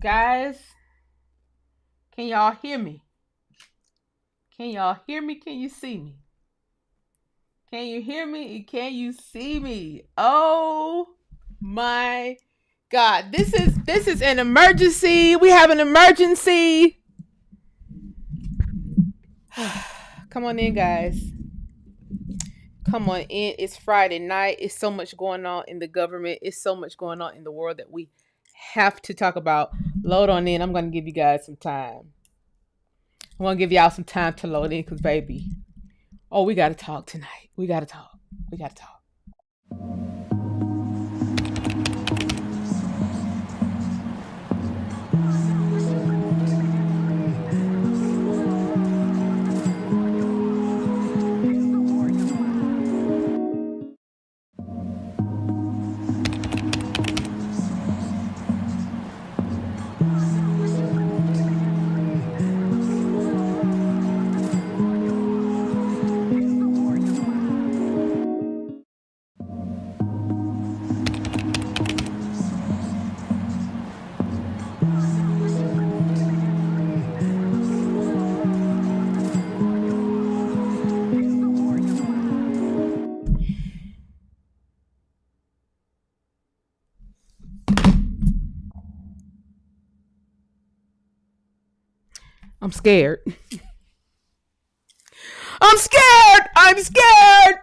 Guys, can y'all hear me? Can y'all hear me? Can you see me? Can you hear me? Can you see me? Oh my God. This is an emergency. We have an emergency. Come on in, guys. Come on in. It's Friday night. It's so much going on in the government. It's so much going on in the world that we have to talk about. Load on in. I'm going to give you guys some time. I'm going to give y'all some time to load in because, baby, oh, we got to talk tonight. We got to talk. We got to talk. I'm scared. I'm scared. I'm scared.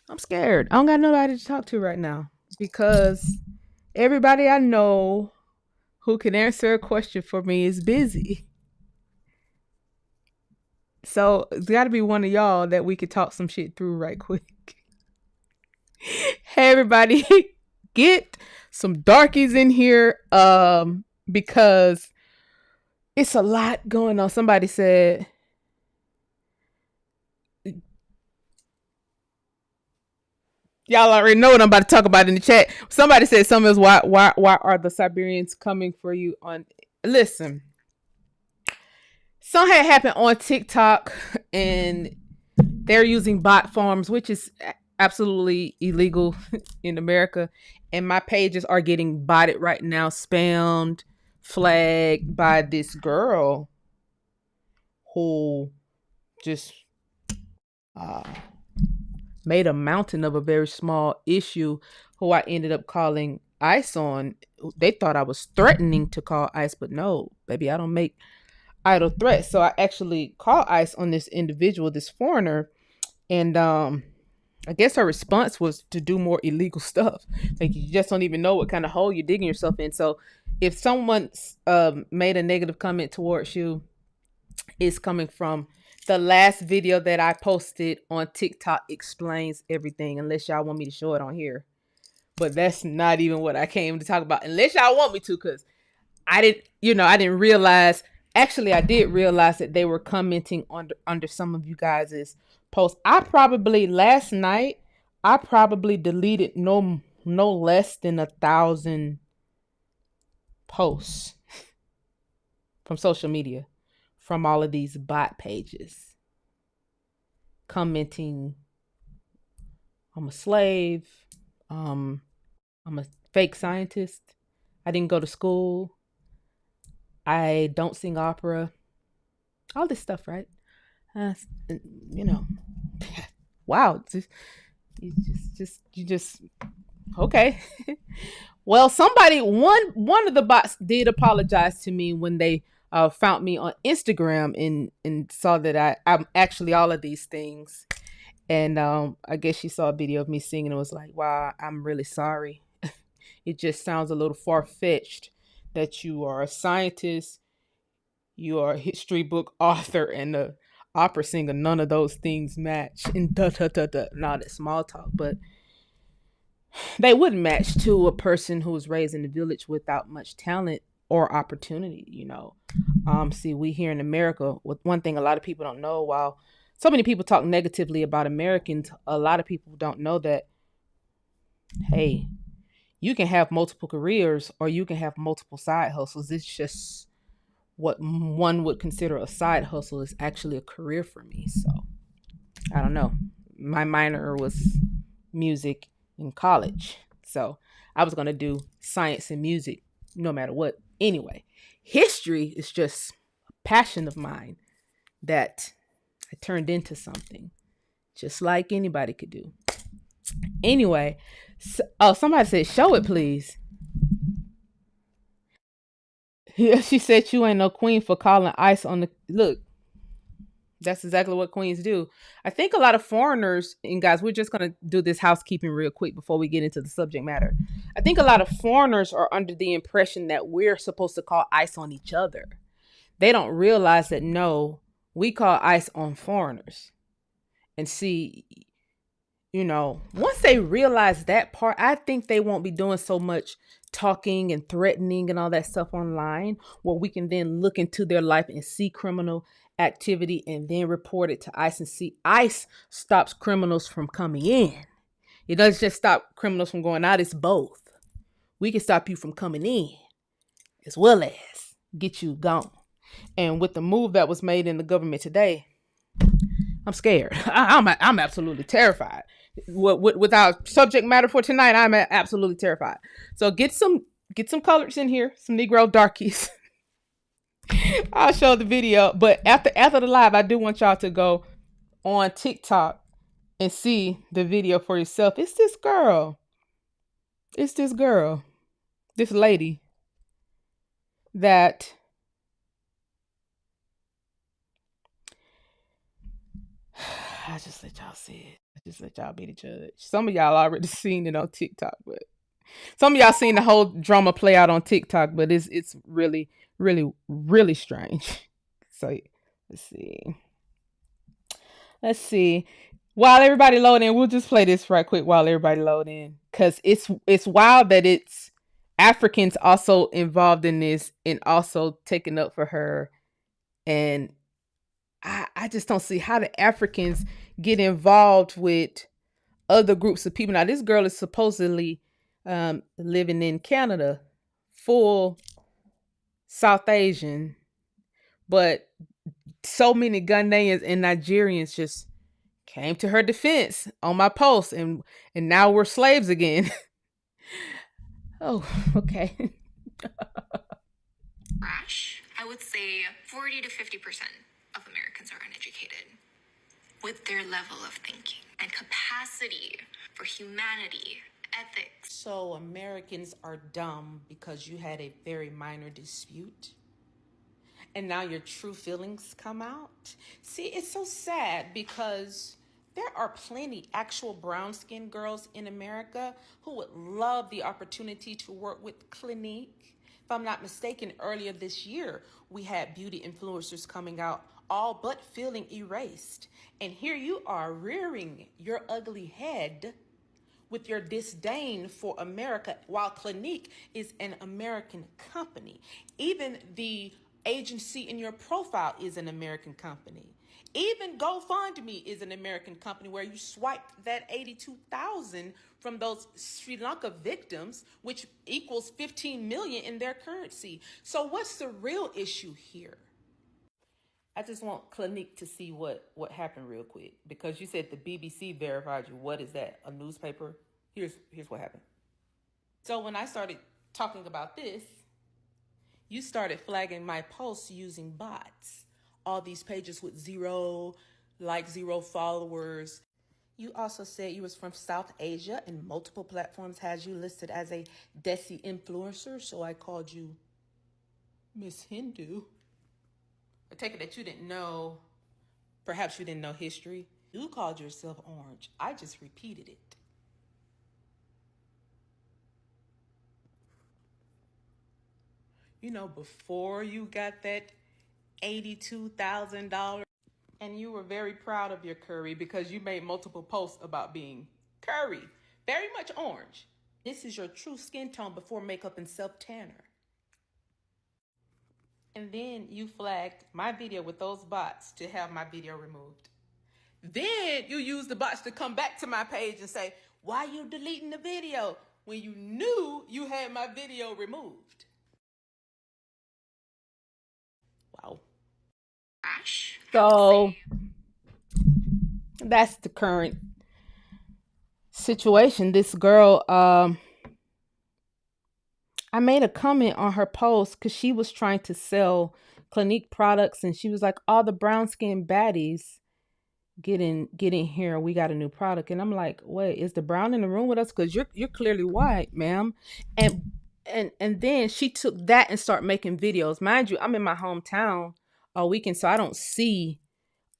I'm scared. I don't got nobody to talk to right now because everybody I know who can answer a question for me is busy. So it's got to be one of y'all that we could talk some shit through right quick. Hey, everybody, get some darkies in here because it's a lot going on. Somebody said, y'all already know what I'm about to talk about in the chat. Somebody said something else. Why are the Siberians coming for you on? Listen, something had happened on TikTok and they're using bot farms, which is absolutely illegal in America. And my pages are getting botted right now, spammed, flagged by this girl who just uh, made a mountain of a very small issue, who I ended up calling ICE on. They thought I was threatening to call ICE, but no, baby, I don't make idle threats. So I actually called ICE on this individual, this foreigner, and I guess her response was to do more illegal stuff. Like, you just don't even know what kind of hole you're digging yourself in. So if someone's made a negative comment towards you, it's coming from the last video that I posted on TikTok explains everything, unless y'all want me to show it on here. But that's not even what I came to talk about, unless y'all want me to, because I didn't realize. Actually, I did realize that they were commenting under some of you guys' posts. Last night, I probably deleted no less than 1,000 posts from social media, from all of these bot pages commenting, I'm a slave, I'm a fake scientist, I didn't go to school, I don't sing opera, all this stuff, right? You know, wow, you just okay. Well, one of the bots did apologize to me when they found me on Instagram and saw that I'm actually all of these things. And I guess she saw a video of me singing and was like, wow, I'm really sorry. It just sounds a little far-fetched that you are a scientist, you are a history book author, and a opera singer. None of those things match. And not that small talk, but they wouldn't match to a person who was raised in a village without much talent or opportunity, See, we here in America, with one thing a lot of people don't know, while so many people talk negatively about Americans, a lot of people don't know that, hey, you can have multiple careers or you can have multiple side hustles. It's just what one would consider a side hustle is actually a career for me. So I don't know. my minor was music in college. So I was going to do science and music no matter what. Anyway, history is just a passion of mine that I turned into something just like anybody could do. Anyway, oh, somebody said, show it, please. Yeah, she said you ain't no queen for calling ice on the look. That's exactly what queens do. I think a lot of foreigners, and guys, we're just going to do this housekeeping real quick before we get into the subject matter. I think a lot of foreigners are under the impression that we're supposed to call ice on each other. They don't realize that no, we call ice on foreigners. And see, once they realize that part, I think they won't be doing so much talking and threatening and all that stuff online, where we can then look into their life and see criminal activity and then report it to ICE, and see ICE stops criminals from coming in. It doesn't just stop criminals from going out, it's both. We can stop you from coming in as well as get you gone. And with the move that was made in the government today, I'm scared. I'm absolutely terrified. With our subject matter for tonight, I'm absolutely terrified. So get some colors in here, some Negro darkies. I'll show the video, but after the live, I do want y'all to go on TikTok and see the video for yourself. It's this girl, this lady that I just let y'all see it. I just let y'all be the judge. Some of y'all already seen it on TikTok, but some of y'all seen the whole drama play out on TikTok, but it's really, really, really strange. So let's see. While everybody load in, we'll just play this right quick while everybody load in, because it's wild that it's Africans also involved in this and also taking up for her. And I just don't see how the Africans get involved with other groups of people. Now, this girl is supposedly living in Canada, full South Asian, but so many Ghanaians and Nigerians just came to her defense on my post, and now we're slaves again. Oh, okay. I would say 40 to 50% of Americans are uneducated with their level of thinking and capacity for humanity, ethics. So Americans are dumb because you had a very minor dispute, and now your true feelings come out. See, it's so sad because there are plenty actual brown-skinned girls in America who would love the opportunity to work with Clinique. If I'm not mistaken, earlier this year, we had beauty influencers coming out all but feeling erased. And here you are rearing your ugly head with your disdain for America, while Clinique is an American company. Even the agency in your profile is an American company. Even GoFundMe is an American company, where you swiped that 82,000 from those Sri Lanka victims, which equals 15 million in their currency. So what's the real issue here? I just want Clinique to see what happened real quick, because you said the BBC verified you. What is that? A newspaper? Here's what happened. So when I started talking about this, you started flagging my posts using bots. All these pages with zero followers. You also said you was from South Asia, and multiple platforms has you listed as a Desi influencer, so I called you Miss Hindu. I take it that you didn't know, perhaps you didn't know history. You called yourself orange. I just repeated it. Before you got that $82,000, and you were very proud of your curry because you made multiple posts about being curry, very much orange. This is your true skin tone before makeup and self-tanner. And then you flagged my video with those bots to have my video removed. Then you used the bots to come back to my page and say, why you deleting the video when you knew you had my video removed? Wow. So that's the current situation. This girl, I made a comment on her post because she was trying to sell Clinique products, and she was like, "All the brown skinned baddies get in here. We got a new product." And I'm like, "Wait, is the brown in the room with us? Because you're clearly white, ma'am." And and then she took that and started making videos. Mind you, I'm in my hometown all weekend, so I don't see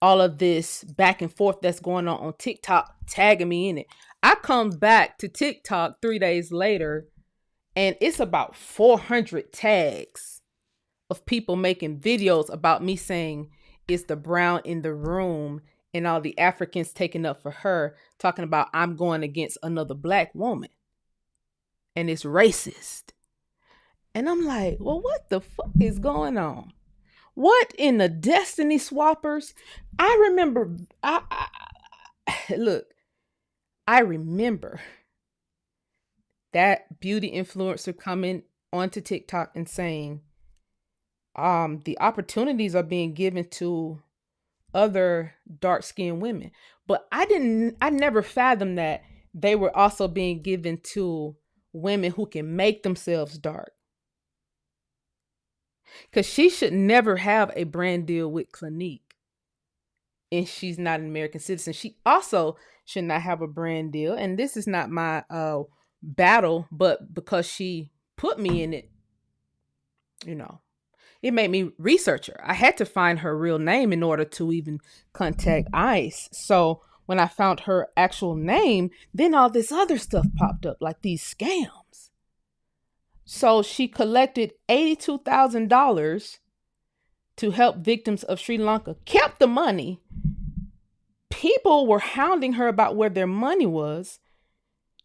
all of this back and forth that's going on TikTok, tagging me in it. I come back to TikTok 3 days later, and it's about 400 tags of people making videos about me saying it's the brown in the room, and all the Africans taking up for her, talking about I'm going against another black woman and it's racist. And I'm like, well, what the fuck is going on? What in the Destiny Swappers? I remember, look, I remember that beauty influencer coming onto TikTok and saying, the opportunities are being given to other dark skinned women. But I never fathomed that they were also being given to women who can make themselves dark. Because she should never have a brand deal with Clinique, and she's not an American citizen. She also should not have a brand deal. And this is not my battle, but because she put me in it, you know, it made me research her. I had to find her real name in order to even contact ICE. So when I found her actual name, then all this other stuff popped up, like these scams. So she collected $82,000 to help victims of Sri Lanka, kept the money. People were hounding her about where their money was.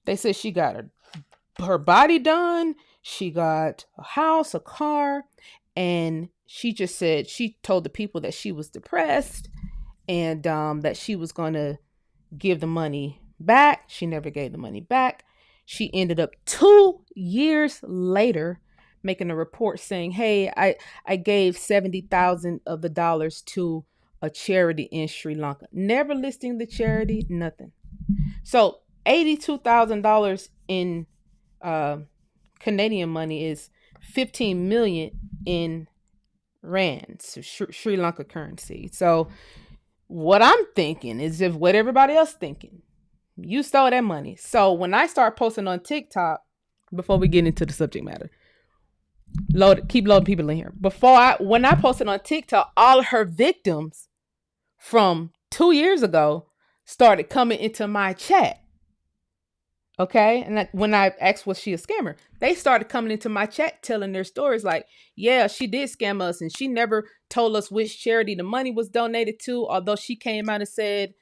They said she got her body done, she got a house, a car, and she just said she told the people that she was depressed, and that she was going to give the money back. She never gave the money back. She ended up 2 years later making a report saying, "Hey, I gave 70,000 of the dollars to a charity in Sri Lanka." Never listing the charity, nothing. So $82,000 in uh, Canadian money is 15 million in rands, Sri Lanka currency. So what I'm thinking is if what everybody else thinking, you stole that money. So when I start posting on TikTok, before we get into the subject matter, keep loading people in here. When I posted on TikTok, all of her victims from 2 years ago started coming into my chat. Okay. And when I asked, was she a scammer? They started coming into my chat telling their stories like, yeah, she did scam us, and she never told us which charity the money was donated to. Although she came out and said,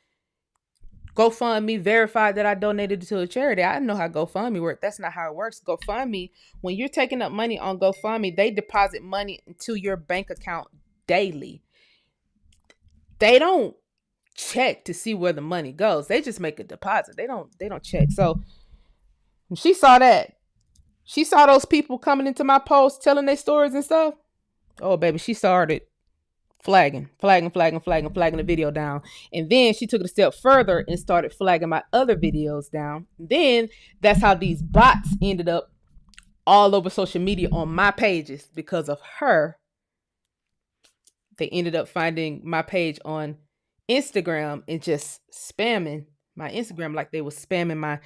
GoFundMe verified that I donated it to a charity. I know how GoFundMe works. That's not how it works. GoFundMe, when you're taking up money on GoFundMe, they deposit money into your bank account daily. They don't check to see where the money goes. They just make a deposit. They don't check. So she saw that. She saw those people coming into my post telling their stories and stuff. Oh, baby, she started flagging the video down. And then she took it a step further and started flagging my other videos down. Then that's how these bots ended up all over social media on my pages because of her. They ended up finding my page on Instagram and just spamming my Instagram like they were spamming my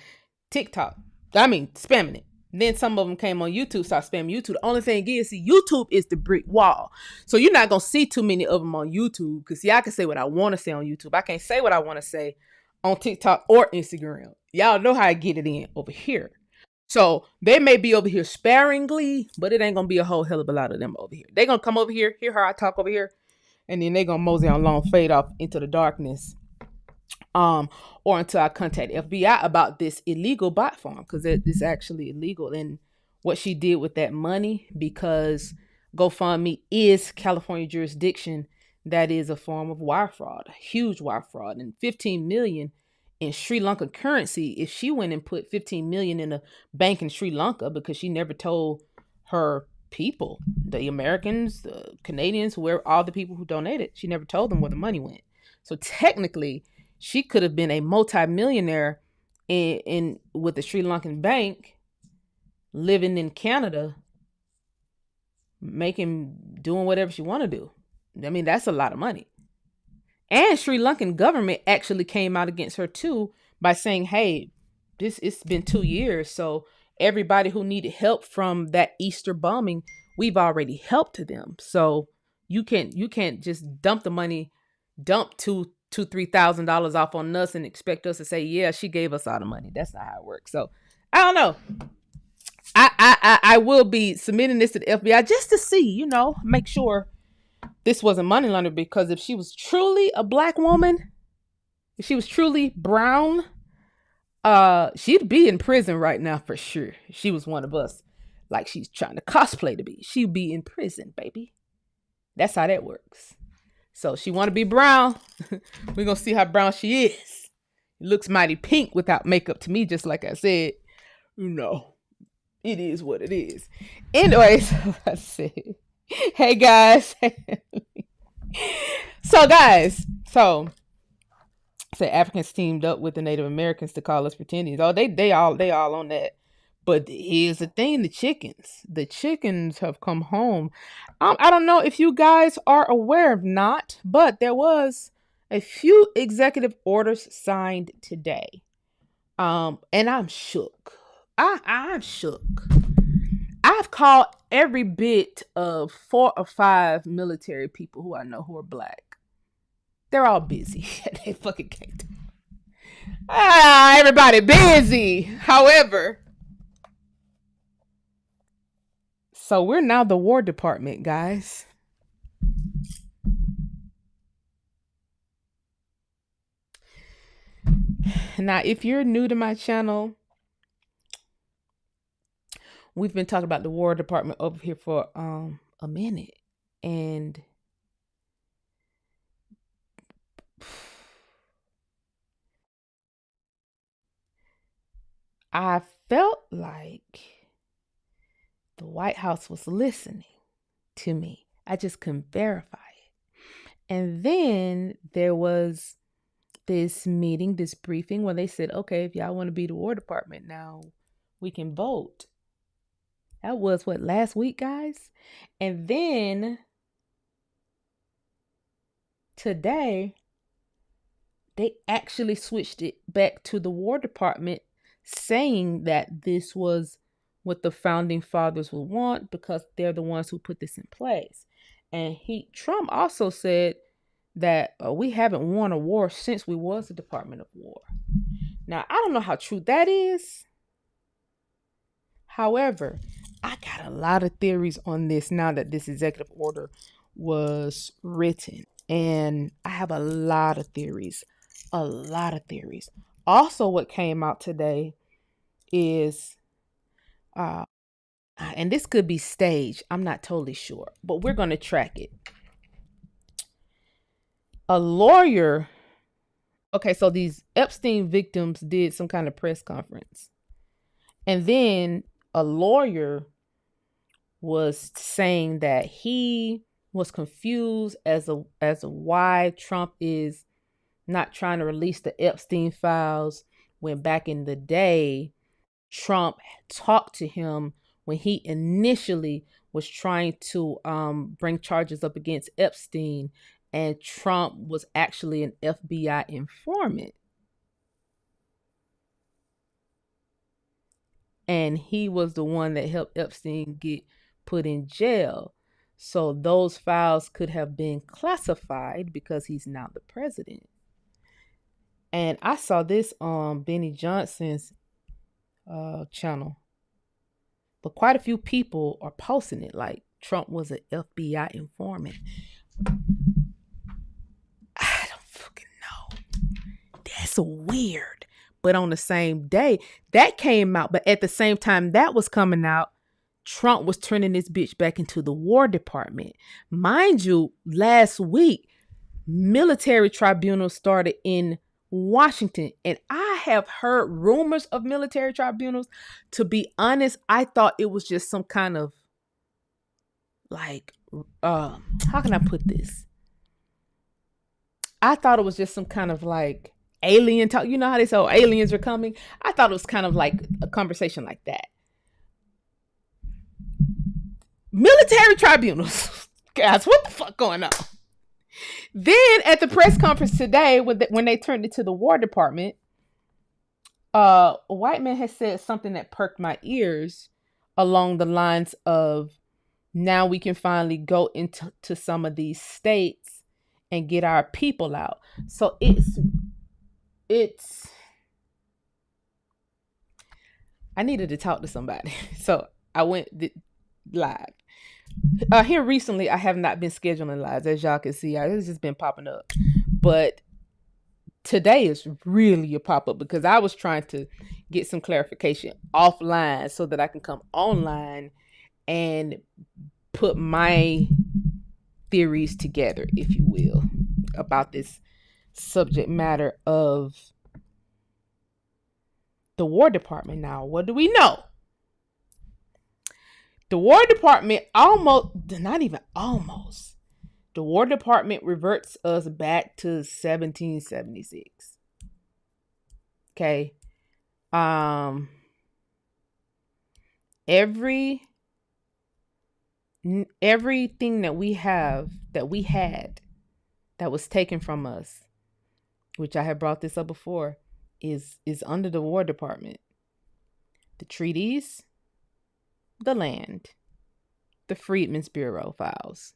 TikTok. I mean, spamming it. Then some of them came on YouTube, started spamming YouTube. The only thing is, see, YouTube is the brick wall. So you're not going to see too many of them on YouTube. Because, see, I can say what I want to say on YouTube. I can't say what I want to say on TikTok or Instagram. Y'all know how I get it in over here. So they may be over here sparingly, but it ain't going to be a whole hell of a lot of them over here. They're going to come over here, hear how I talk over here, and then they're going to mosey on long, fade off into the darkness. Or until I contact FBI about this illegal bot farm, because it's actually illegal. And what she did with that money, because GoFundMe is California jurisdiction, that is a form of wire fraud, a huge wire fraud. And 15 million in Sri Lanka currency, if she went and put 15 million in a bank in Sri Lanka, because she never told her people, the Americans, the Canadians, where all the people who donated, she never told them where the money went. So technically, she could have been a multi-millionaire in with the Sri Lankan bank, living in Canada, doing whatever she want to do. I mean, that's a lot of money. And Sri Lankan government actually came out against her too by saying, "Hey, it's been 2 years, so everybody who needed help from that Easter bombing, we've already helped them. So you can't just dump the money, dump $2,000-3,000 off on us and expect us to say, yeah, she gave us all the money. That's not how it works. So I don't know. I will be submitting this to the FBI just to see, make sure this wasn't money laundering, because if she was truly a black woman, if she was truly brown, she'd be in prison right now for sure. If she was one of us, like she's trying to cosplay to be, she'd be in prison, baby. That's how that works. So she want to be brown. We're going to see how brown she is. It looks mighty pink without makeup to me, just like I said. It is what it is. Anyways, let's see. Hey, guys. So say Africans teamed up with the Native Americans to call us pretendians. Oh, they all on that. But here's the thing: the chickens have come home. I don't know if you guys are aware of not, but there was a few executive orders signed today. And I'm shook. I'm shook. I've called every bit of 4 or 5 military people who I know who are black. They're all busy. They fucking can't. Everybody busy. However, so we're now the War Department, guys. Now, if you're new to my channel, we've been talking about the War Department over here for a minute. And I felt like the White House was listening to me. I just couldn't verify it. And then there was this meeting, this briefing, where they said, okay, if y'all want to be the War Department now, we can vote. That was last week, guys? And then today, they actually switched it back to the War Department, saying that this was what the founding fathers would want because they're the ones who put this in place. And Trump also said that we haven't won a war since we was the Department of War. Now, I don't know how true that is. However, I got a lot of theories on this now that this executive order was written. And I have a lot of theories. Also, what came out today is, and this could be staged, I'm not totally sure, but we're going to track it. A lawyer, okay, so these Epstein victims did some kind of press conference. And then a lawyer was saying that he was confused as to why Trump is not trying to release the Epstein files, when back in the day, Trump talked to him when he initially was trying to bring charges up against Epstein, and Trump was actually an FBI informant. And he was the one that helped Epstein get put in jail. So those files could have been classified because he's now the president. And I saw this on Benny Johnson's channel. But quite a few people are posting it like Trump was an FBI informant. I don't fucking know. That's weird. But on the same day, that came out. But at the same time that was coming out, Trump was turning this bitch back into the War Department. Mind you, last week, military tribunals started in Washington. And I have heard rumors of military tribunals. To be honest, I thought it was just some kind of like, how can I put this? I thought it was just some kind of like alien talk. You know how they say, oh, aliens are coming? I thought it was kind of like a conversation like that. Military tribunals. Guys, what the fuck going on? Then at the press conference today, when they turned it to the War Department, a white man has said something that perked my ears along the lines of, now we can finally go into some of these states and get our people out. So it's I needed to talk to somebody. So I went live. Here recently, I have not been scheduling lives, as y'all can see. It's just been popping up. But today is really a pop-up because I was trying to get some clarification offline so that I can come online and put my theories together, if you will, about this subject matter of the War Department. Now, what do we know? The War Department not even almost. The War Department reverts us back to 1776. Okay. Everything that we had that was taken from us, which I had brought this up before, is under the War Department. The treaties, the land, the Freedmen's Bureau files,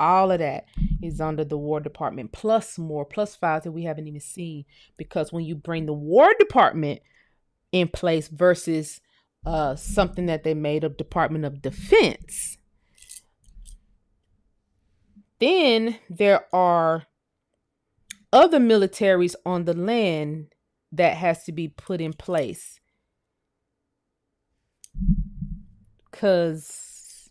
all of that is under the War Department, plus files that we haven't even seen. Because when you bring the War Department in place versus something that they made up, Department of Defense, then there are other militaries on the land that has to be put in place. Because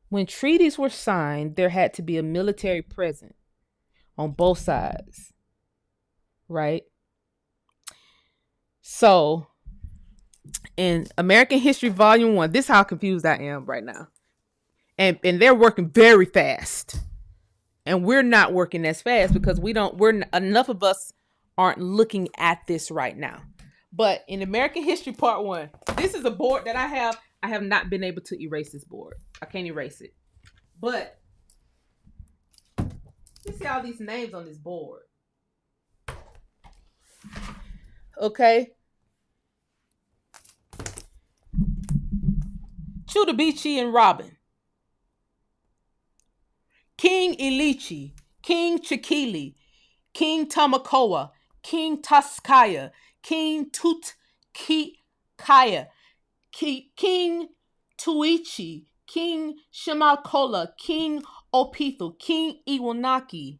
when treaties were signed, there had to be a military present on both sides, right? So in American History Volume 1, this is how confused I am right now. And they're working very fast. And we're not working as fast because enough of us aren't looking at this right now. But in American History Part 1, this is a board that I have. I have not been able to erase this board. I can't erase it. But you see all these names on this board. Okay. Chudabichi and Robin. King Ilichi, King Chikili, King Tamakoa, King Taskaya, King Tutkikaya, King Tuichi, King Shimakola, King Opithu, King Iwanaki,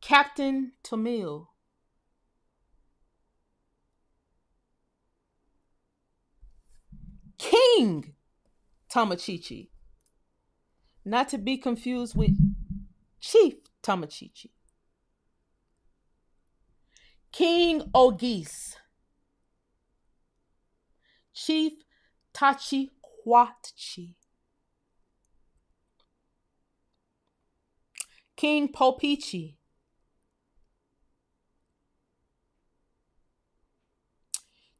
Captain Tamil, King Tamachichi, not to be confused with Chief Tamachichi, King Ogis, Chief Tachiquatchi, King Popichi,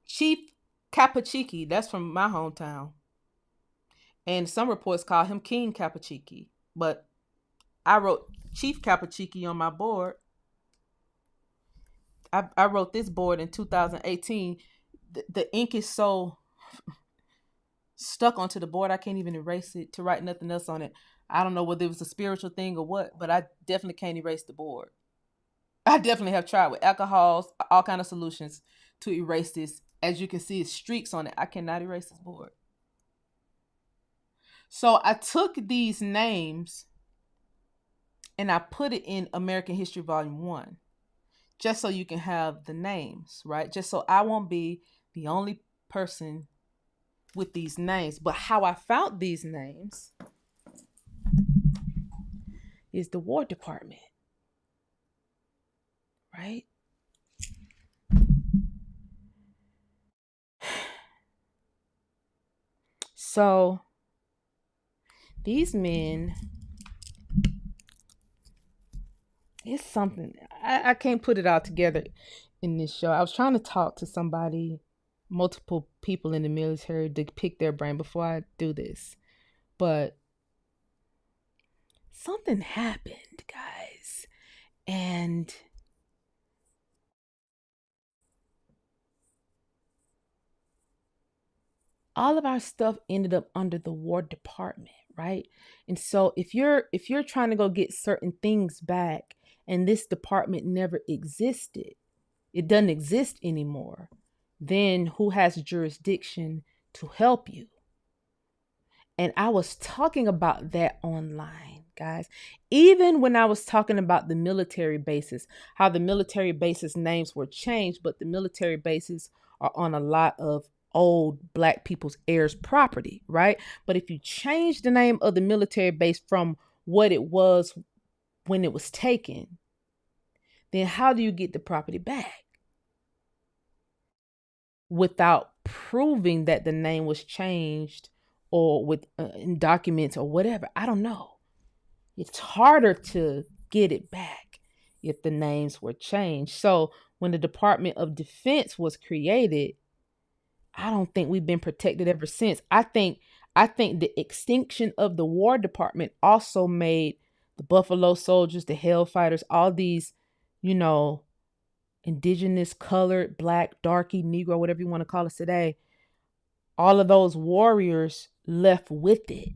Chief Capachiki, that's from my hometown. And some reports call him King Capachiki. But I wrote Chief Capachiki on my board. I wrote this board in 2018. The ink is so stuck onto the board, I can't even erase it to write nothing else on it. I don't know whether it was a spiritual thing or what, but I definitely can't erase the board. I definitely have tried with alcohols, all kind of solutions to erase this. As you can see, it's streaks on it. I cannot erase this board. So I took these names and I put it in American History Volume 1, just so you can have the names, right? Just so I won't be the only person with these names. But how I found these names is the War Department, right? So these men It's something I can't put it all together in this show. I was trying to talk to somebody, multiple people in the military, to pick their brain before I do this, but something happened, guys, and all of our stuff ended up under the War Department, right? And so if you're trying to go get certain things back, and this department never existed, it doesn't exist anymore, then who has jurisdiction to help you? And I was talking about that online, guys. Even when I was talking about the military bases, how the military bases names were changed, but the military bases are on a lot of old black people's heirs property, right? But if you change the name of the military base from what it was when it was taken, then how do you get the property back without proving that the name was changed, or with in documents or whatever? I don't know. It's harder to get it back if the names were changed. So when the Department of Defense was created, I don't think we've been protected ever since. I think the extinction of the War Department also made the Buffalo Soldiers, the Hellfighters, all these, you know, indigenous, colored, black, darky, Negro, whatever you want to call us today, all of those warriors left with it,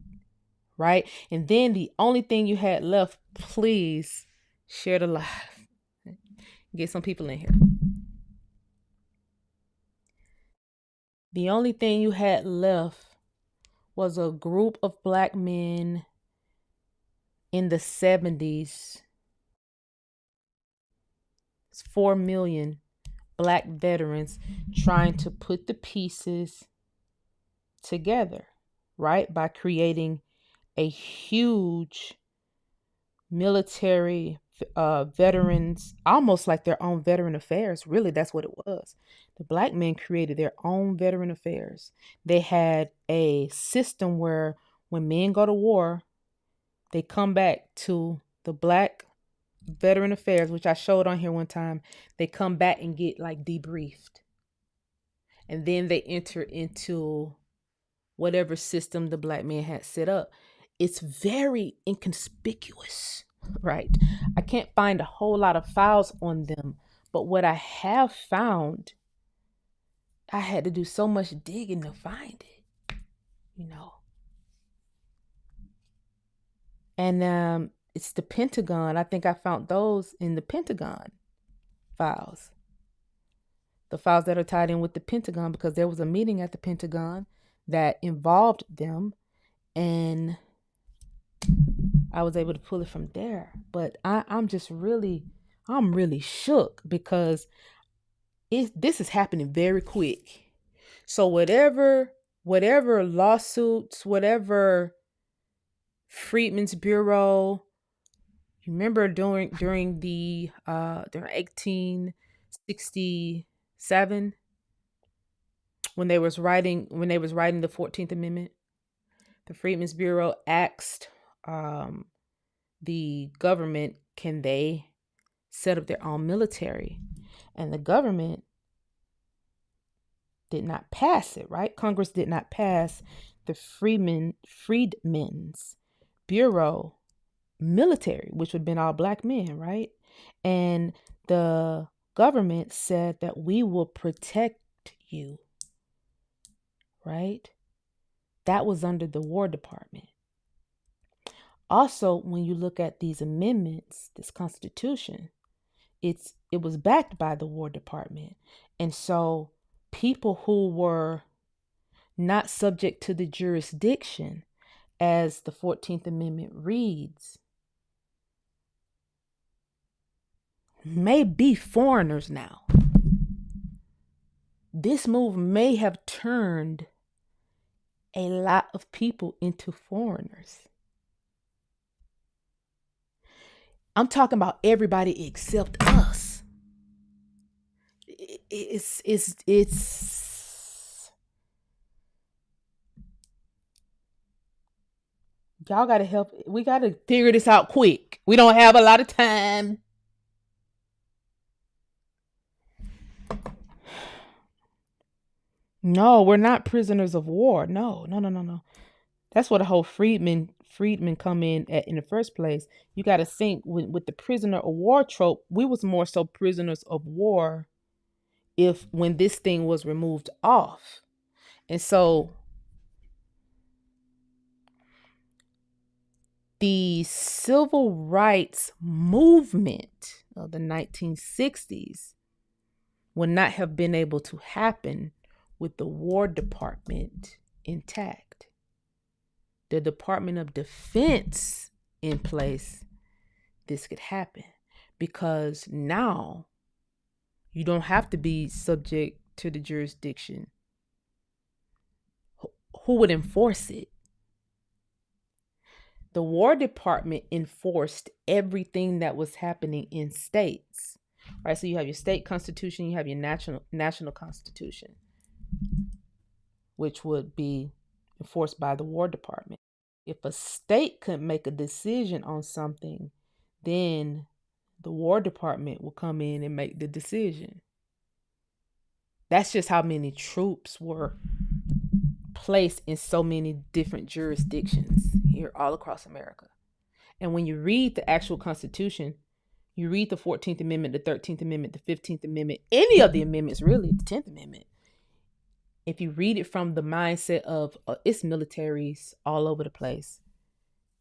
right? And then the only thing you had left, please share the live. Get some people in here. The only thing you had left was a group of black men in the 70s. It's 4 million black veterans trying to put the pieces together, right? By creating a huge military veterans, almost like their own veteran affairs. Really, that's what it was. The black men created their own veteran affairs. They had a system where when men go to war, they come back to the black veteran affairs, which I showed on here one time. They come back and get like debriefed. And then they enter into whatever system the black man had set up. It's very inconspicuous, right? I can't find a whole lot of files on them, but what I have found, I had to do so much digging to find it, you know. And it's the Pentagon. I think I found those in the Pentagon files, the files that are tied in with the Pentagon, because there was a meeting at the Pentagon that involved them, and I was able to pull it from there. But I'm really shook because this is happening very quick. So whatever lawsuits, whatever Freedmen's Bureau, you remember during the during 1867, when they was writing the 14th Amendment, the Freedmen's Bureau asked um, the government, can they set up their own military? And the government did not pass it, right? Congress did not pass the Freedmen's Bureau military, which would have been all black men, right? And the government said that we will protect you, right? That was under the War Department. Also, when you look at these amendments, this Constitution, it was backed by the War Department. And so people who were not subject to the jurisdiction, as the 14th Amendment reads, may be foreigners now. This move may have turned a lot of people into foreigners. I'm talking about everybody except us. It's y'all gotta help. We gotta figure this out quick. We don't have a lot of time. No, we're not prisoners of war. No, no, no, no, no. That's what the whole freedmen come in at in the first place. You got to think with the prisoner of war trope, we was more so prisoners of war if when this thing was removed off. And so the civil rights movement of the 1960s would not have been able to happen with the War Department intact. The Department of Defense in place, this could happen because now you don't have to be subject to the jurisdiction. Who would enforce it? The War Department enforced everything that was happening in states. Right? So you have your state constitution, you have your national constitution, which would be enforced by the War Department. If a state could make a decision on something, then the War Department will come in and make the decision. That's just how many troops were placed in so many different jurisdictions here all across America. And when you read the actual Constitution, you read the 14th Amendment, the 13th Amendment, the 15th Amendment, any of the amendments, really, the 10th Amendment. If you read it from the mindset of it's militaries all over the place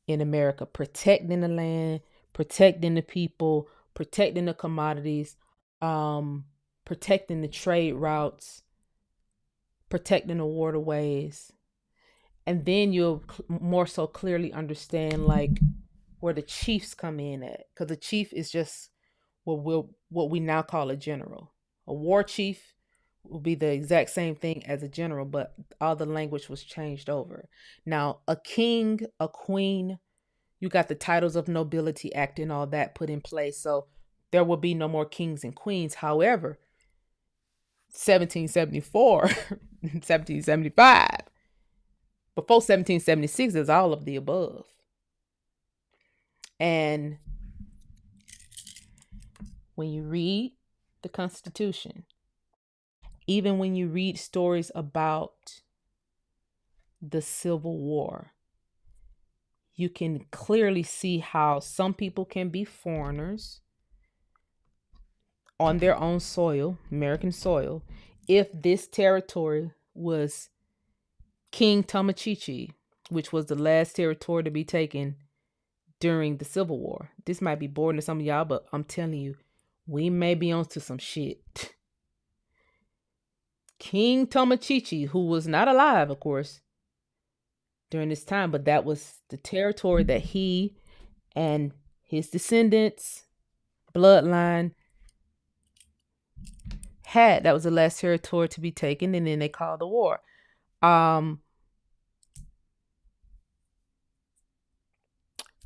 in America, protecting the land, protecting the people, protecting the commodities, protecting the trade routes, protecting the waterways. And then you'll more so clearly understand like where the chiefs come in at, because the chief is just what we now call a general. A war chief will be the exact same thing as a general, but all the language was changed over. Now, a king, a queen, you got the titles of nobility act and all that put in place. So there will be no more kings and queens. However, 1774, 1775, before 1776 is all of the above. And when you read the Constitution, even when you read stories about the Civil War, you can clearly see how some people can be foreigners on their own soil, American soil, if this territory was King Tomochichi, which was the last territory to be taken during the Civil War. This might be boring to some of y'all, but I'm telling you, we may be onto some shit. King Tomochichi, who was not alive, of course, during this time, but that was the territory that he and his descendants, bloodline, had. That was the last territory to be taken, and then they called the war.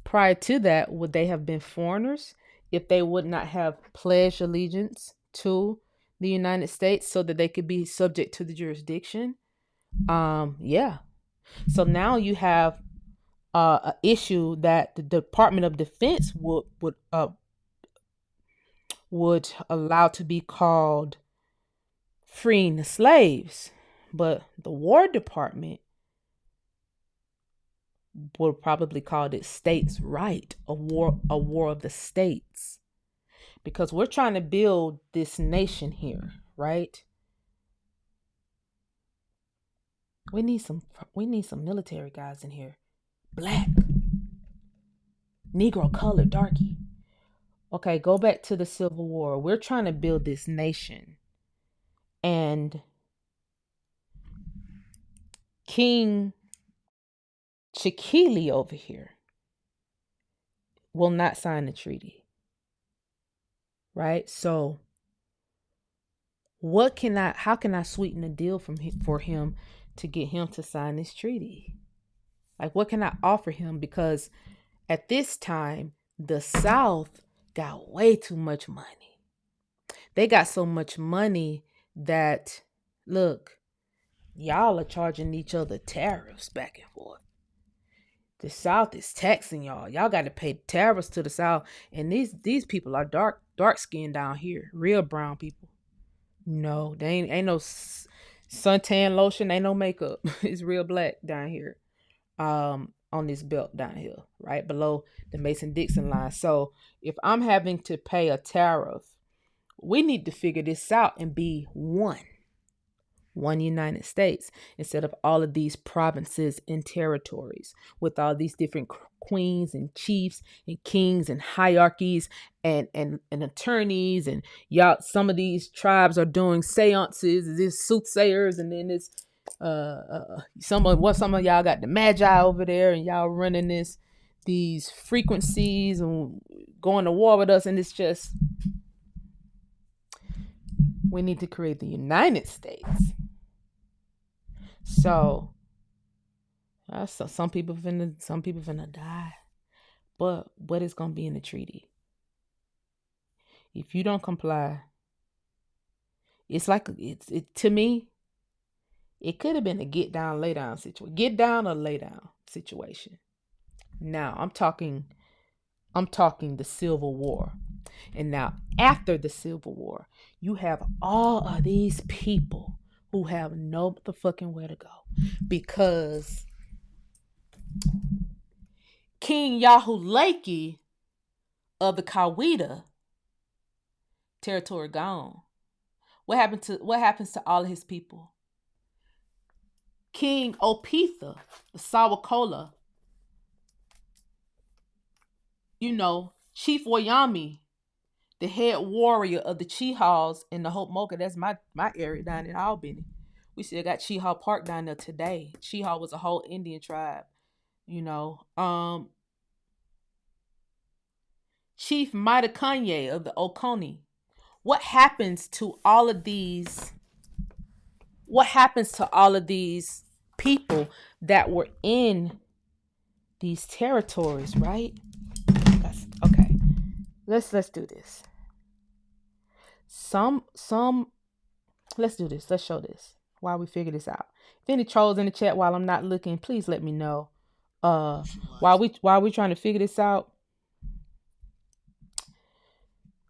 Prior to that, would they have been foreigners if they would not have pledged allegiance to the United States so that they could be subject to the jurisdiction? Yeah. So now you have an issue that the Department of Defense would allow to be called freeing the slaves, but the War Department would probably call it states' right, a war of the states, because we're trying to build this nation here, right? We need some military guys in here, black, Negro, colored, darky. Okay, go back to the Civil War. We're trying to build this nation, and King Chikili over here will not sign the treaty. Right? So how can I sweeten the deal for him to get him to sign this treaty? Like, what can I offer him? Because at this time, the South got way too much money. They got so much money that, look, y'all are charging each other tariffs back and forth. The South is taxing y'all. Y'all got to pay tariffs to the South. And these people are dark skinned down here. Real brown people. No, they ain't no Suntan lotion ain't no makeup. It's real black down here. On this belt down here, right below the Mason-Dixon line. So if I'm having to pay a tariff, we need to figure this out and be one United States instead of all of these provinces and territories with all these different queens and chiefs and kings and hierarchies and attorneys and y'all. Some of these tribes are doing seances, this soothsayers, and then it's some of y'all got the magi over there and y'all running these frequencies and going to war with us, and it's just we need to create the United States. So some people finna die. But what is gonna be in the treaty? If you don't comply, it's like to me, it could have been a get down, lay down situation. Get down or lay down situation. Now I'm talking the Civil War. And now after the Civil War, you have all of these people who have no fucking where to go. Because King Yahoo of the Kawita territory gone. What happens to all of his people? King Opitha, the Sawakola, Chief Wayami, the head warrior of the Chihas in the Hope Mocha. That's my area down in Albany. We still got Cheehaw Park down there today. Cheehaw was a whole Indian tribe, Chief Maitokanye of the Oconee. What happens to all of these? What happens to all of these people that were in these territories, right? Okay. Let's do this. Let's do this. Let's show this while we figure this out. If any trolls in the chat while I'm not looking, please let me know. While we trying to figure this out,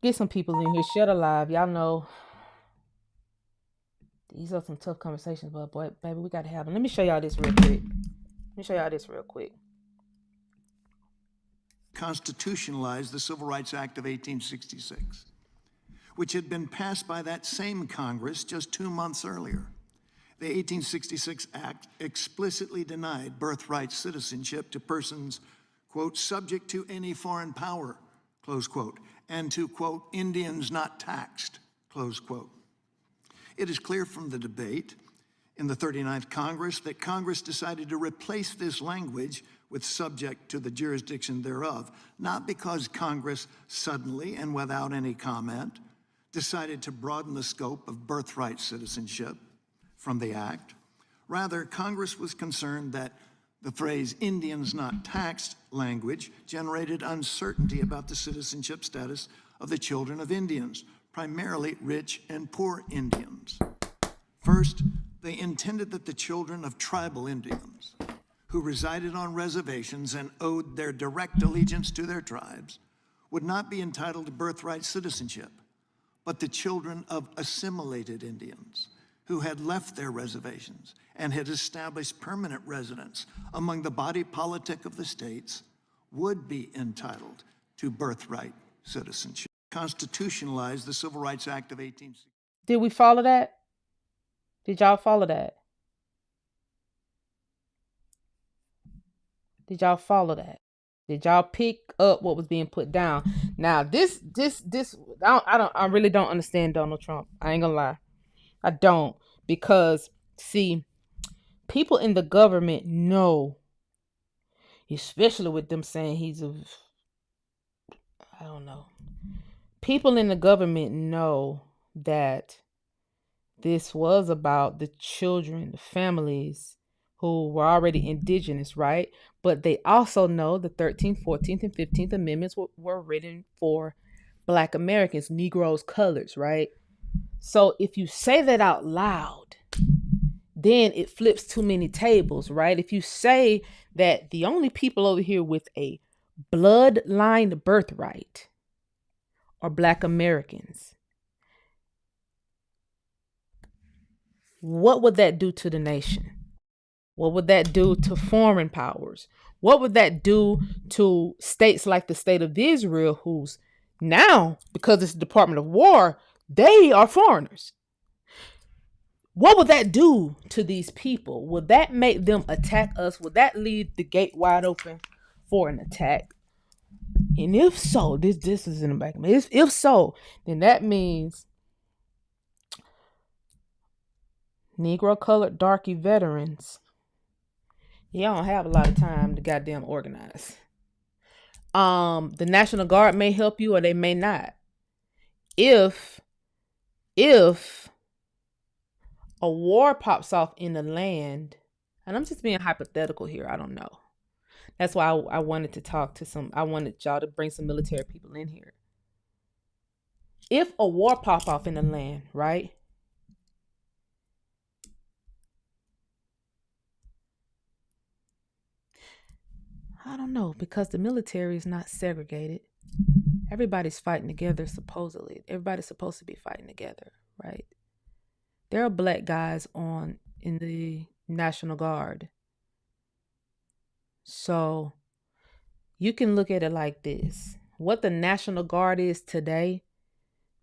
get some people in here. Shut alive. Y'all know these are some tough conversations, but boy, baby, we got to have them. Let me show y'all this real quick. Constitutionalized the Civil Rights Act of 1866, which had been passed by that same Congress just 2 months earlier. The 1866 Act explicitly denied birthright citizenship to persons, quote, subject to any foreign power, close quote, and to, quote, Indians not taxed, close quote. It is clear from the debate in the 39th Congress that Congress decided to replace this language with subject to the jurisdiction thereof, not because Congress suddenly and without any comment decided to broaden the scope of birthright citizenship from the act. Rather, Congress was concerned that the phrase Indians not taxed language generated uncertainty about the citizenship status of the children of Indians, primarily rich and poor Indians. First, they intended that the children of tribal Indians who resided on reservations and owed their direct allegiance to their tribes would not be entitled to birthright citizenship, but the children of assimilated Indians who had left their reservations and had established permanent residence among the body politic of the states would be entitled to birthright citizenship. Constitutionalized the Civil Rights Act of 1860. Did we follow that? Did y'all follow that? Did y'all follow that? Did y'all pick up what was being put down? Now, I really don't understand Donald Trump. I ain't gonna lie. I don't. Because, see, people in the government know, especially with them saying I don't know. People in the government know that this was about the children, the families who were already indigenous, right? But they also know the 13th, 14th, and 15th Amendments were written for Black Americans, Negroes, colors, right? So if you say that out loud, then it flips too many tables, right? If you say that the only people over here with a bloodline birthright are Black Americans, what would that do to the nation? What would that do to foreign powers? What would that do to states like the state of Israel, who's now, because it's the Department of War, they are foreigners? What would that do to these people? Would that make them attack us? Would that leave the gate wide open for an attack? And if so, this is in the back of me. If so, then that means Negro, colored, darky veterans, y'all don't have a lot of time to goddamn organize. The National Guard may help you or they may not. If a war pops off in the land, and I'm just being hypothetical here, I don't know. That's why I wanted to talk to I wanted y'all to bring some military people in here. If a war pop off in the land, right? I don't know, because the military is not segregated. Everybody's fighting together, supposedly. Everybody's supposed to be fighting together, right? There are black guys in the National Guard. So you can look at it like this. What the National Guard is today,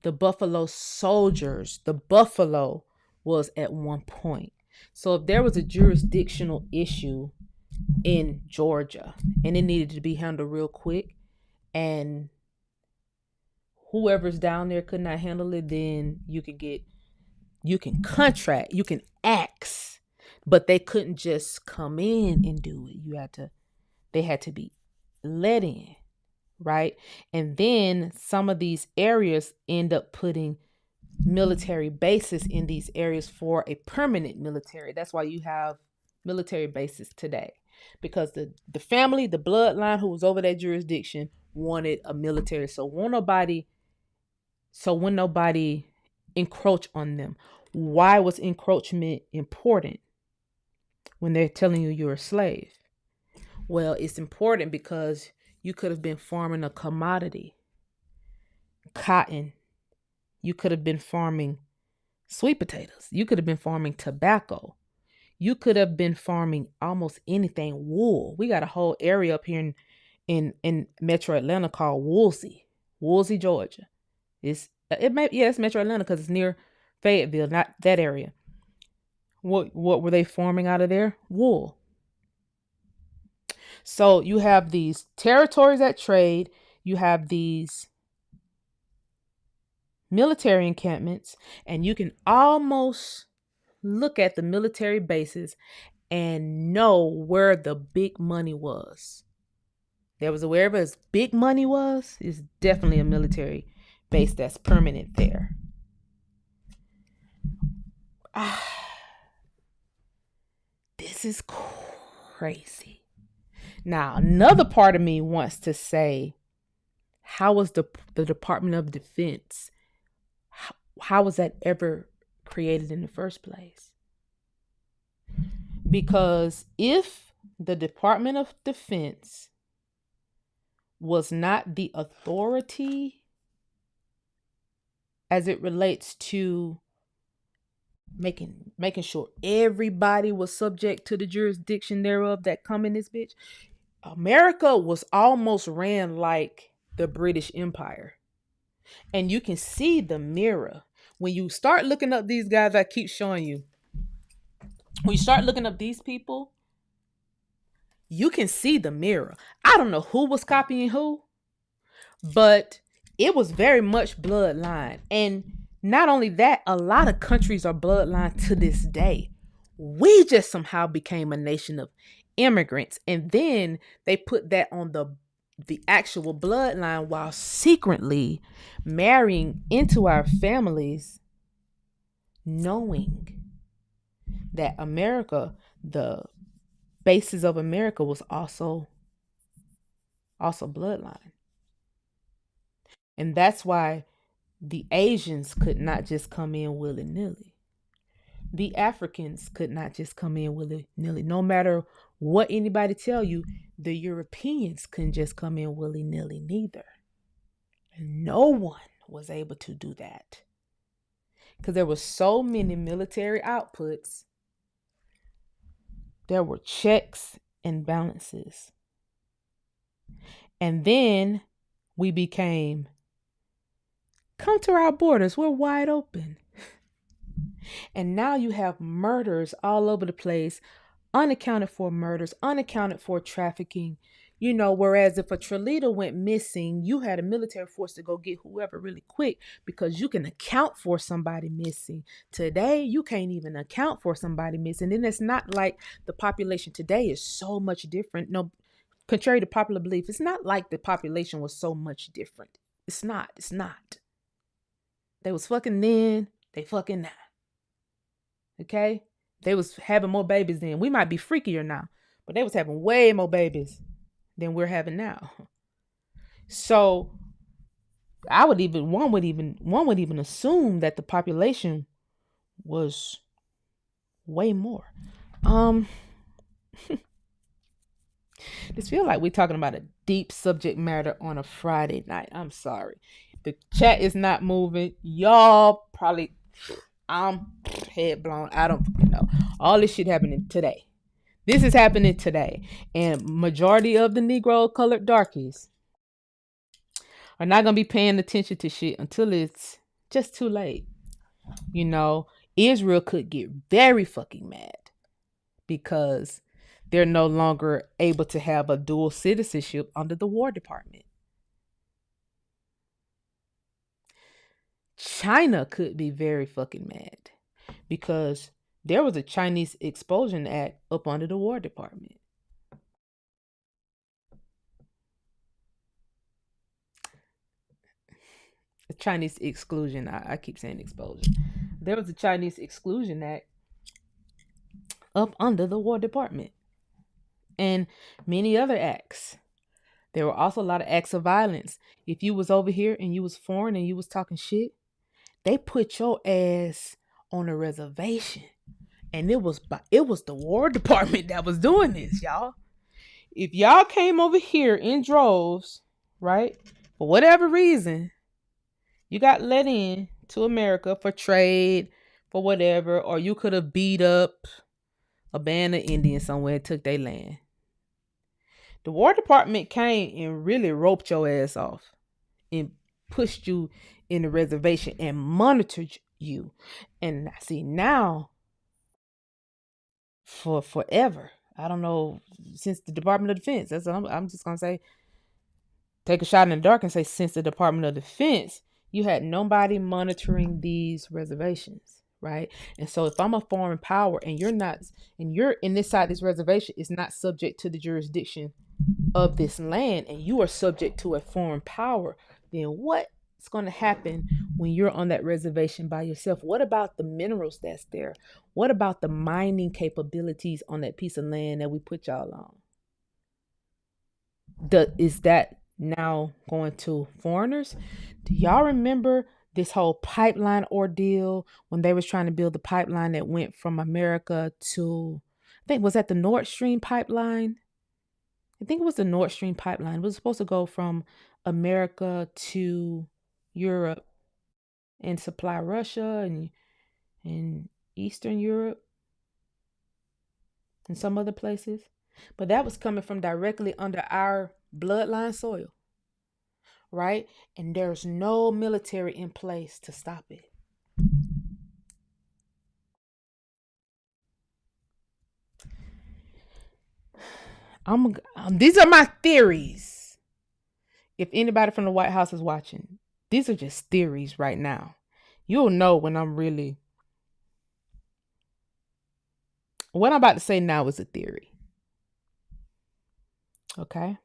the Buffalo Soldiers, the Buffalo was at one point. So if there was a jurisdictional issue in Georgia and it needed to be handled real quick, and whoever's down there could not handle it, then you can contract, you can ask, but they couldn't just come in and do it. They had to be let in, right? And then some of these areas end up putting military bases in these areas for a permanent military. That's why you have military bases today, because the family, the bloodline who was over that jurisdiction wanted a military. So when nobody encroach on them. Why was encroachment important when they're telling you you're a slave? Well, it's important because you could have been farming a commodity, cotton. You could have been farming sweet potatoes. You could have been farming tobacco. You could have been farming almost anything. Wool. We got a whole area up here in Metro Atlanta called Woolsey, Georgia. It's Metro Atlanta because it's near Fayetteville, not that area. What were they farming out of there? Wool. So you have these territories that trade. You have these military encampments, and you can almost look at the military bases and know where the big money was. Wherever his big money was, is definitely a military base that's permanent there. This is crazy. Now, another part of me wants to say, how was the Department of Defense, how was that ever created in the first place? Because if the Department of Defense was not the authority as it relates to making sure everybody was subject to the jurisdiction thereof that come in this bitch, America was almost ran like the British Empire. And you can see the mirror when you start looking up these guys I keep showing you. When you start looking up these people, you can see the mirror. I don't know who was copying who, but it was very much bloodline. And not only that, a lot of countries are bloodline to this day. We just somehow became a nation of immigrants. And then they put that on the actual bloodline while secretly marrying into our families, knowing that America, the basis of America, was also bloodline. And that's why the Asians could not just come in willy-nilly. The Africans could not just come in willy-nilly. No matter what anybody tell you, the Europeans couldn't just come in willy-nilly neither. And no one was able to do that. because there were so many military outputs. There were checks and balances. And then we became, come to our borders, we're wide open. And now you have murders all over the place, unaccounted for murders, unaccounted for trafficking. Whereas if a Trelita went missing, you had a military force to go get whoever really quick because you can account for somebody missing. Today, you can't even account for somebody missing. And it's not like the population today is so much different. No, contrary to popular belief, it's not like the population was so much different. It's not. It's not. They was fucking then, they fucking now. Okay? They was having more babies then. We might be freakier now, but they was having way more babies than we're having now. So one would even assume that the population was way more. This feels like we're talking about a deep subject matter on a Friday night. I'm sorry. The chat is not moving. Y'all probably, I'm head blown. I don't know. All this shit happening today. This is happening today. And majority of the Negro colored darkies are not going to be paying attention to shit until it's just too late. Israel could get very fucking mad because they're no longer able to have a dual citizenship under the War Department. China could be very fucking mad because there was a Chinese Expulsion Act up under the War Department. A Chinese exclusion. I keep saying expulsion. There was a Chinese Exclusion Act up under the War Department. And many other acts. There were also a lot of acts of violence. If you was over here and you was foreign and you was talking shit, they put your ass on a reservation. And it was the War Department that was doing this, y'all. If y'all came over here in droves, right, for whatever reason, you got let in to America for trade, for whatever, or you could have beat up a band of Indians somewhere and took their land. The War Department came and really roped your ass off and pushed you in the reservation and monitored you. And see, now, for forever, I don't know, since the Department of Defense, that's what I'm just going to say, take a shot in the dark and say, since the Department of Defense, you had nobody monitoring these reservations, right? And so if I'm a foreign power and you're in this side of this reservation is not subject to the jurisdiction of this land and you are subject to a foreign power, then what's going to happen when you're on that reservation by yourself? What about the minerals that's there? What about the mining capabilities on that piece of land that we put y'all on? Is that now going to foreigners? Do y'all remember this whole pipeline ordeal when they was trying to build the pipeline that went from America to, I think, was that the Nord Stream pipeline? I think it was the Nord Stream pipeline. It was supposed to go from America to Europe and supply Russia and Eastern Europe and some other places. But that was coming from directly under our bloodline soil, right? And there's no military in place to stop it. These are my theories. If anybody from the White House is watching, these are just theories right now. You'll know when what I'm about to say now is a theory. Okay?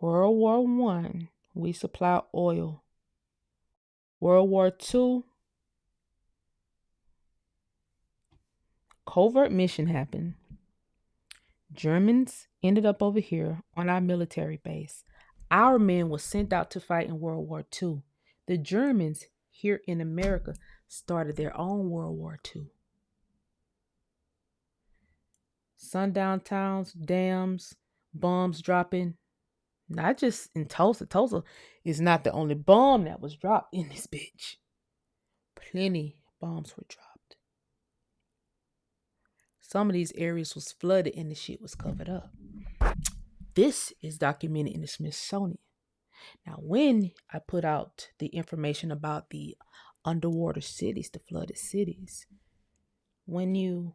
World War I, we supply oil. World War II, covert mission happened. Germans ended up over here on our military base. Our men were sent out to fight in World War II. The Germans here in America started their own World War II. Sundown towns, dams, bombs dropping. Not just in Tulsa. Tulsa is not the only bomb that was dropped in this bitch. plenty bombs were dropped. Some of these areas was flooded and the shit was covered up. This is documented in the Smithsonian. Now, when I put out the information about the underwater cities, the flooded cities, when you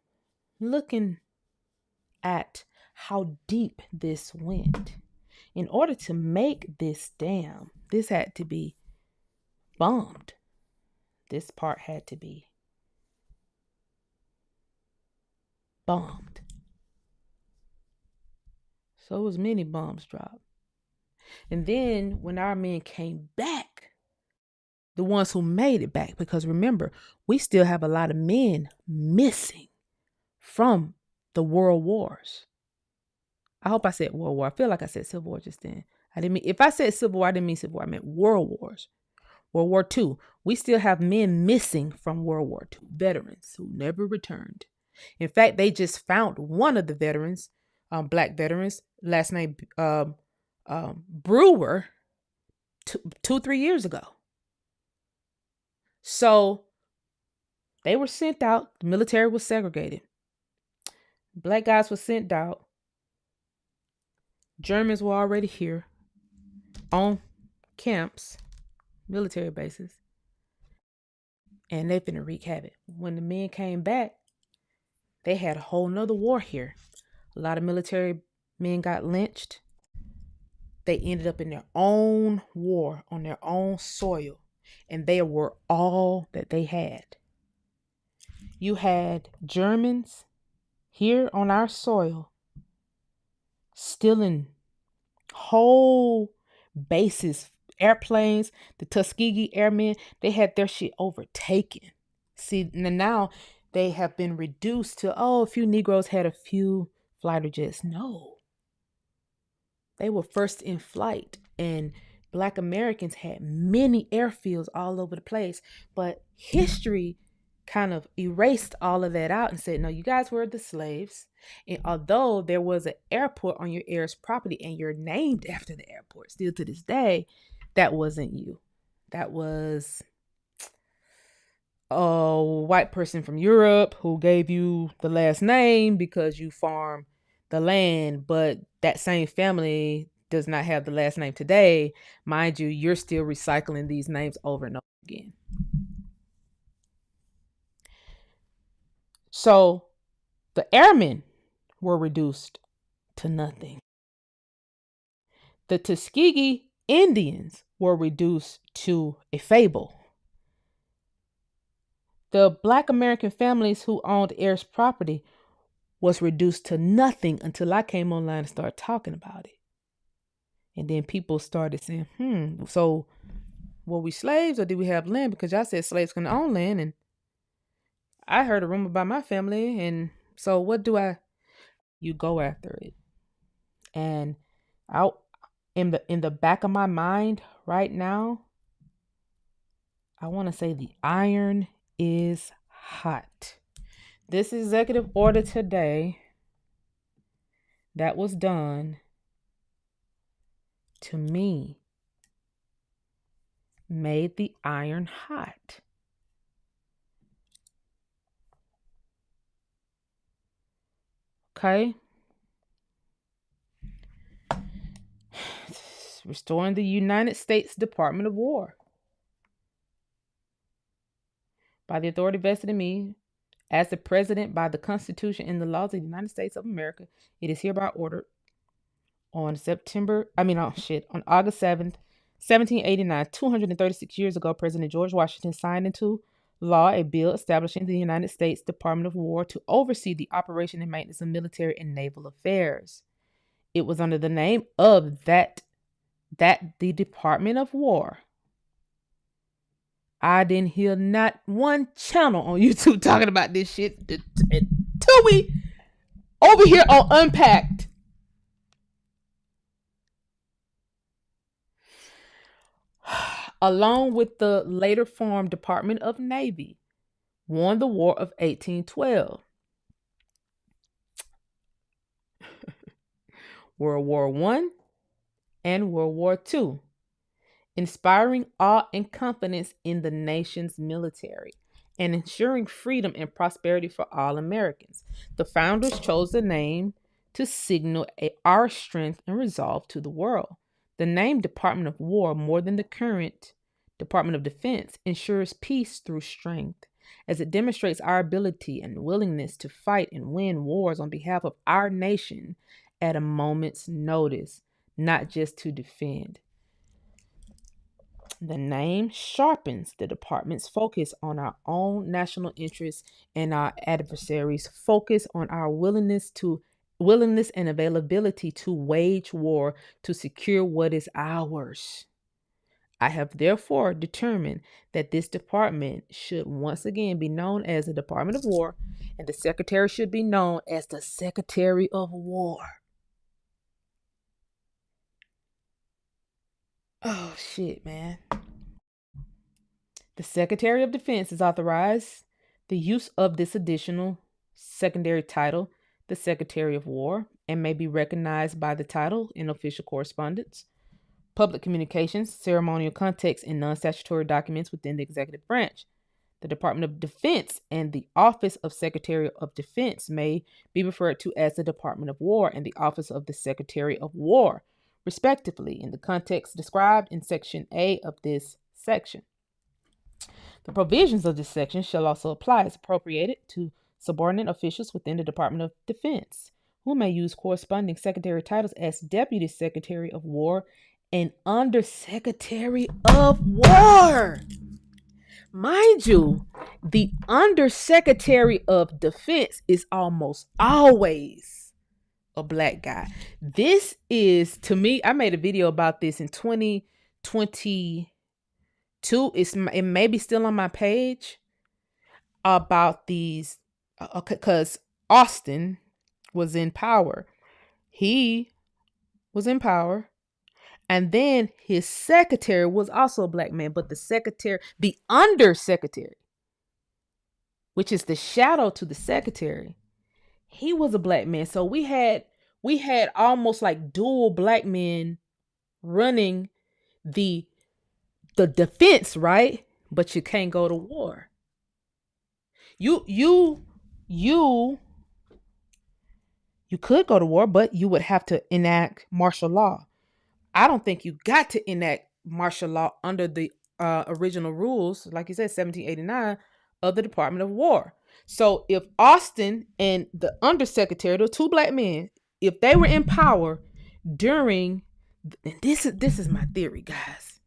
looking at how deep this went, in order to make this dam, this had to be bombed. This part had to be bombed. So it was many bombs dropped. And then when our men came back, the ones who made it back, because remember, we still have a lot of men missing from the world wars. I hope I said World War. I feel like I said Civil War just then. I didn't mean, if I said Civil War, I didn't mean Civil War. I meant World Wars. World War II. We still have men missing from World War II, veterans who never returned. In fact, they just found one of the veterans, black veterans, last name Brewer, 3 years ago. So they were sent out. The military was segregated. Black guys were sent out. Germans were already here on camps, military bases, and they finna wreak havoc. When the men came back, they had a whole nother war here. A lot of military men got lynched. They ended up in their own war on their own soil, and they were all that they had. You had Germans here on our soil stealing whole bases, airplanes, the Tuskegee Airmen, they had their shit overtaken. See, now they have been reduced to, a few Negroes had a few fighter jets. No. They were first in flight, and Black Americans had many airfields all over the place. But history kind of erased all of that out and said, no, you guys were the slaves. And although there was an airport on your heir's property and you're named after the airport, still to this day, that wasn't you. That was a white person from Europe who gave you the last name because you farm the land, but that same family does not have the last name today. Mind you, you're still recycling these names over and over again. So the airmen were reduced to nothing. The Tuskegee Indians were reduced to a fable. The Black American families who owned heirs' property was reduced to nothing until I came online and started talking about it. And then people started saying, so were we slaves or did we have land? Because y'all said slaves couldn't own land. And I heard a rumor about my family. And so what do you go after it? And out in the back of my mind right now, I want to say the iron is hot. This executive order today that was done, to me, made the iron hot. Okay. Restoring the United States Department of War. By the authority vested in me as the president by the Constitution and the laws of the United States of America, it is hereby ordered on August 7th, 1789, 236 years ago, President George Washington signed into law a bill establishing the United States Department of War to oversee the operation and maintenance of military and naval affairs. It was under the name of that the Department of War. I didn't hear not one channel on YouTube talking about this shit until we over here on Unpacked. Along with the later formed Department of Navy, won the War of 1812. World War I and World War II. inspiring awe and confidence in the nation's military, and ensuring freedom and prosperity for all Americans. The founders chose the name to signal our strength and resolve to the world. The name Department of War, more than the current Department of Defense, ensures peace through strength, as it demonstrates our ability and willingness to fight and win wars on behalf of our nation at a moment's notice, not just to defend. The name sharpens the department's focus on our own national interests and our adversaries' focus on our willingness and availability to wage war to secure what is ours. I have therefore determined that this department should once again be known as the Department of War, and the Secretary should be known as the Secretary of War. Oh, shit, man. The Secretary of Defense has authorized the use of this additional secondary title, the Secretary of War, and may be recognized by the title in official correspondence, public communications, ceremonial contexts, and non-statutory documents within the executive branch. The Department of Defense and the Office of Secretary of Defense may be referred to as the Department of War and the Office of the Secretary of War, respectively, in the context described in Section A of this section. The provisions of this section shall also apply as appropriated to subordinate officials within the Department of Defense, who may use corresponding secretary titles as Deputy Secretary of War and Undersecretary of War. Mind you, the Undersecretary of Defense is almost always a black guy. This is, to me, I made a video about this in 2022. It may be still on my page about these, because Austin was in power. He was in power. And then his secretary was also a black man, but the undersecretary, which is the shadow to the secretary, he was a black man. So we had almost like dual black men running the defense, right? But you can't go to war. You could go to war, but you would have to enact martial law. I don't think you got to enact martial law under the original rules, like you said, 1789 of the Department of War. So if Austin and the undersecretary, the two black men, if they were in power during, and this is my theory, guys.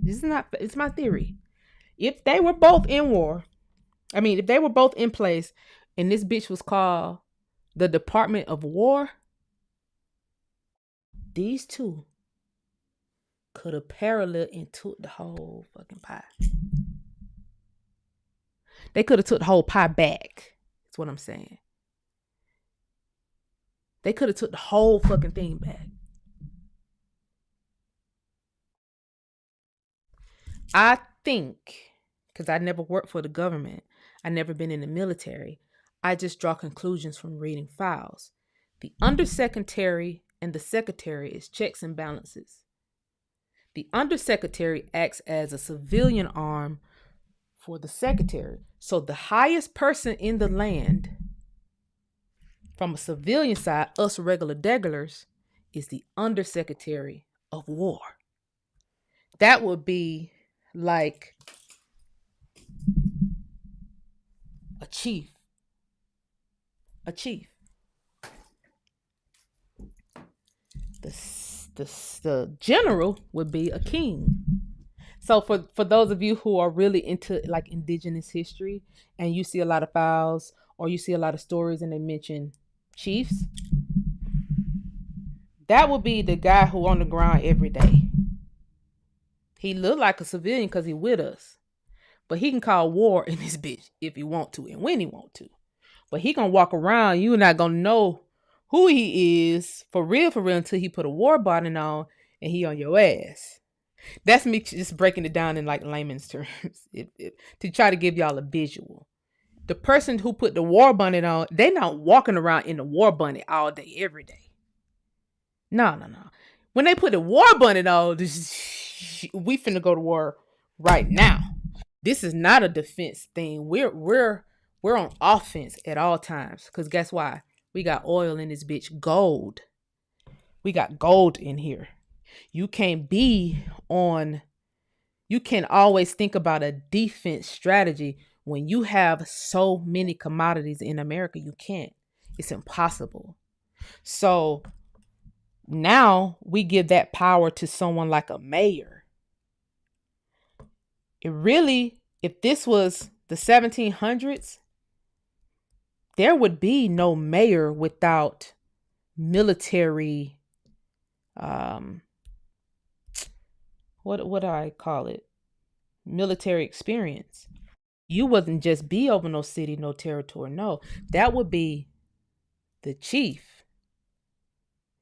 It's my theory. If they were both in war, if they were both in place, and this bitch was called the Department of War, these two could have paralleled and took the whole fucking pie. They could have took the whole pie back. That's what I'm saying. They could have took the whole fucking thing back. I think, because I never worked for the government, I never been in the military, I just draw conclusions from reading files. The undersecretary and the secretary is checks and balances. The undersecretary acts as a civilian arm for the secretary. So the highest person in the land, from a civilian side, us regular degulars, is the Undersecretary of War. That would be like a chief. A chief. The general would be a king. So for those of you who are really into like indigenous history, and you see a lot of files or you see a lot of stories and they mention chiefs, that would be the guy who on the ground every day. He look like a civilian because he with us, but he can call war in this bitch if he want to and when he want to. But he gonna walk around, you're not gonna know who he is for real until he put a war bonnet on and he on your ass. That's me just breaking it down in like layman's terms to try to give y'all a visual. The person who put the war bonnet on, they not walking around in the war bonnet all day, every day. No. When they put the war bonnet on, we finna go to war right now. This is not a defense thing. We're on offense at all times. Cause guess why? We got oil in this bitch. Gold. We got gold in here. You can't be on. You can always think about a defense strategy when you have so many commodities in America. You can't. It's impossible. So now we give that power to someone like a mayor. It really, if this was the 1700s, there would be no mayor without military, what do I call it? Military experience. You wouldn't just be over no city, no territory. No, that would be the chief.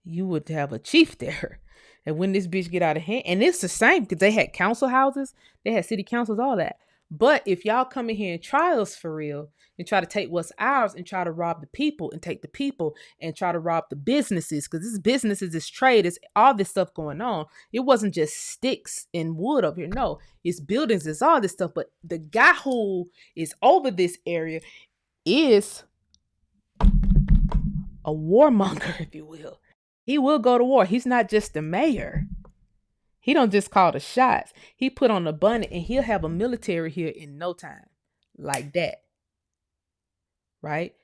You would have a chief there. And when this bitch get out of hand, and it's the same because they had council houses, they had city councils, all that. But if y'all come in here and try us for real and try to take what's ours and try to rob the people and take the people and try to rob the businesses, because this businesses, this trade, it's all this stuff going on. It wasn't just sticks and wood over here. No, it's buildings, it's all this stuff. But the guy who is over this area is a warmonger, if you will. He will go to war. He's not just the mayor. He don't just call the shots. He put on the bunny and he'll have a military here in no time. Like that. Right?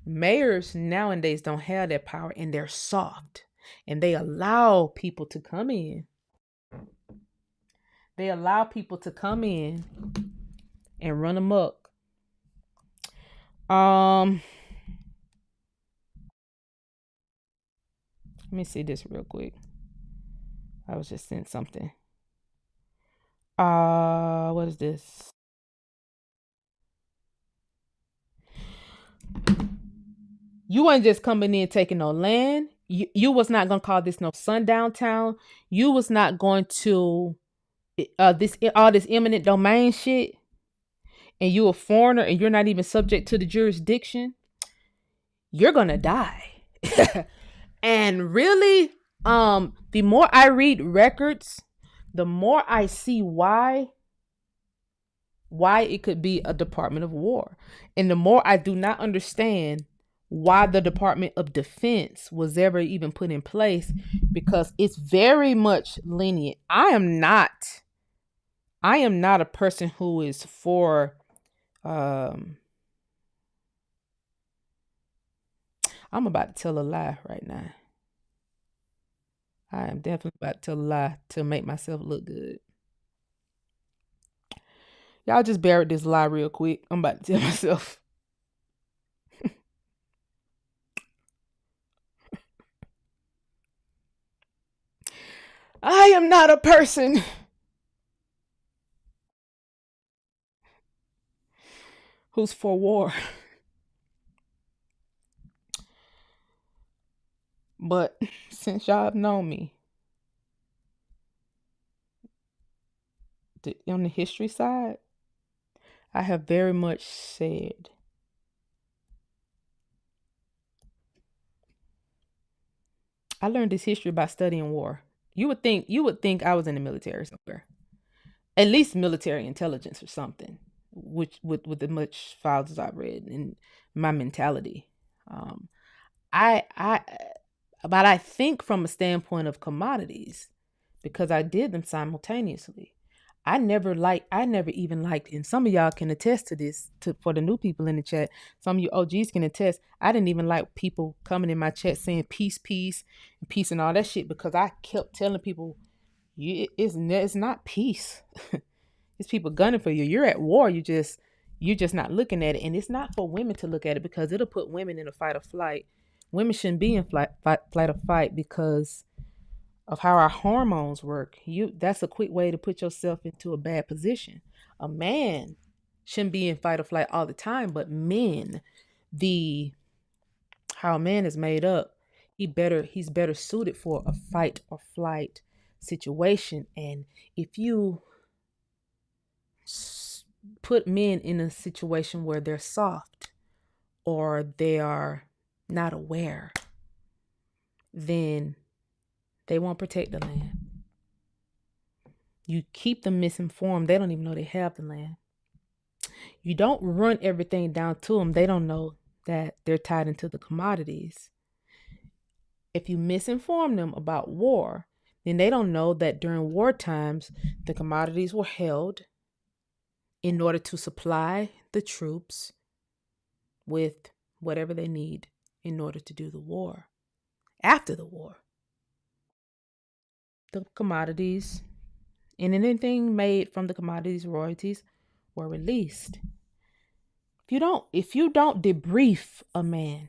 Mayors nowadays don't have that power and they're soft. And they allow people to come in. They allow people to come in and run amok. Let me see this real quick. I was just sent something. What is this? You weren't just coming in taking no land. You was not gonna call this no sundown town. You was not going to this all this eminent domain shit. And you a foreigner and you're not even subject to the jurisdiction. You're gonna die. And really, the more I read records, the more I see why it could be a Department of War. And the more I do not understand why the Department of Defense was ever even put in place, because it's very much lenient. I am not a person who is for I'm about to tell a lie right now. I am definitely about to tell a lie to make myself look good. Y'all just bear this lie real quick. I'm about to tell myself. I am not a person who's for war. But since y'all have known me on the history side, I have very much said I learned this history by studying war. You would think I was in the military somewhere. At least military intelligence or something, which with the much files I've read and my mentality. I but I think from a standpoint of commodities, because I did them simultaneously. I never even liked, and some of y'all can attest to this, for the new people in the chat. Some of you OGs can attest. I didn't even like people coming in my chat saying peace, peace, and peace and all that shit, because I kept telling people, it's not peace. It's people gunning for you. You're at war. You're just not looking at it. And it's not for women to look at it, because it'll put women in a fight or flight. Women shouldn't be in flight or fight because of how our hormones work. That's a quick way to put yourself into a bad position. A man shouldn't be in fight or flight all the time, but men, how a man is made up, he's better suited for a fight or flight situation. And if you put men in a situation where they're soft or they are not aware, then they won't protect the land. You keep them misinformed. They don't even know they have the land. You don't run everything down to them. They don't know that they're tied into the commodities. If you misinform them about war, then they don't know that during war times, the commodities were held in order to supply the troops with whatever they need in order to do the war. After the war, the commodities and anything made from the commodities royalties were released. If you don't debrief a man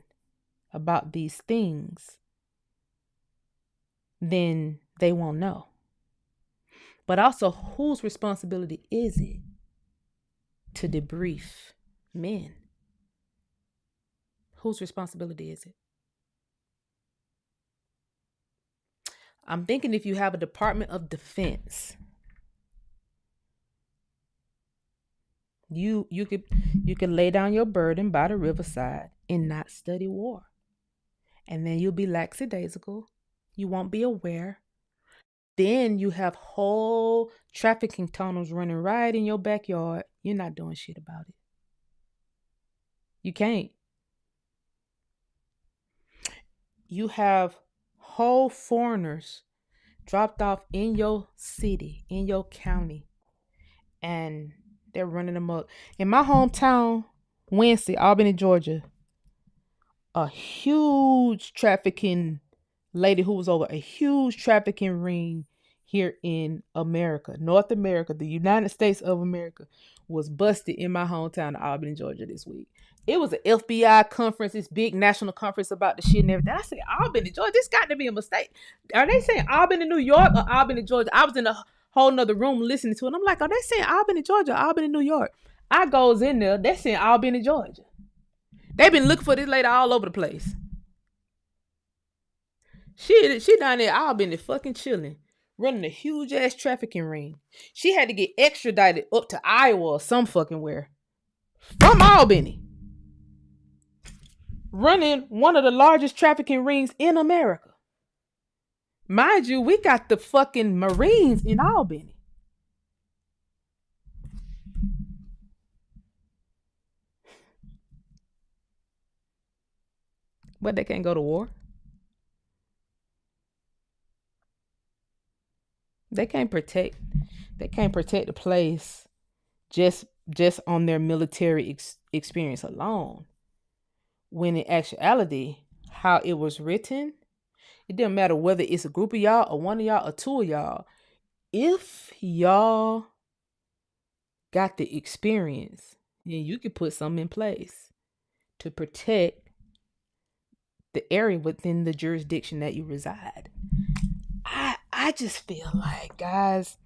about these things, then they won't know. But also, whose responsibility is it to debrief men? Whose responsibility is it? I'm thinking if you have a Department of Defense, you could lay down your burden by the riverside and not study war. And then you'll be lackadaisical. You won't be aware. Then you have whole trafficking tunnels running right in your backyard. You're not doing shit about it. You can't. You have whole foreigners dropped off in your city, in your county, and they're running them up. In my hometown, Wednesday, Albany, Georgia, a huge trafficking lady who was over a huge trafficking ring here in America, North America, the United States of America, was busted in my hometown of Albany, Georgia this week. It was an FBI conference, this big national conference about the shit and everything. I said, Albany, Georgia, this got to be a mistake. Are they saying Albany, New York or Albany, Georgia? I was in a whole nother room listening to it. I'm like, are they saying Albany, Georgia or Albany, New York? I goes in there, they're saying Albany, Georgia. They've been looking for this lady all over the place. She down there Albany fucking chilling, running a huge ass trafficking ring. She had to get extradited up to Iowa or some fucking where. From Albany. Running one of the largest trafficking rings in America. Mind you, we got the fucking Marines in Albany. But they can't go to war. They can't protect the place just on their military experience alone. When in actuality, how it was written, it doesn't matter whether it's a group of y'all or one of y'all or two of y'all. If y'all got the experience, then you can put something in place to protect the area within the jurisdiction that you reside. I just feel like, guys,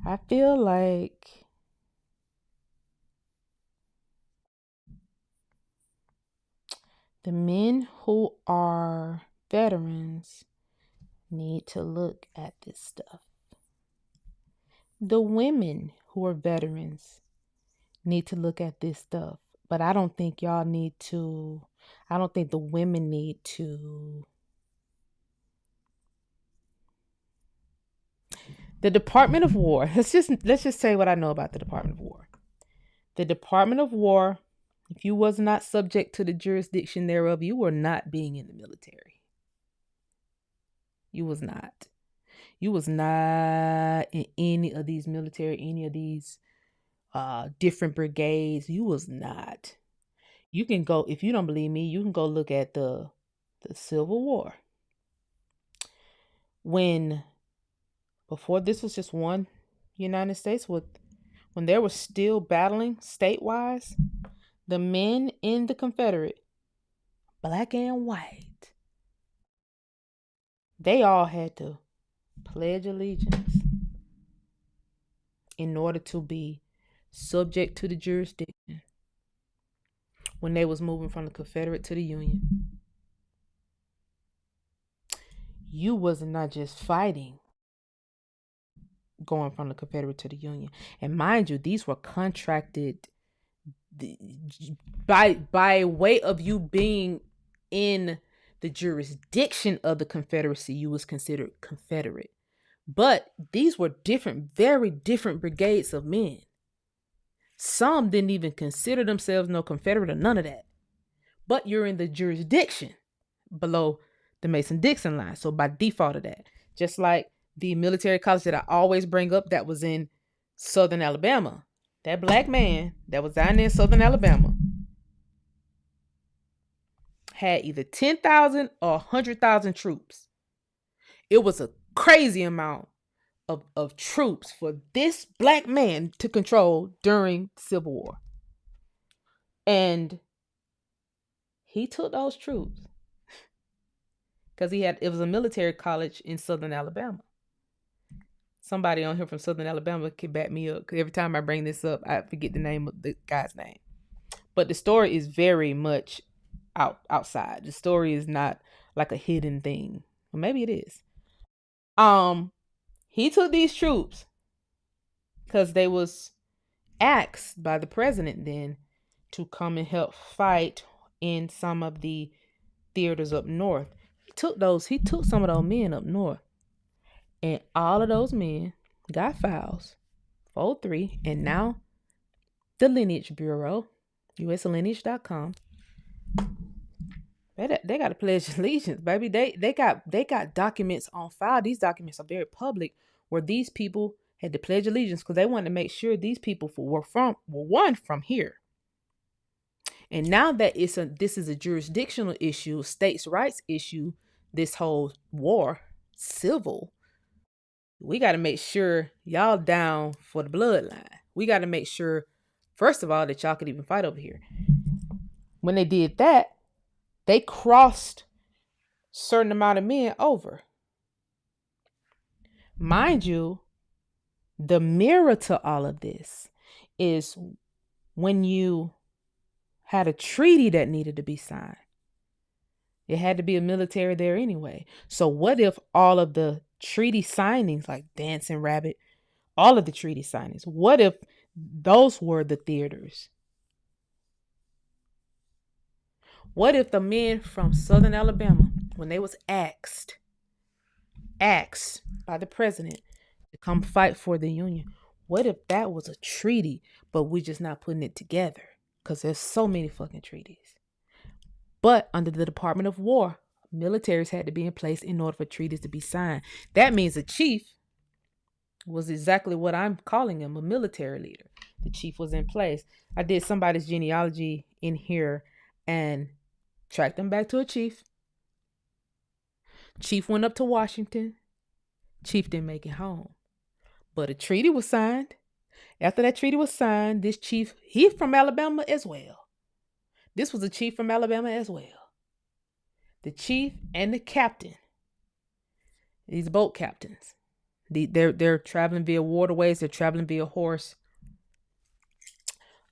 I feel like the men who are veterans need to look at this stuff. The women who are veterans need to look at this stuff. But I don't think y'all need to, I don't think the women need to. The Department of War, let's just say what I know about the Department of War. The Department of War, if you was not subject to the jurisdiction thereof, you were not being in the military. You was not. You was not in any of these military, any of these different brigades. You was not. You can go, if you don't believe me, you can go look at the Civil War. Before this was just one United States, when they were still battling state-wise, the men in the Confederate, black and white, they all had to pledge allegiance in order to be subject to the jurisdiction when they was moving from the Confederate to the Union. You was not just fighting going from the Confederate to the Union. And mind you, these were contracted by way of you being in the jurisdiction of the Confederacy. You was considered Confederate. But these were different, very different brigades of men. Some didn't even consider themselves no Confederate or none of that. But you're in the jurisdiction below the Mason-Dixon line. So by default of that, just like the military college that I always bring up that was in Southern Alabama, that black man that was down there in Southern Alabama had either 10,000 or 100,000 troops. It was a crazy amount of troops for this black man to control during the Civil War. And he took those troops because it was a military college in Southern Alabama. Somebody on here from Southern Alabama can back me up, because every time I bring this up, I forget the name of the guy's name. But the story is very much outside. The story is not like a hidden thing. Well, maybe it is. He took these troops because they was asked by the president then to come and help fight in some of the theaters up north. He took some of those men up north. And all of those men got files, 403, and now the Lineage Bureau, uslineage.com, they got to pledge allegiance, baby. They got documents on file. These documents are very public, where these people had to pledge allegiance because they wanted to make sure these people were from here. And now that this is a jurisdictional issue, states' rights issue, this whole war, civil, we got to make sure y'all down for the bloodline. We got to make sure, first of all, that y'all could even fight over here. When they did that, they crossed a certain amount of men over. Mind you, the mirror to all of this is when you had a treaty that needed to be signed. It had to be a military there anyway. So what if all of the treaty signings, like Dancing Rabbit, all of the treaty signings, what if those were the theaters? What if the men from Southern Alabama, when they was asked by the president to come fight for the Union, what if that was a treaty, but we just not putting it together? Because there's so many fucking treaties. But under the Department of War, militaries had to be in place in order for treaties to be signed. That means a chief was exactly what I'm calling him, a military leader. The chief was in place. I did somebody's genealogy in here and tracked them back to a chief. Chief went up to Washington. Chief didn't make it home. But a treaty was signed. After that treaty was signed, this chief, he's from Alabama as well. This was a chief from Alabama as well. The chief and the captain, these boat captains, they're traveling via waterways. They're traveling via horse.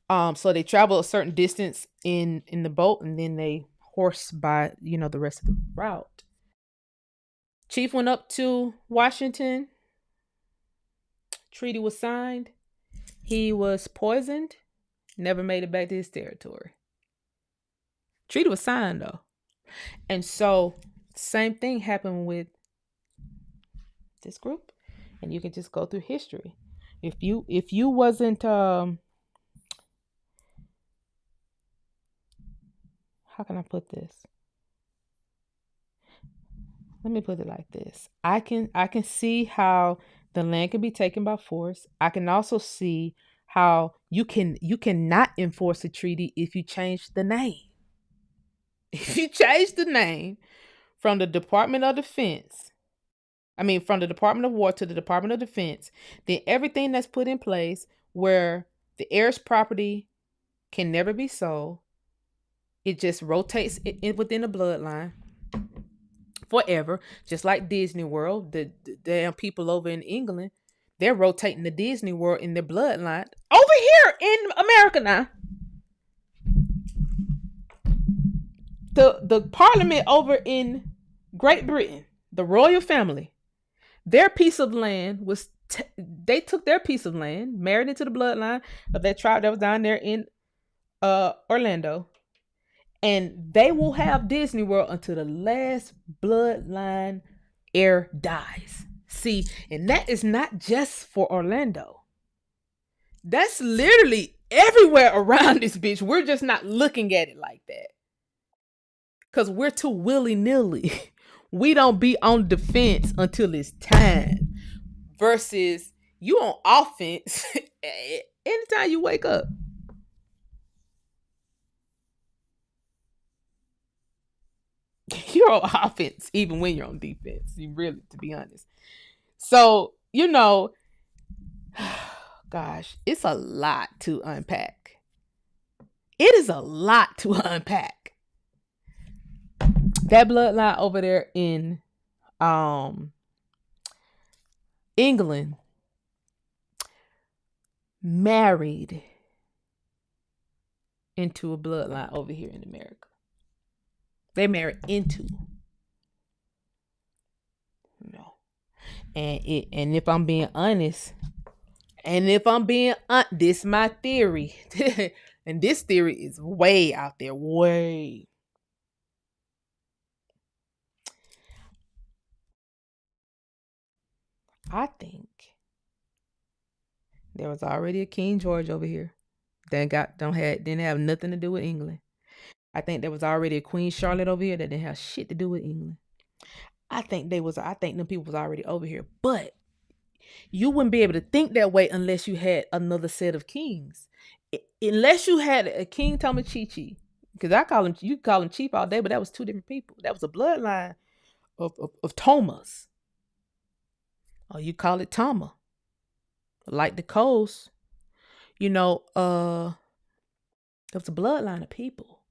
So they travel a certain distance in the boat, and then they horse by, the rest of the route. Chief went up to Washington. Treaty was signed. He was poisoned. Never made it back to his territory. Treaty was signed though. And so same thing happened with this group. And you can just go through history. If you wasn't how can I put this? Let me put it like this. I can see how the land can be taken by force. I can also see how you cannot enforce a treaty if you change the name. If you change the name from the Department of Defense, from the Department of War to the Department of Defense, then everything that's put in place where the heir's property can never be sold, it just rotates within the bloodline forever. Just like Disney World, the damn people over in England, they're rotating the Disney World in their bloodline over here in America now. The parliament over in Great Britain, the royal family, their piece of land was they took their piece of land, married into the bloodline of that tribe that was down there in Orlando, and they will have Disney World until the last bloodline heir dies. See, and that is not just for Orlando. That's literally everywhere around this bitch. We're just not looking at it like that. Because we're too willy-nilly. We don't be on defense until it's time. Versus you on offense anytime you wake up. You're on offense even when you're on defense. You really, to be honest. So, gosh, it's a lot to unpack. It is a lot to unpack. That bloodline over there in England married into a bloodline over here in America. They married into. And if I'm being honest, this is my theory. And this theory is way out there, way. I think there was already a King George over here that didn't have nothing to do with England. I think there was already a Queen Charlotte over here that didn't have shit to do with England. I think them people was already over here, but you wouldn't be able to think that way unless you had another set of kings. Unless you had a King Tomochichi, because you call him Chief all day, but that was two different people. That was a bloodline of Tomas. Or you call it Tama. Like the coast, there was a bloodline of people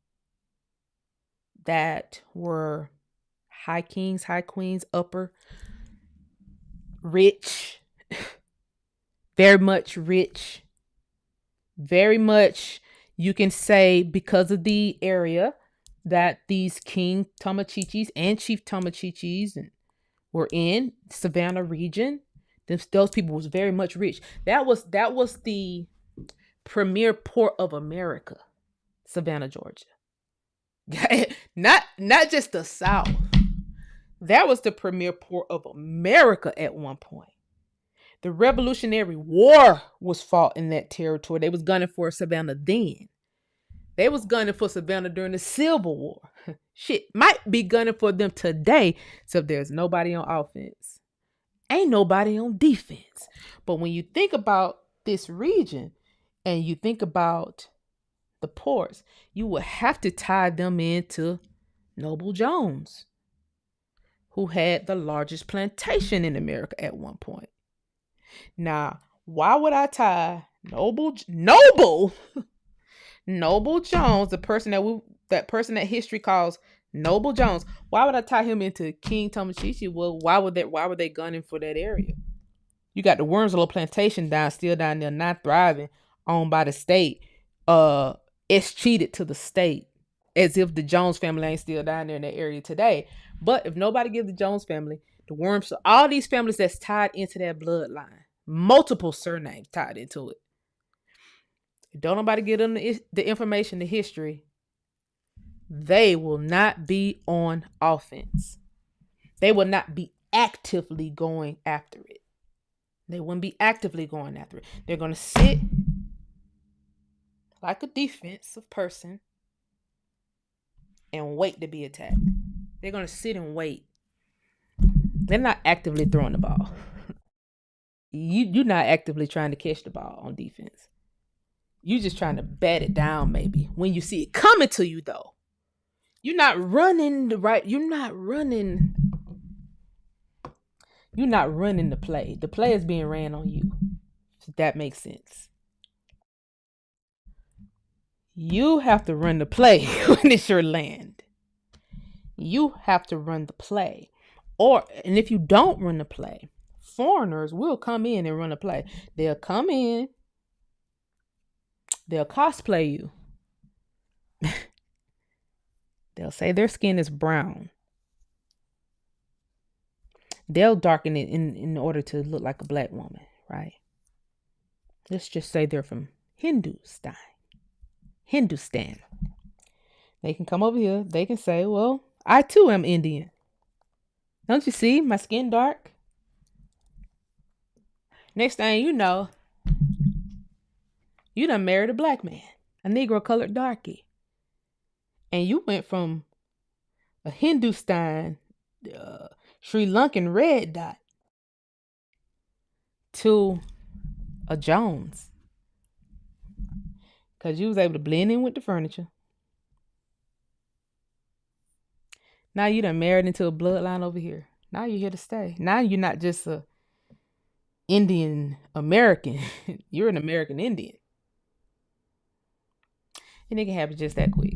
that were high kings, high queens, upper, rich, very much rich, very much, you can say, because of the area that these King Tomochichis and Chief Tomochichis were in, Savannah region, those people was very much rich. That was the premier port of America, Savannah, Georgia. not just the South. That was the premier port of America at one point. The Revolutionary War was fought in that territory. They was gunning for Savannah then. They was gunning for Savannah during the Civil War. Shit, might be gunning for them today, except there's nobody on offense. Ain't nobody on defense. But when you think about this region and you think about the ports, you would have to tie them into Noble Jones, who had the largest plantation in America at one point. Now, why would I tie Noble Jones, the person that history calls Noble Jones? Why would I tie him into King Tomochichi? Well, why were they gunning for that area? You got the Wormslow plantation still down there, not thriving, owned by the state. It's cheated to the state, as if the Jones family ain't still down there in that area today. But if nobody gives the Jones family, the Worms, all these families that's tied into that bloodline, multiple surnames tied into it. If don't nobody give them the information, the history, they will not be on offense. They will not be actively going after it. They wouldn't be actively going after it. They're going to sit like a defensive person and wait to be attacked. They're going to sit and wait. They're not actively throwing the ball. You're not actively trying to catch the ball on defense. You're just trying to bat it down, maybe. When you see it coming to you, though, you're not running the right. You're not running the play. The play is being ran on you. If that makes sense. You have to run the play when it's your land. You have to run the play. And if you don't run the play, foreigners will come in and run a play. They'll come in. They'll cosplay you. They'll say their skin is brown. They'll darken it in order to look like a black woman, right? Let's just say they're from Hindustan. They can come over here. They can say, well, I too am Indian. Don't you see? My skin dark. Next thing you know, you done married a black man, a Negro colored darky. And you went from a Hindustan, Sri Lankan red dot to a Jones. Because you was able to blend in with the furniture. Now you done married into a bloodline over here. Now you're here to stay. Now you're not just a Indian American. You're an American Indian. And it can happen just that quick.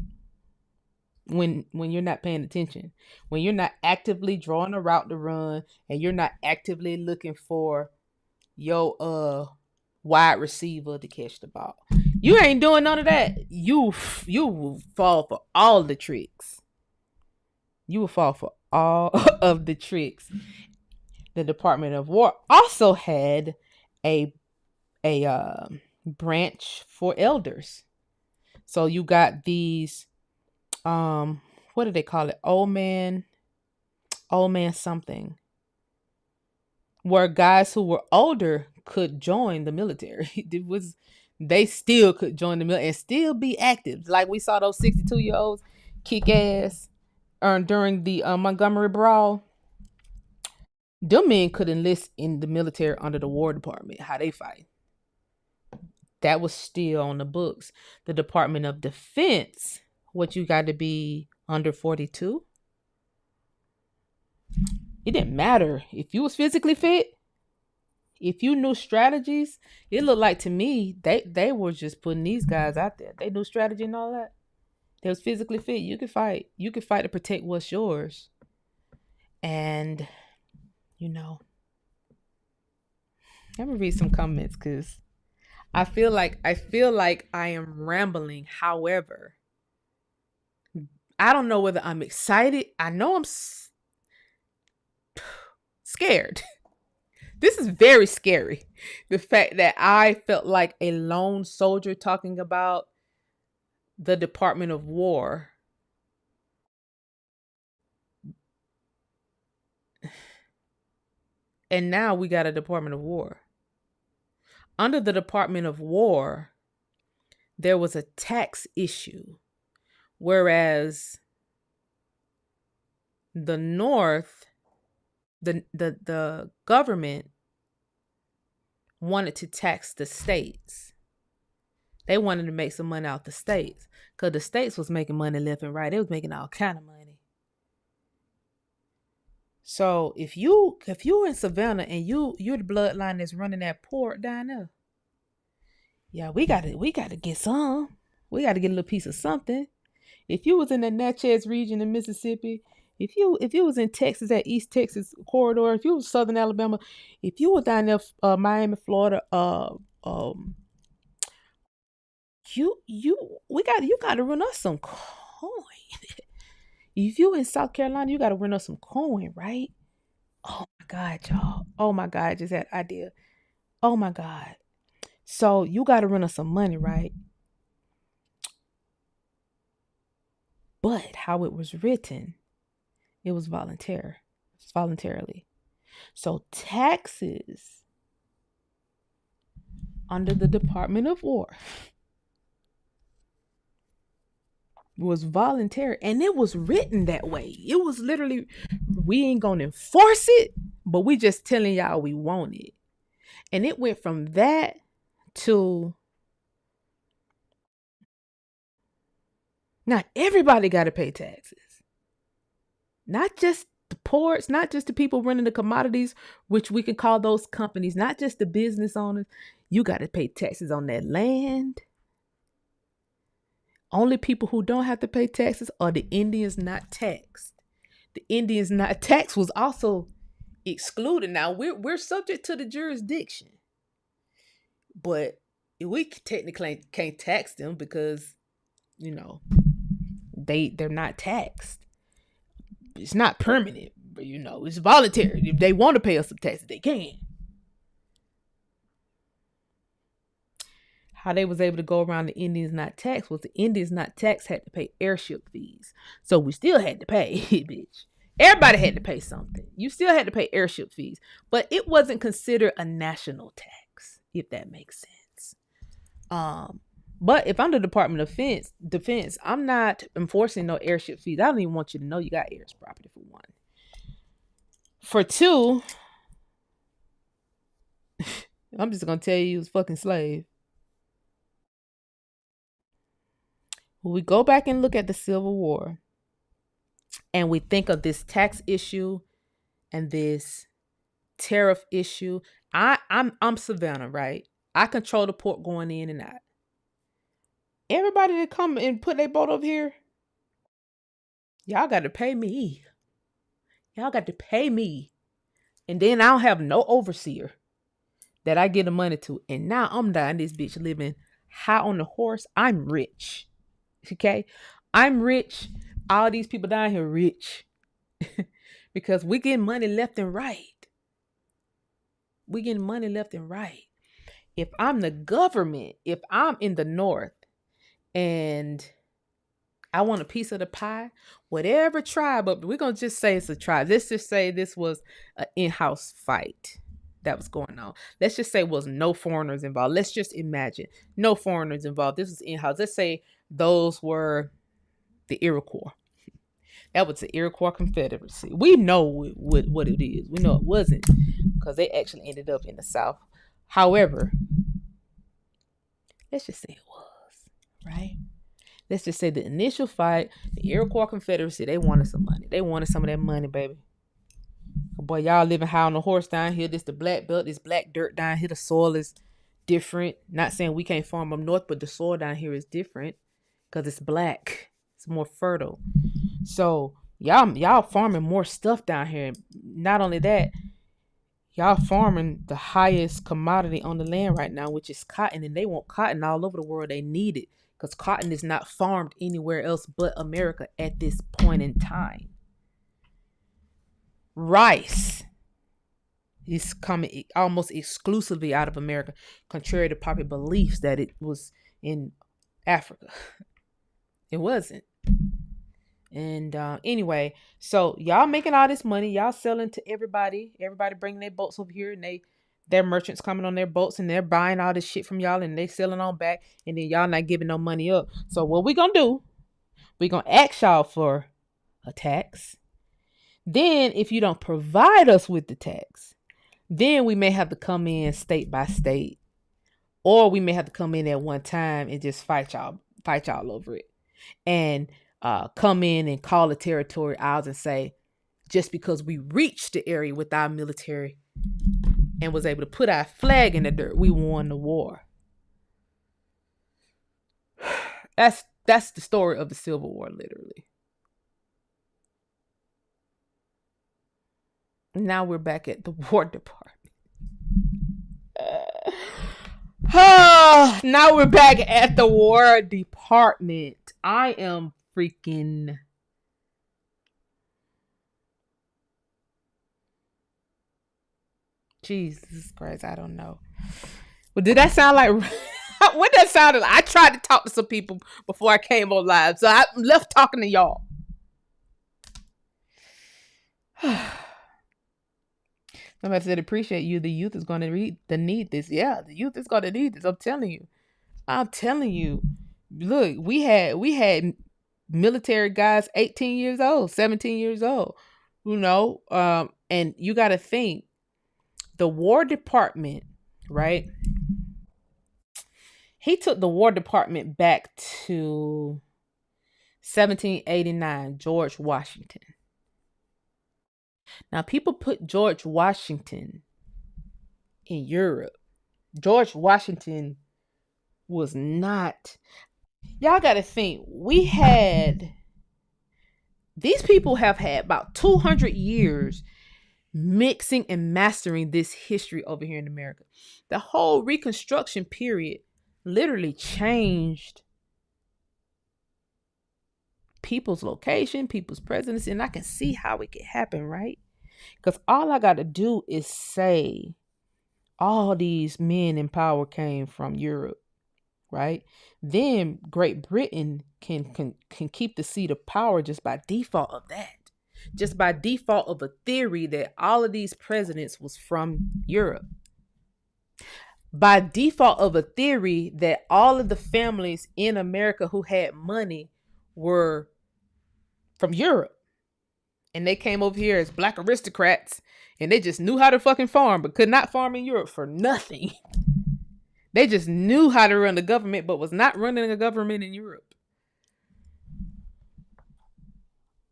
When you're not paying attention. When you're not actively drawing a route to run and you're not actively looking for your wide receiver to catch the ball. You ain't doing none of that. You will fall for all the tricks. You will fall for all of the tricks. The Department of War also had a branch for elders. So you got these, what do they call it? Old man something. Where guys who were older could join the military. They still could join the military and still be active. Like we saw those 62-year-olds kick ass during the Montgomery Brawl. Them men could enlist in the military under the War Department. How they fight. That was still on the books. The Department of Defense, what you got to be under 42? It didn't matter. If you was physically fit, if you knew strategies, it looked like to me, they were just putting these guys out there. They knew strategy and all that. They was physically fit. You could fight. You could fight to protect what's yours. And, let me read some comments because I feel like I am rambling. However, I don't know whether I'm excited. I know I'm scared. This is very scary. The fact that I felt like a lone soldier talking about the Department of War. And now we got a Department of War. Under the Department of War, there was a tax issue. Whereas the North, the government wanted to tax the states. They wanted to make some money out the states because the states was making money left and right. They was making all kind of money. So if you in Savannah and you're the bloodline that's running that port down there, yeah, we gotta get some. We gotta get a little piece of something. If you was in the Natchez region in Mississippi, if you was in Texas, that East Texas corridor, if you was Southern Alabama, if you were down there, Miami, Florida, you gotta run us some coin. If you in South Carolina, you gotta run us some coin, right? Oh my God, y'all. Oh my God, I just had an idea. Oh my God. So you gotta run us some money, right? But how it was written, it was voluntarily. So taxes under the Department of War was voluntary, and it was written that way. It was literally, we ain't gonna enforce it, but we just telling y'all we want it. And it went from that to not everybody got to pay taxes. Not just the ports, not just the people running the commodities, which we can call those companies, not just the business owners. You got to pay taxes on that land. Only people who don't have to pay taxes are the Indians not taxed. The Indians not taxed was also excluded. Now we're subject to the jurisdiction, but we technically can't tax them because they're not taxed. It's not permanent. But it's voluntary. If they want to pay us some taxes, they can. How they was able to go around the Indians not tax was the Indians not tax had to pay airship fees. So we still had to pay, bitch. Everybody had to pay something. You still had to pay airship fees. But it wasn't considered a national tax, if that makes sense. But if I'm the Department of Defense, I'm not enforcing no airship fees. I don't even want you to know you got heirs property, for one. For two, I'm just going to tell you was fucking slave. When we go back and look at the Civil War and we think of this tax issue and this tariff issue, I'm Savannah, right? I control the port going in and out. Everybody that come and put their boat up here, y'all got to pay me. Y'all got to pay me. And then I don't have no overseer that I get the money to. And now I'm down this bitch living high on the horse. I'm rich. Okay? I'm rich. All these people down here rich. Because we getting money left and right. We getting money left and right. If I'm the government, if I'm in the North and I want a piece of the pie, whatever tribe, but we're going to just say it's a tribe. Let's just say this was an in-house fight that was going on. Let's just say it was no foreigners involved. Let's just imagine no foreigners involved. This was in-house. Let's say those were the Iroquois. That was the Iroquois Confederacy. We know what it is. We know it wasn't because they actually ended up in the South. However, let's just say it was, right? Let's just say the initial fight, the Iroquois Confederacy, they wanted some money. They wanted some of that money, baby. Boy, y'all living high on the horse down here. This the black belt, this black dirt down here. The soil is different. Not saying we can't farm up north, but the soil down here is different because it's black. It's more fertile. So y'all farming more stuff down here. Not only that, y'all farming the highest commodity on the land right now, which is cotton, and they want cotton all over the world. They need it because cotton is not farmed anywhere else but America at this point in time. Rice is coming almost exclusively out of America, contrary to popular beliefs that it was in Africa. It wasn't. And anyway, so y'all making all this money, y'all selling to everybody bringing their boats over here, and their merchants coming on their boats and they're buying all this shit from y'all and they selling on back, and then y'all not giving no money up. So what we gonna do, we gonna ask y'all for a tax. Then if you don't provide us with the tax, then we may have to come in state by state, or we may have to come in at one time and just fight y'all over it, and come in and call the territory ours and say, just because we reached the area with our military and was able to put our flag in the dirt, we won the war. That's the story of the Civil War, literally. Now we're back at the War Department. Now we're back at the War Department. I am freaking Jesus Christ, I don't know. But did that sound like what that sounded like? I tried to talk to some people before I came on live, so I left talking to y'all. Somebody said, appreciate you. The youth is going to need this. Yeah, the youth is going to need this. I'm telling you. Look, we had military guys 18 years old, 17 years old, and you got to think the War Department, right? He took the War Department back to 1789, George Washington. Now, people put George Washington in Europe. George Washington was not. Y'all got to think, these people have had about 200 years mixing and mastering this history over here in America. The whole Reconstruction period literally changed people's location, people's presidency, and I can see how it could happen, right? Because all I got to do is say all these men in power came from Europe, right? Then Great Britain can keep the seat of power just by default of that. Just by default of a theory that all of these presidents was from Europe. By default of a theory that all of the families in America who had money were from Europe. And they came over here as black aristocrats and they just knew how to fucking farm but could not farm in Europe for nothing. They just knew how to run the government but was not running a government in Europe.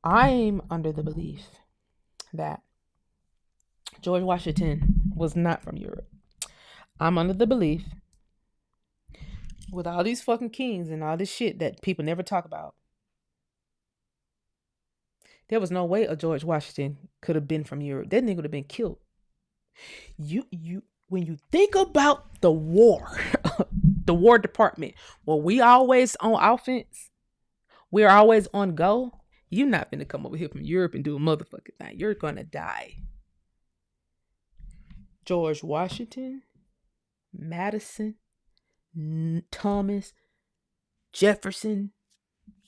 I'm under the belief that George Washington was not from Europe. I'm under the belief, with all these fucking kings and all this shit that people never talk about, there was no way a George Washington could have been from Europe. That nigga would have been killed. When you think about the war, the War Department, well, we always on offense, we're always on go. You're not gonna come over here from Europe and do a motherfucking thing. You're gonna die. George Washington, Madison, Thomas, Jefferson,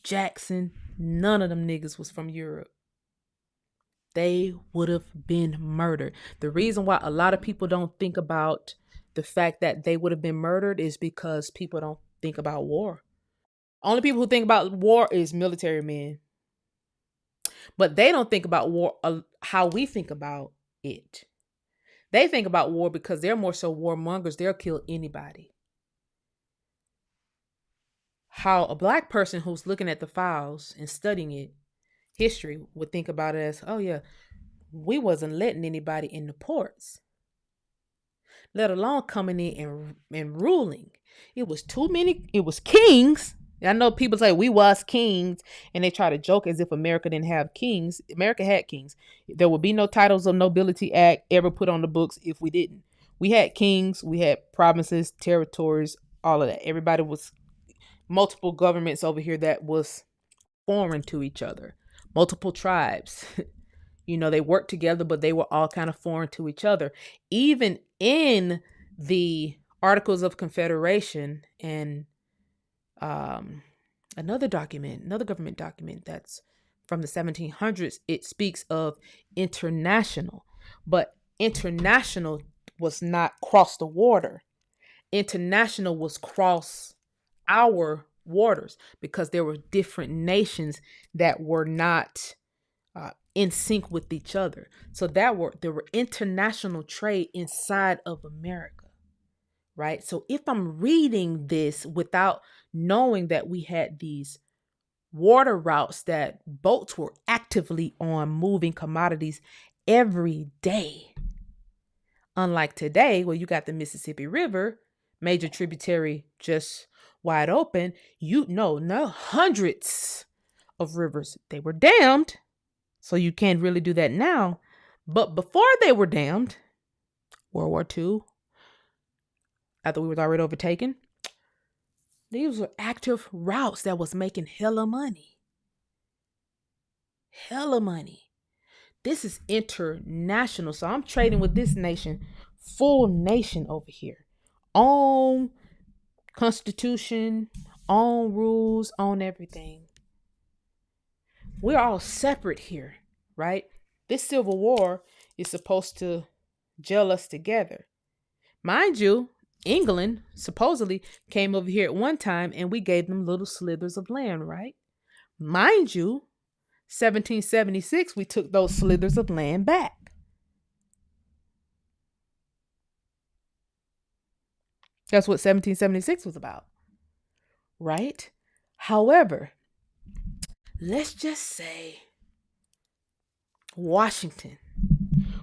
Jackson, none of them niggas was from Europe. They would have been murdered. The reason why a lot of people don't think about the fact that they would have been murdered is because people don't think about war. Only people who think about war is military men. But they don't think about war how we think about it. They think about war because they're more so warmongers. They'll kill anybody. How a black person who's looking at the files and studying it, history, would think about it as, oh yeah, we wasn't letting anybody in the ports, let alone coming in and ruling. It was too many. It was kings. I know people say we was kings and they try to joke as if America didn't have kings. America had kings. There would be no titles of nobility act ever put on the books if we didn't. We had kings, we had provinces, territories, all of that. Everybody was multiple governments over here that was foreign to each other. Multiple tribes. They worked together, but they were all kind of foreign to each other. Even in the Articles of Confederation and another government document that's from the 1700s, it speaks of international, but international was not cross the water. International was cross our waters because there were different nations that were not in sync with each other. So there were international trade inside of America. Right? So if I'm reading this without knowing that we had these water routes that boats were actively on moving commodities every day, unlike today where you got the Mississippi River, major tributary just wide open, no hundreds of rivers. They were dammed, so you can't really do that now. But before they were dammed, World War II, after we was already overtaken, these were active routes that was making hella money. Hella money. This is international. So I'm trading with this nation, full nation over here. Own constitution, own rules, own everything. We're all separate here, right? This Civil War is supposed to gel us together. Mind you, England supposedly came over here at one time and we gave them little slithers of land, right? Mind you, 1776, we took those slithers of land back. That's what 1776 was about, right? However, let's just say Washington,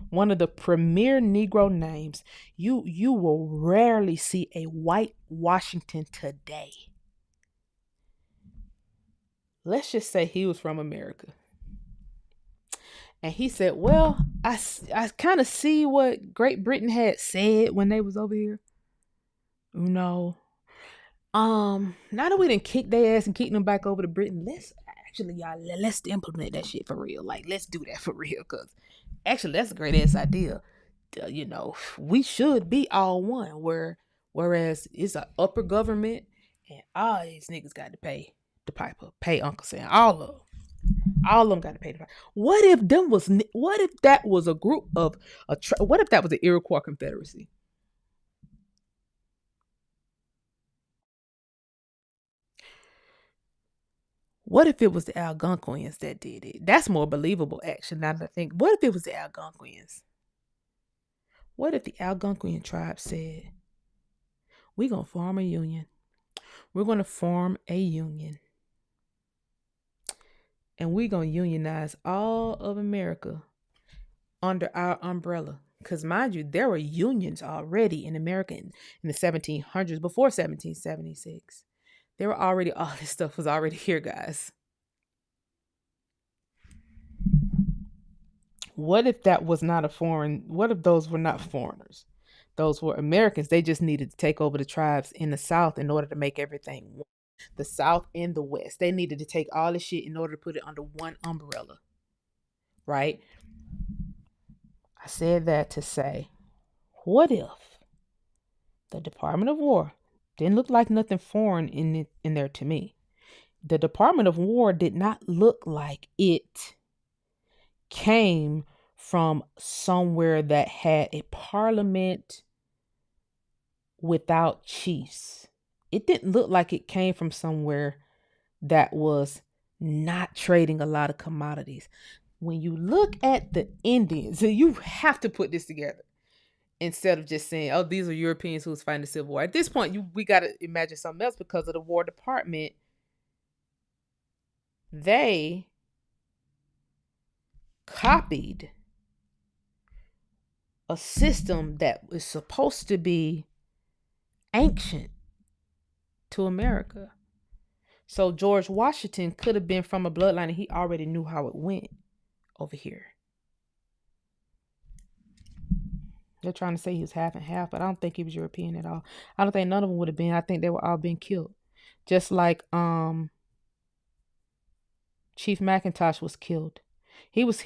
one of the premier Negro names, you will rarely see a white Washington today. Let's just say he was from America. And he said, well, I kind of see what Great Britain had said when they was over here. Now that we didn't kick their ass and kick them back over to Britain, let's implement that shit for real. Like, let's do that for real, because Actually, that's a great ass idea. We should be all one. Whereas it's an upper government, and all these niggas got to pay the piper, pay Uncle Sam, all of them got to pay the piper. What if them was? What if that was a group of what if that was the Iroquois Confederacy? What if it was the Algonquins that did it? That's more believable, actually. Now that I think, what if it was the Algonquins? What if the Algonquian tribe said, "We're gonna form a union. We're gonna form a union, and we're gonna unionize all of America under our umbrella." Because mind you, there were unions already in America in the 1700s, before 1776. There were already all this stuff was already here, guys. What if that was not a foreign? What if those were not foreigners? Those were Americans. They just needed to take over the tribes in the South in order to make everything one. The South and the West. They needed to take all this shit in order to put it under one umbrella. Right? I said that to say, what if the Department of War didn't look like nothing foreign in there to me? The Department of War did not look like it came from somewhere that had a parliament without chiefs. It didn't look like it came from somewhere that was not trading a lot of commodities. When you look at the Indians, you have to put this together instead of just saying, "Oh, these are Europeans who was fighting the Civil War." At this point, we got to imagine something else because of the War Department. They copied a system that was supposed to be ancient to America. So George Washington could have been from a bloodline and he already knew how it went over here. They're trying to say he was half and half, but I don't think he was European at all. I don't think none of them would have been. I think they were all being killed. Just like Chief McIntosh was killed. He was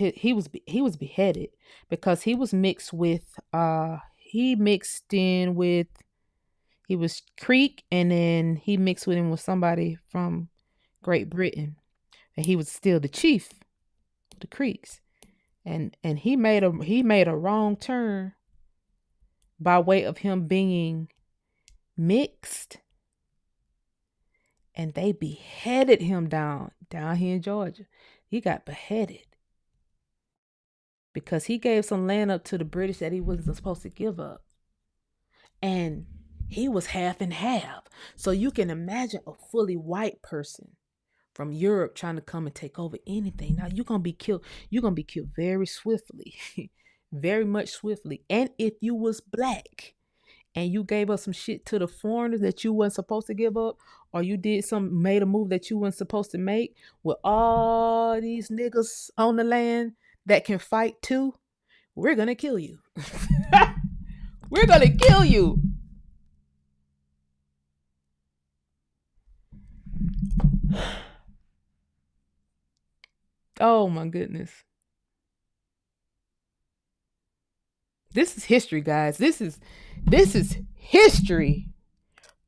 beheaded because he was mixed with he was Creek, and then he mixed with him with somebody from Great Britain, and he was still the chief of the Creeks, and he made a wrong turn by way of him being mixed, and they beheaded him down here in Georgia. He got beheaded because he gave some land up to the British that he wasn't supposed to give up, and he was half and half. So you can imagine a fully white person from Europe trying to come and take over anything. Now you're gonna be killed. You're gonna be killed very swiftly, very much swiftly. And if you was black and you gave up some shit to the foreigners that you wasn't supposed to give up, or you made a move that you weren't supposed to make, with all these niggas on the land that can fight too, we're gonna kill you. We're gonna kill you. Oh my goodness. This is history, guys. This is history.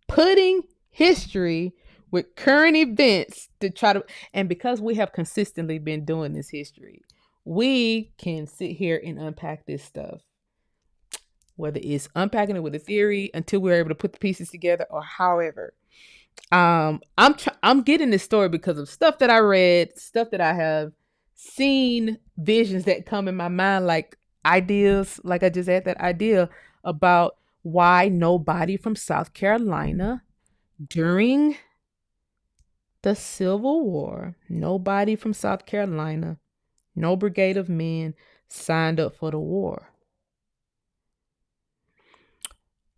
Putting history with current events to try to, and because we have consistently been doing this history, we can sit here and unpack this stuff. Whether it's unpacking it with a theory until we're able to put the pieces together, or however. I'm getting this story because of stuff that I read, stuff that I have seen, visions that come in my mind, like ideas, like I just had that idea about why nobody from South Carolina during the Civil War, nobody from South Carolina, no brigade of men signed up for the war.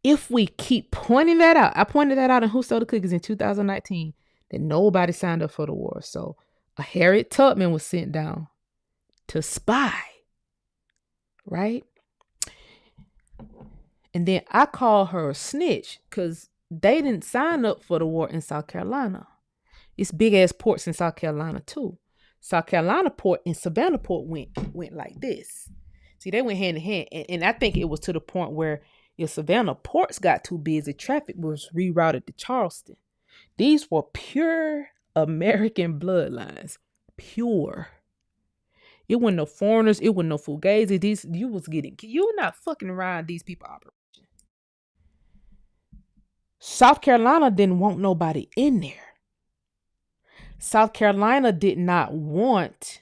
If we keep pointing that out, I pointed that out in Who Stole the Cookies in 2019, that nobody signed up for the war. So a Harriet Tubman was sent down to spy, right? And then I call her a snitch because they didn't sign up for the war in South Carolina. It's big ass ports in South Carolina too. South Carolina port and Savannah port went like this. See, they went hand in hand. And I think it was to the point where if Savannah ports got too busy, traffic was rerouted to Charleston. These were pure American bloodlines. Pure. It wasn't no foreigners. It wasn't no fugazi. You were not fucking around these people operation. South Carolina didn't want nobody in there. South Carolina did not want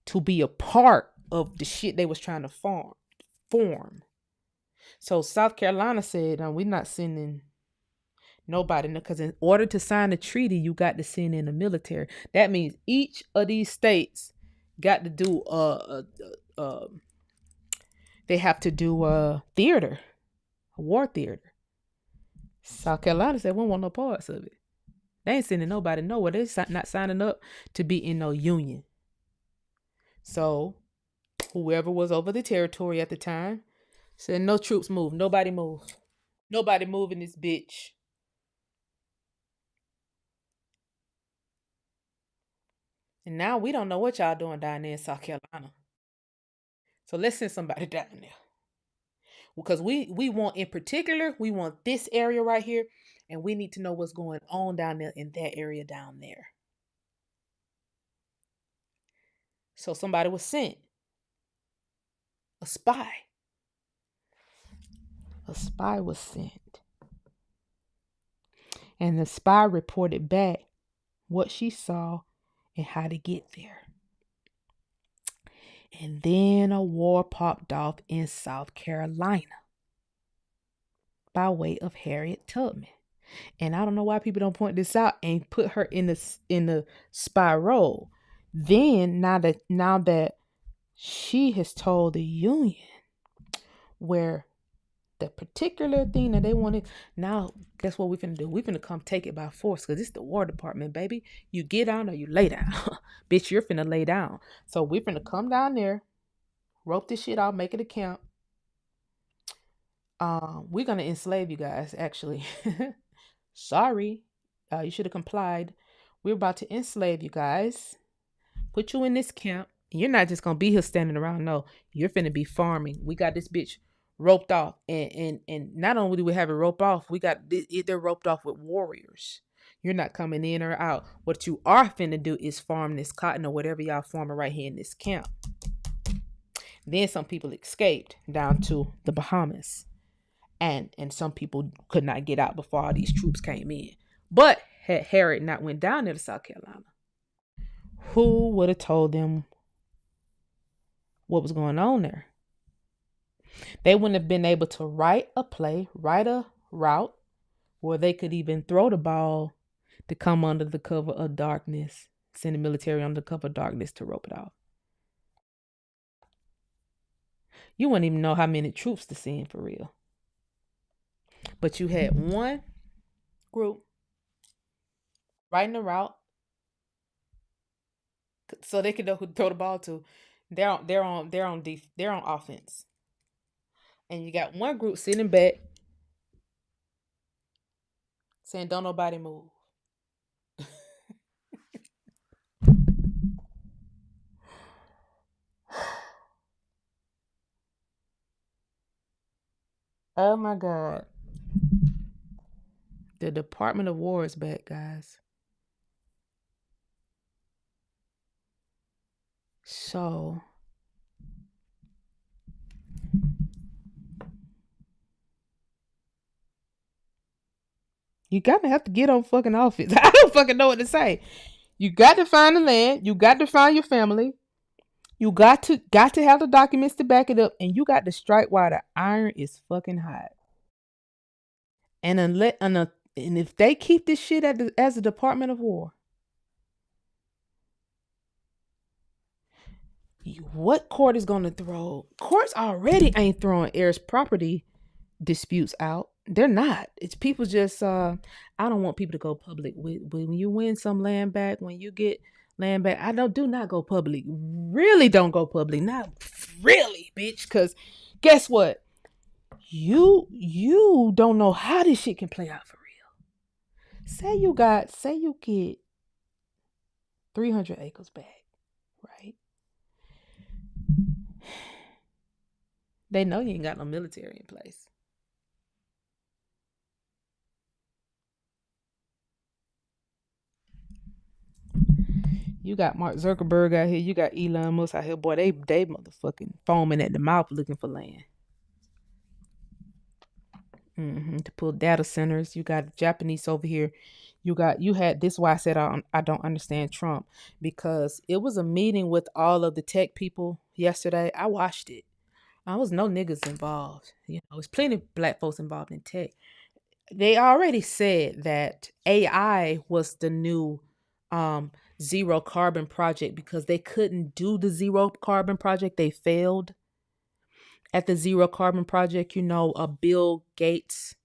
to be a part of the shit they was trying to form. So South Carolina said, we're not sending nobody, because in order to sign a treaty, you got to send in the military. That means each of these states got to do they have to do a war theater. South Carolina said, we don't want no parts of it. They ain't sending nobody nowhere. They're not signing up to be in no union. So whoever was over the territory at the time said, no troops move. Nobody move. Nobody move in this bitch. And now we don't know what y'all doing down there in South Carolina. So let's send somebody down there. Because we want, in particular, we want this area right here. And we need to know what's going on down there in that area down there. So somebody was sent. A spy. A spy was sent. And the spy reported back what she saw and how to get there. And then a war popped off in South Carolina by way of Harriet Tubman. And I don't know why people don't point this out and put her in the spy role. Then now that she has told the Union where the particular thing that they wanted, now that's what we're finna do. We're finna come take it by force, because it's the War Department, baby. You get down or you lay down. Bitch, you're finna lay down. So we're finna come down there, rope this shit out, make it a camp. We're gonna enslave you guys, actually. Sorry. You should have complied. We're about to enslave you guys. Put you in this camp. You're not just gonna be here standing around. No, you're finna be farming. We got this bitch roped off, and not only do we have it roped off, they're roped off with warriors. You're not coming in or out. What you are finna do is farm this cotton or whatever y'all farming right here in this camp. Then some people escaped down to the Bahamas, and some people could not get out before all these troops came in. But had Harriet not went down there to South Carolina, who would have told them what was going on there? They wouldn't have been able to write a play, write a route, where they could even throw the ball to come under the cover of darkness, send the military under the cover of darkness to rope it off. You wouldn't even know how many troops to send for real. But you had one group writing a route so they could know who to throw the ball to. They're on offense. And you got one group sitting back saying, don't nobody move. Oh my God. The Department of War is back, guys. So you gotta have to get on fucking offense. I don't fucking know what to say. You got to find the land. You got to find your family. You got to have the documents to back it up, and you got to strike while the iron is fucking hot. And if they keep this shit as a Department of War, what court is gonna throw? Courts already ain't throwing heirs property disputes out. They're not. It's people just I don't want people to go public with when you win some land back, when you get land back. Do not go public. Really don't go public. Not really, bitch. Because guess what? You don't know how this shit can play out for real. Say you get 300 acres back, right? They know you ain't got no military in place. You got Mark Zuckerberg out here. You got Elon Musk out here. Boy, they motherfucking foaming at the mouth looking for land. To pull data centers. You got the Japanese over here. You had this. Why I said I don't understand Trump, because it was a meeting with all of the tech people yesterday. I watched it. I was no niggas involved. There's plenty of black folks involved in tech. They already said that AI was the new zero carbon project because they couldn't do the zero carbon project. They failed at the zero carbon project. Bill Gates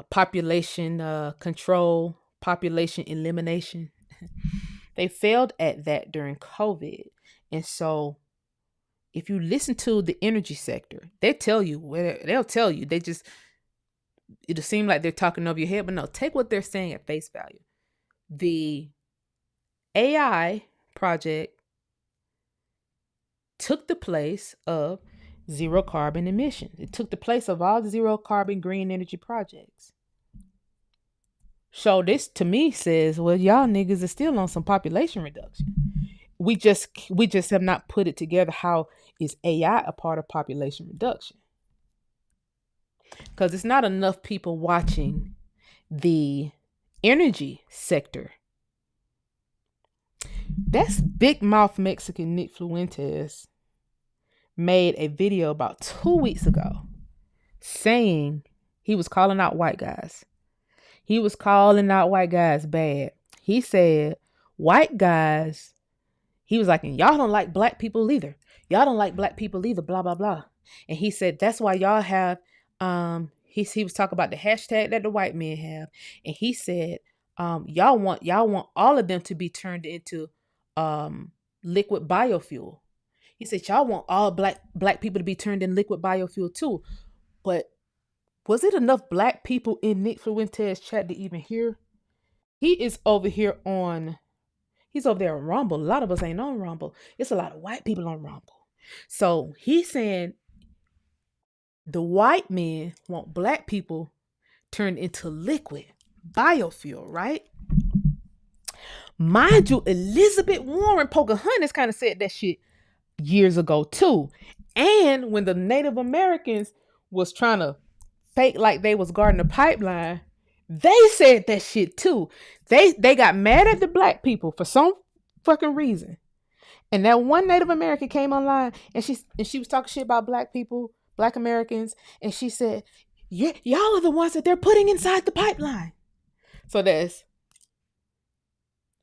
population control, population elimination. They failed at that during COVID. And so if you listen to the energy sector, they'll tell you, it'll seem like they're talking over your head, but no, take what they're saying at face value. The AI project took the place of zero carbon emissions. It took the place of all the zero carbon green energy projects. So this to me says, well, y'all niggas are still on some population reduction. We just have not put it together. How is AI a part of population reduction? Because it's not enough people watching the energy sector. That's big mouth Mexican Nick Fuentes made a video about 2 weeks ago saying he was calling out white guys. He was calling out white guys bad. He said, white guys, he was like, and y'all don't like black people either. Y'all don't like black people either, blah, blah, blah. And he said, that's why y'all have, he was talking about the hashtag that the white men have. And he said, y'all want all of them to be turned into liquid biofuel. He said, y'all want all black people to be turned in liquid biofuel too. But was it enough black people in Nick Fuentes' chat to even hear? He is over here he's over there on Rumble. A lot of us ain't on Rumble. It's a lot of white people on Rumble. So he's saying the white men want black people turned into liquid biofuel, right? Mind you, Elizabeth Warren, Pocahontas kind of said that shit years ago too. And when the Native Americans was trying to fake like they was guarding the pipeline, they said that shit too. They got mad at the black people for some fucking reason. And that one Native American came online and she was talking shit about black people, black Americans, and she said, yeah, y'all are the ones that they're putting inside the pipeline. So there's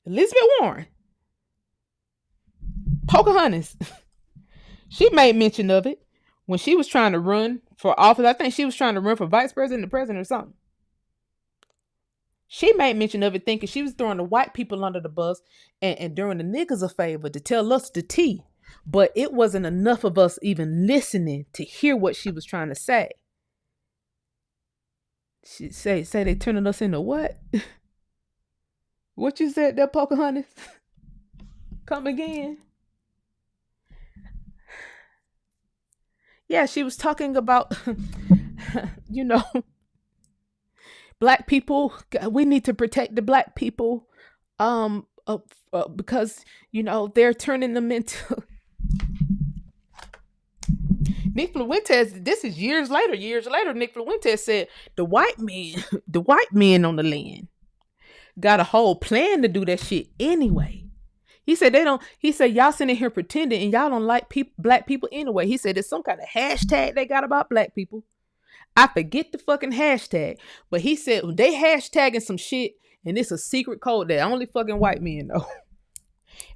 Elizabeth Warren, Pocahontas. She made mention of it when she was trying to run for office. I think she was trying to run for vice president or president or something. She made mention of it thinking she was throwing the white people under the bus and doing the niggas a favor to tell us the tea. But it wasn't enough of us even listening to hear what she was trying to say. She say they turning us into what? What you said there, Pocahontas? Come again. Yeah, she was talking about, black people. We need to protect the black people, because they're turning them into. Nick Fuentes. This is years later. Nick Fuentes said the white men on the land got a whole plan to do that shit anyway. He said y'all sitting here pretending and y'all don't like black people anyway. He said there's some kind of hashtag they got about black people. I forget the fucking hashtag, but he said they hashtagging some shit and it's a secret code that only fucking white men know.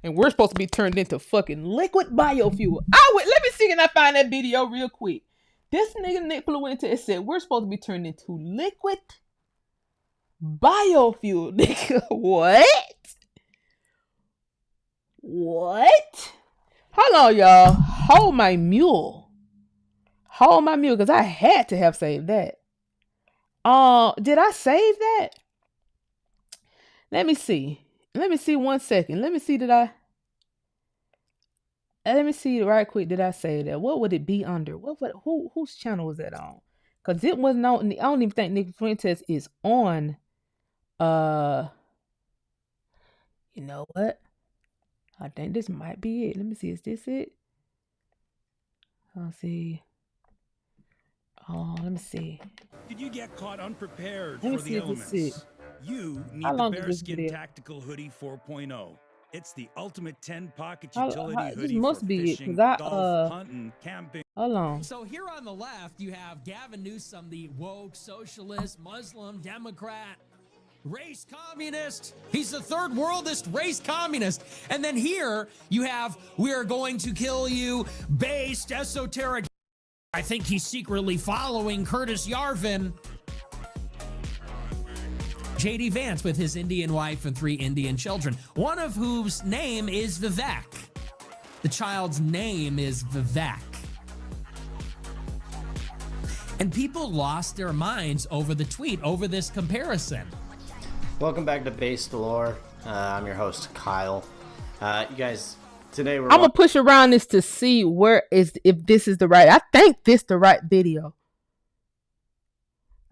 And we're supposed to be turned into fucking liquid biofuel. Let me see, can I find that video real quick? This nigga Nick Fuentes said we're supposed to be turned into liquid biofuel. Nigga, what? What? Hold on, y'all. Hold my mule, because I had to have saved that. Did I save that? Let me see 1 second. Let me see, did I? Let me see right quick. Did I say that? What would it be under? Whose channel was that on? Because it wasn't on. I don't even think Nick Fuentes is on. You know what? I think this might be it. Let me see. Is this it? I'll see. Oh, let me see. Did you get caught unprepared Let me for see the if this is elements? it. You need How the long is this Bearskin video? Tactical Hoodie 4.0. It's the ultimate 10-pocket How- utility this hoodie must for be it, fishing, 'cause golf, hunting, camping. Hold on. So here on the left, you have Gavin Newsom, the woke socialist, Muslim, Democrat, race communist. He's the third worldist race communist. And then here you have, we are going to kill you, based, esoteric. I think he's secretly following Curtis Yarvin. J.D. Vance with his Indian wife and 3 Indian children, one of whose name is Vivek. The child's name is Vivek. And people lost their minds over the tweet, over this comparison. Welcome back to Base Galore. I'm your host, Kyle. You guys, today we're... I'm gonna push around this to see if this is the right. I think this the right video.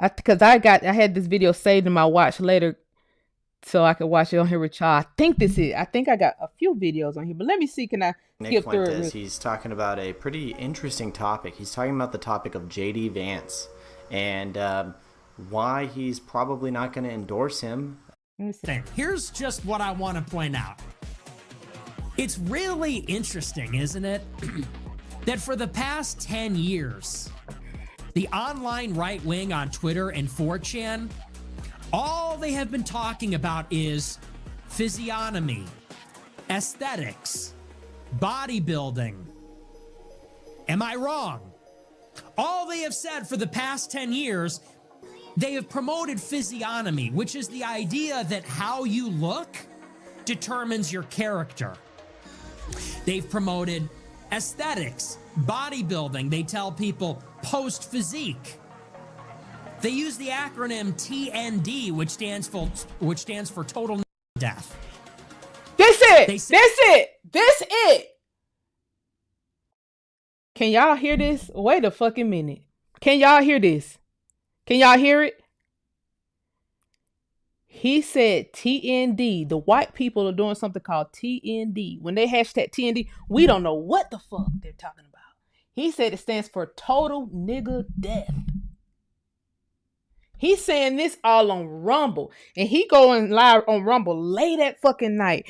Because I had this video saved in my watch later, so I could watch it on here with y'all. I think this is. I think I got a few videos on here, but let me see. Can I Nick skip through Fuentes, it? he's talking about a pretty interesting topic. He's talking about the topic of J.D. Vance and why he's probably not going to endorse him. Here's just what I want to point out. It's really interesting, isn't it? That for the past 10 years, the online right wing on Twitter and 4chan, all they have been talking about is physiognomy, aesthetics, bodybuilding. Am I wrong? All they have said for the past 10 years, they have promoted physiognomy, which is the idea that how you look determines your character. They've promoted aesthetics, bodybuilding. They tell people post physique. They use the acronym TND, which stands for total death. This it. Can y'all hear this? Wait a fucking minute. Can y'all hear this? Can y'all hear it? He said TND. The white people are doing something called TND. When they hashtag TND, we don't know what the fuck they're talking about. He said it stands for total nigga death. He's saying this all on Rumble. And he going live on Rumble late at fucking night.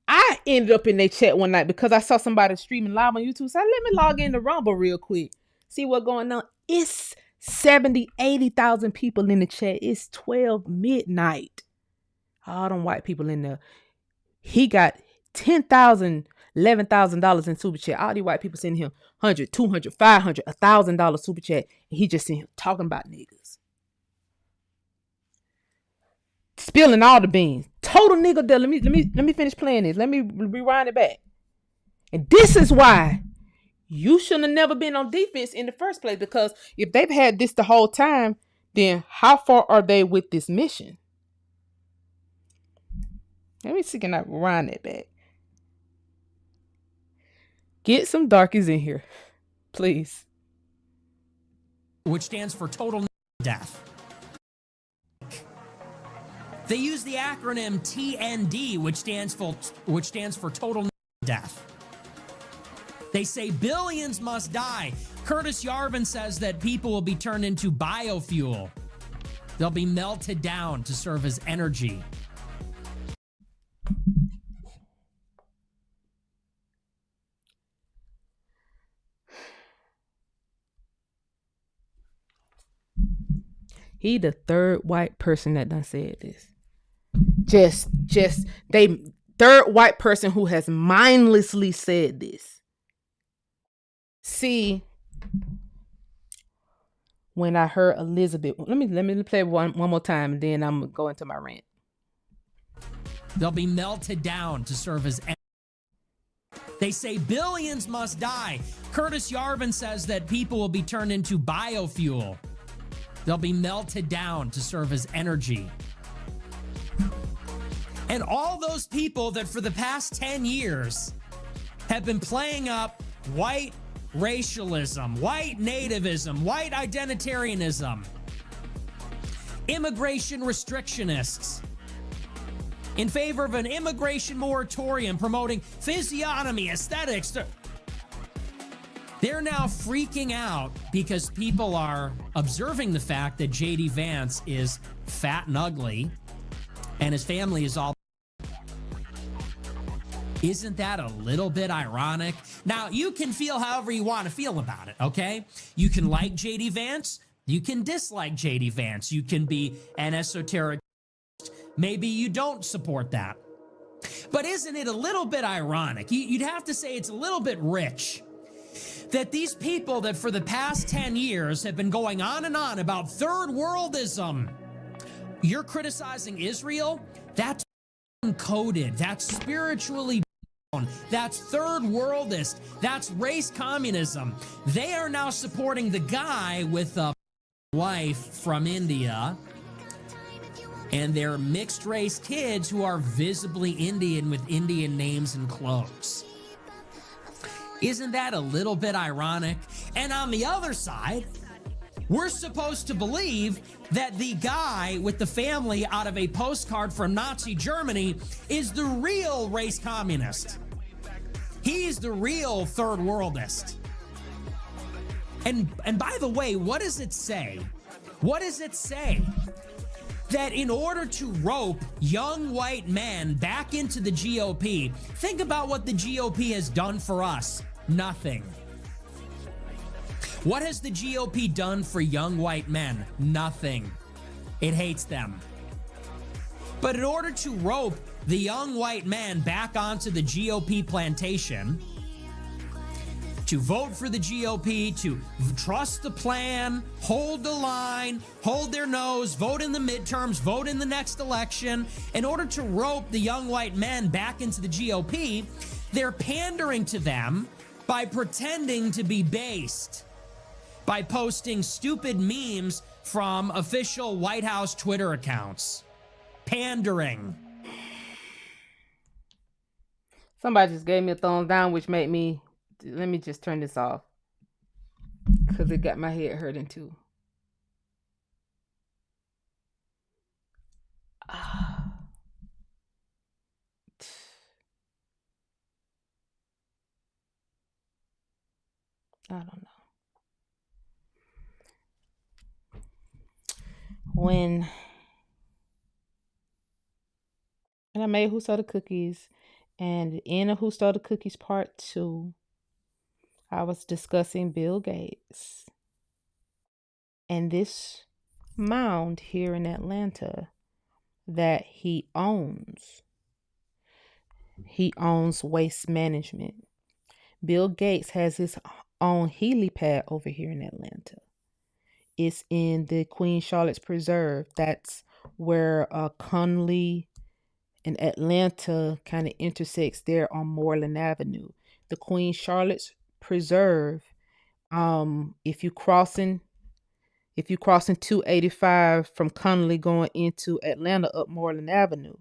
I ended up in their chat one night because I saw somebody streaming live on YouTube. So let me log into Rumble real quick. See what's going on. It's 70, 80,000 people in the chat. It's 12 midnight. All them white people in there. He got $10,000, $11,000 in super chat. All these white people sending him $100, $200, $500, $1,000 super chat. And he just sitting here talking about niggas. Spilling all the beans. Total nigga deal. Let me finish playing this. Let me rewind it back. And this is why you shouldn't have never been on defense in the first place, because if they've had this the whole time, then how far are they with this mission? Let me see, can I rewind that back? Get some darkies in here, please. Which stands for total death. They use the acronym TND, which stands for total death. They say billions must die. Curtis Yarvin says that people will be turned into biofuel. They'll be melted down to serve as energy. He the third white person that done said this. Third white person who has mindlessly said this. See, when I heard Elizabeth, let me play one more time, and then I'm gonna go into my rant. They'll be melted down to serve as energy. They say billions must die. Curtis Yarvin says that people will be turned into biofuel. They'll be melted down to serve as energy. And all those people that for the past 10 years have been playing up white racialism, white nativism, white identitarianism, immigration restrictionists in favor of an immigration moratorium promoting physiognomy, aesthetics. They're now freaking out because people are observing the fact that J.D. Vance is fat and ugly and his family is all. Isn't that a little bit ironic? Now, you can feel however you want to feel about it, okay? You can like J.D. Vance. You can dislike J.D. Vance. You can be an esoteric. Maybe you don't support that. But isn't it a little bit ironic? You'd have to say it's a little bit rich that these people that for the past 10 years have been going on and on about third worldism, you're criticizing Israel? That's coded. That's spiritually bound. That's third worldist. That's race communism. They are now supporting the guy with a wife from India and their mixed race kids who are visibly Indian with Indian names and clothes. Isn't that a little bit ironic? And on the other side, we're supposed to believe that the guy with the family out of a postcard from Nazi Germany is the real race communist. He's the real third worldist. And by the way, what does it say? What does it say? That in order to rope young white men back into the GOP, think about what the GOP has done for us. Nothing. What has the GOP done for young white men? Nothing. It hates them. But in order to rope the young white man back onto the GOP plantation, to vote for the GOP, to trust the plan, hold the line, hold their nose, vote in the midterms, vote in the next election, in order to rope the young white men back into the GOP, they're pandering to them by pretending to be based, by posting stupid memes from official White House Twitter accounts. Pandering. Somebody just gave me a thumbs down, which made me, let me just turn this off because it got my head hurting too. I don't know. When I made Who Stole the Cookies, and the end of Who Stole the Cookies Part 2, I was discussing Bill Gates and this mound here in Atlanta that he owns. He owns Waste Management. Bill Gates has his own helipad over here in Atlanta. It's in the Queen Charlotte's Preserve. That's where Conley and Atlanta kind of intersects there on Moreland Avenue. The Queen Charlotte's Preserve. If you crossing 285 from Conley going into Atlanta up Moreland Avenue,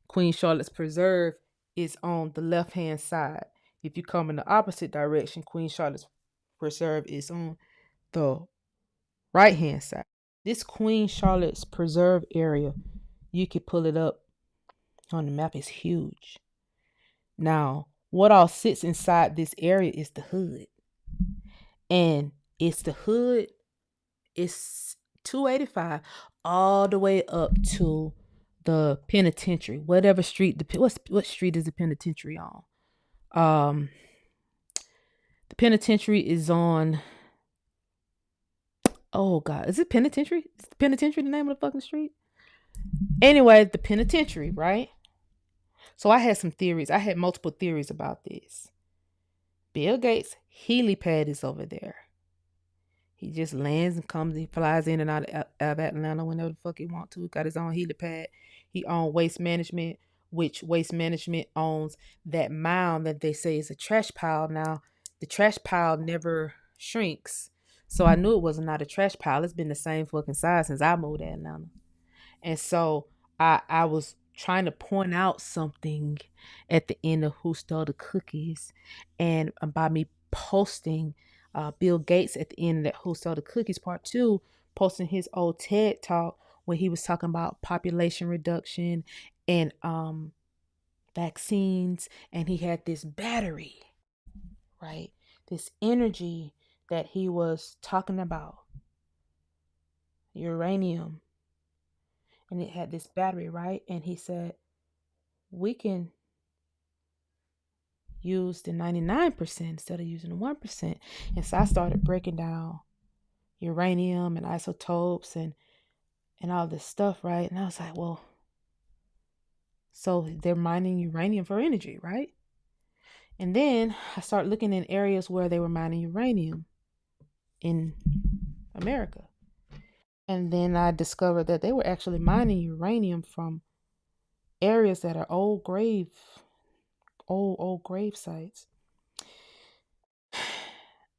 Queen Charlotte's Preserve is on the left-hand side. If you come in the opposite direction, Queen Charlotte's Preserve is on the right-hand side. This Queen Charlotte's Preserve area, you can pull it up on the map, is huge. Now, what all sits inside this area is the hood. And it's the hood, it's 285 all the way up to the penitentiary, whatever street, what street is the penitentiary on? The penitentiary is on, oh God, is it penitentiary? Is the penitentiary the name of the fucking street? Anyway, the penitentiary, right? So I had some theories. I had multiple theories about this. Bill Gates' helipad is over there. He just lands and comes, he flies in and out of Atlanta whenever the fuck he wants to. Got his own helipad. He owns Waste Management, which Waste Management owns that mound that they say is a trash pile. Now, the trash pile never shrinks. So I knew it was not a trash pile. It's been the same fucking size since I moved to Atlanta. And so I was trying to point out something at the end of Who Stole the Cookies, and by me posting Bill Gates at the end of that Who Stole the Cookies part two, posting his old TED talk where he was talking about population reduction and vaccines, and he had this battery, right? This energy that he was talking about, uranium, and it had this battery, right? And he said, we can use the 99% instead of using the 1%. And so I started breaking down uranium and isotopes and all this stuff, right? And I was like, well, so they're mining uranium for energy, right? And then I started looking in areas where they were mining uranium in America. And then I discovered that they were actually mining uranium from areas that are old grave sites.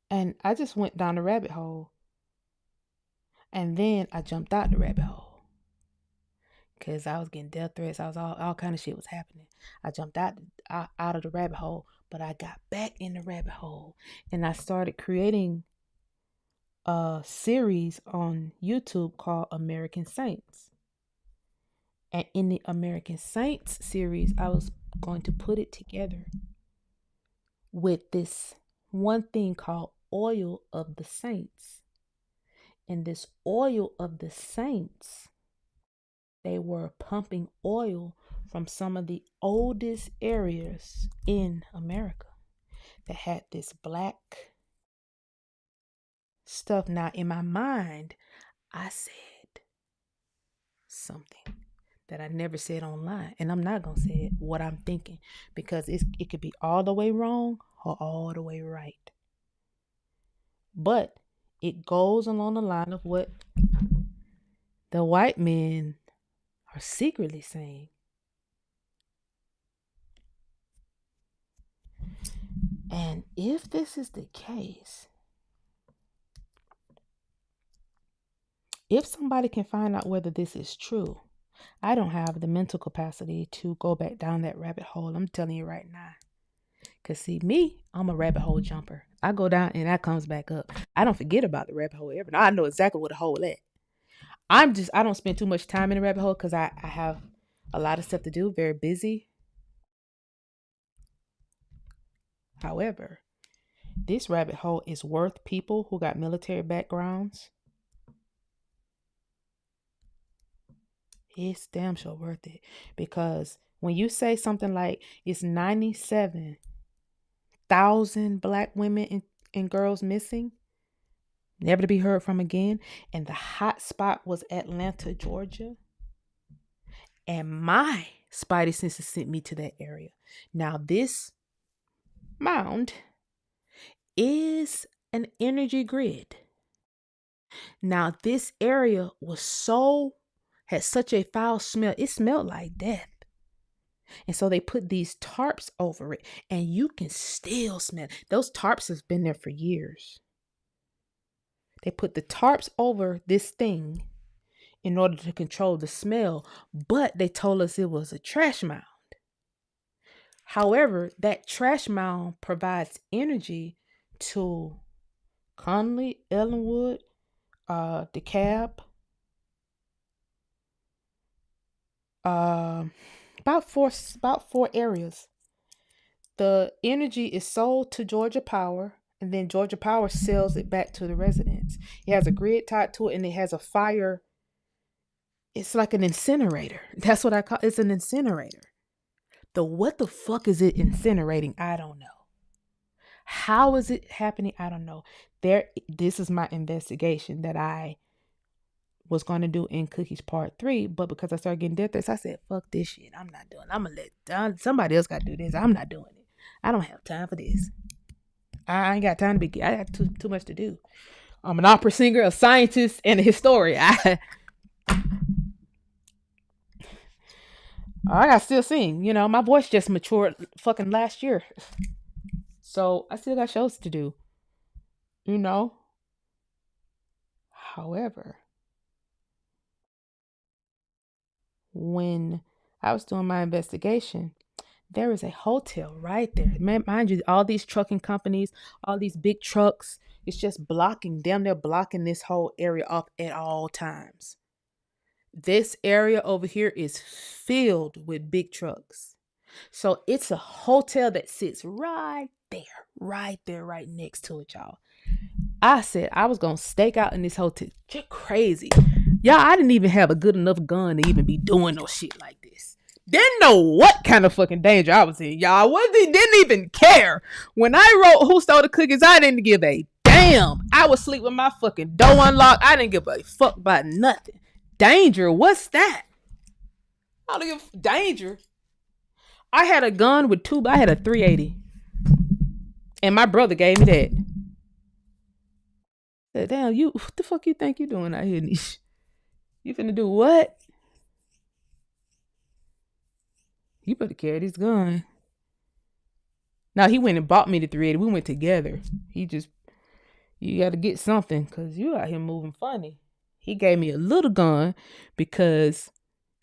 And I just went down the rabbit hole. And then I jumped out the rabbit hole. Because I was getting death threats. I was all kind of shit was happening. I jumped out of the rabbit hole. But I got back in the rabbit hole. And I started creating a series on YouTube called American Saints. And in the American Saints series, I was going to put it together with this one thing called Oil of the Saints. And this Oil of the Saints, they were pumping oil from some of the oldest areas in America that had this black stuff. Now, in my mind, I said something that I never said online, and I'm not going to say it, what I'm thinking, because it could be all the way wrong or all the way right. But it goes along the line of what the white men are secretly saying. And if this is the case, if somebody can find out whether this is true, I don't have the mental capacity to go back down that rabbit hole. I'm telling you right now. Because see, me, I'm a rabbit hole jumper. I go down and that comes back up. I don't forget about the rabbit hole ever. Now I know exactly where the hole at. I don't spend too much time in the rabbit hole because I have a lot of stuff to do, very busy. However, this rabbit hole is worth people who got military backgrounds. It's damn sure worth it. Because when you say something like it's 97,000 black women and girls missing, never to be heard from again, and the hot spot was Atlanta, Georgia, and my spidey senses sent me to that area. Now, this mound is an energy grid. Now, this area had such a foul smell. It smelled like death. And so they put these tarps over it, and you can still smell it. Those tarps have been there for years. They put the tarps over this thing in order to control the smell, but they told us it was a trash mound. However, that trash mound provides energy to Conley, Ellenwood, DeKalb, about four areas. The energy is sold to Georgia Power, and then Georgia Power sells it back to the residents. It has a grid tied to it, and it has a fire. It's like an incinerator. That's what I call it. It's an incinerator. What the fuck is it incinerating? I don't know. How is it happening? I don't know. This is my investigation that I was going to do in Cookies Part 3, but because I started getting death threats, I said, fuck this shit. I'm not doing it. I'm going to let somebody else got to do this. I'm not doing it. I don't have time for this. I ain't got time to be, I got too much to do. I'm an opera singer, a scientist, and a historian. I got to still sing. You know, my voice just matured fucking last year. So I still got shows to do. You know? However, when I was doing my investigation. There is a hotel right there. Mind you, all these trucking companies, all these big trucks, it's just blocking them. They're blocking this whole area off at all times. This area over here is filled with big trucks. So it's a hotel that sits right there, right next to it, y'all. I said I was going to stake out in this hotel. You're crazy. Y'all, I didn't even have a good enough gun to even be doing no shit like this. Didn't know what kind of fucking danger I was in, y'all. Didn't even care. When I wrote Who Stole the Cookies, I didn't give a damn. I was asleep with my fucking door unlocked. I didn't give a fuck about nothing. Danger? What's that? I don't give danger. I had a gun with I had a 380. And my brother gave me that. I said, damn, what the fuck you think you doing out here, Nese? You finna do what? You better carry this gun. Now, he went and bought me the 380. We went together. You got to get something because you out here moving funny. He gave me a little gun because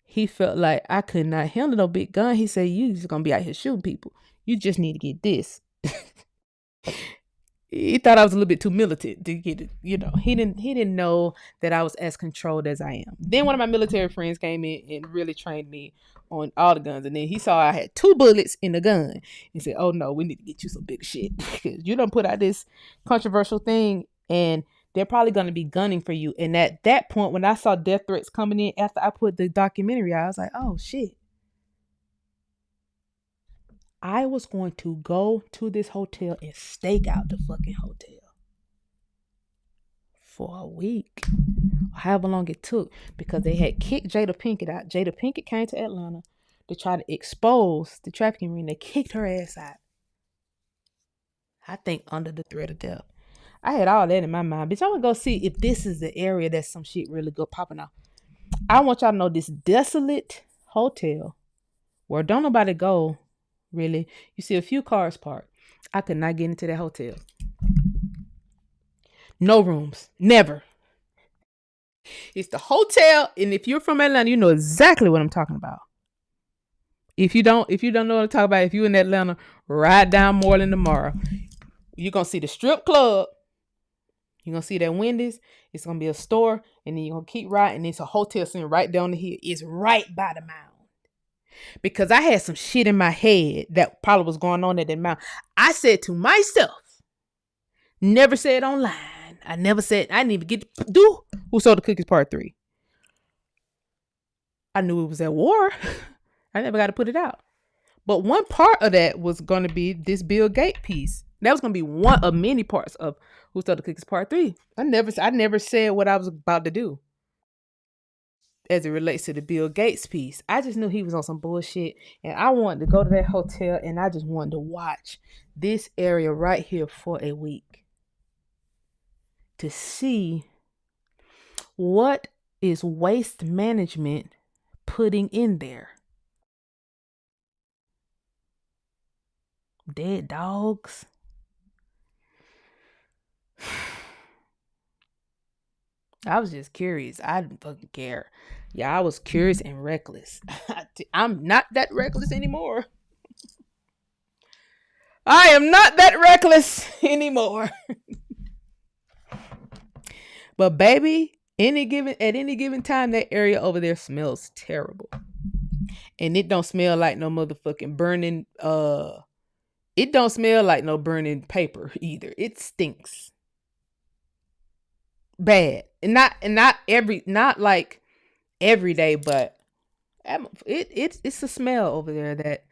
he felt like I could not handle no big gun. He said, you just going to be out here shooting people. You just need to get this. He thought I was a little bit too militant to get it. You know, he didn't know that I was as controlled as I am. Then one of my military friends came in and really trained me on all the guns. And then he saw I had 2 bullets in the gun. He said, oh no, we need to get you some big shit. Because you done put out this controversial thing and they're probably going to be gunning for you. And at that point, when I saw death threats coming in after I put the documentary out, I was like, oh shit. I was going to go to this hotel and stake out the fucking hotel for a week, however long it took, because they had kicked Jada Pinkett out. Jada Pinkett came to Atlanta to try to expose the trafficking ring. They kicked her ass out. I think under the threat of death. I had all that in my mind. Bitch, I want to go see if this is the area that some shit really good popping off. I want y'all to know this desolate hotel where don't nobody go. Really, you see a few cars parked. I could not get into that hotel. No rooms, never. It's the hotel, and if you're from Atlanta, you know exactly what I'm talking about. If you don't know what I'm talking about, if you're in Atlanta, ride down Moreland tomorrow. You're gonna see the strip club. You're gonna see that Wendy's. It's gonna be a store, and then you're gonna keep riding. And it's a hotel sitting right down the hill. It's right by the mound. Because I had some shit in my head that probably was going on at that mountain. I said to myself, never said online. I never said, I didn't even get to do Who Sold the Cookies Part 3. I knew it was at war. I never got to put it out. But one part of that was going to be this Bill Gates piece. That was going to be one of many parts of Who Sold the Cookies Part 3. I never said what I was about to do as it relates to the Bill Gates piece. I just knew he was on some bullshit, and I wanted to go to that hotel, and I just wanted to watch this area right here for a week to see what is waste management putting in there. Dead dogs. I was just curious. I didn't fucking care. Yeah, I was curious and reckless. I'm not that reckless anymore. I am not that reckless anymore. But baby, at any given time, that area over there smells terrible. And it don't smell like no motherfucking burning, it don't smell like no burning paper either. It stinks. Bad. And not like every day, but it's a smell over there that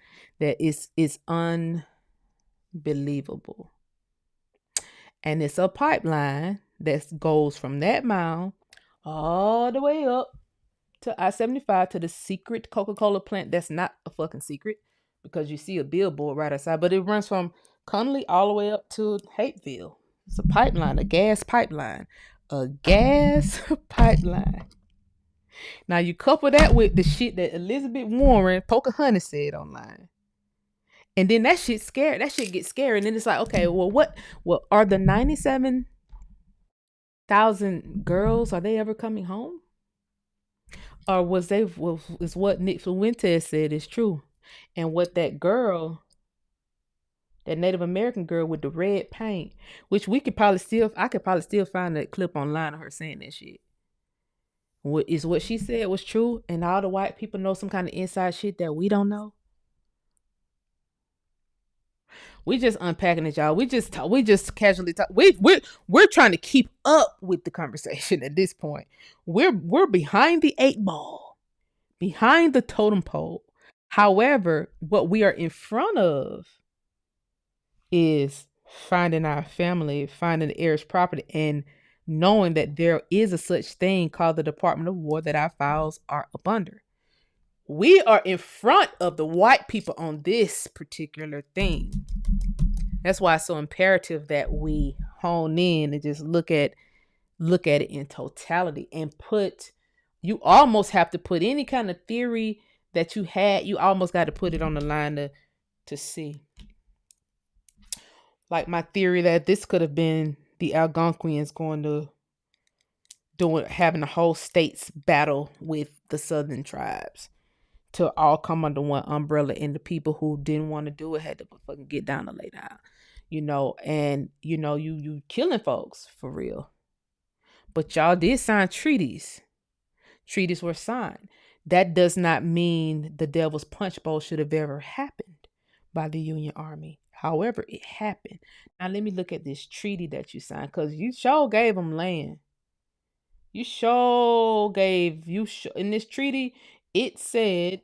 is unbelievable. And it's a pipeline that goes from that mound all the way up to I-75 to the secret Coca-Cola plant. That's not a fucking secret because you see a billboard right outside, but it runs from Connolly all the way up to Hateville. It's a pipeline, a gas pipeline. A gas pipeline. Now you couple that with the shit that Elizabeth Warren, Pocahontas said online. And then that shit scared. That shit gets scary. And then it's like, okay, well, what are the 97,000 girls, are they ever coming home? or is what Nick Fuentes said is true, and what that girl, that Native American girl with the red paint, which I could probably still find that clip online of her saying that shit. What she said was true, and all the white people know some kind of inside shit that we don't know. We just unpacking it, y'all. We just casually talk. We're trying to keep up with the conversation at this point. We're behind the 8 ball, behind the totem pole. However, what we are in front of is finding our family, finding the heiress property, and knowing that there is a such thing called the Department of War that our files are up under. We are in front of the white people on this particular thing. That's why it's so imperative that we hone in and just look at it in totality, and you almost have to put any kind of theory that you had, you almost got to put it on the line to see. Like my theory that this could have been the Algonquians having the whole states battle with the southern tribes to all come under one umbrella, and the people who didn't want to do it had to fucking get down and lay down, and you killing folks for real. But y'all did sign treaties. Treaties were signed. That does not mean the Devil's Punch Bowl should have ever happened by the Union Army. However, it happened. Now let me look at this treaty that you signed, because you sure gave them land. In this treaty, it said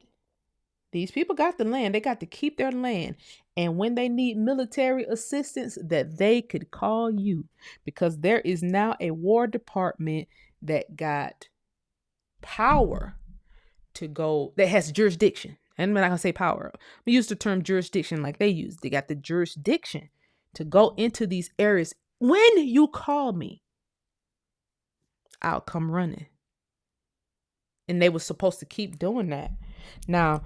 these people got the land. They got to keep their land. And when they need military assistance, that they could call you, because there is now a War Department that got power to go, that has jurisdiction. And I'm not going to say power. We use the term jurisdiction like they use. They got the jurisdiction to go into these areas. When you call me, I'll come running. And they were supposed to keep doing that. Now,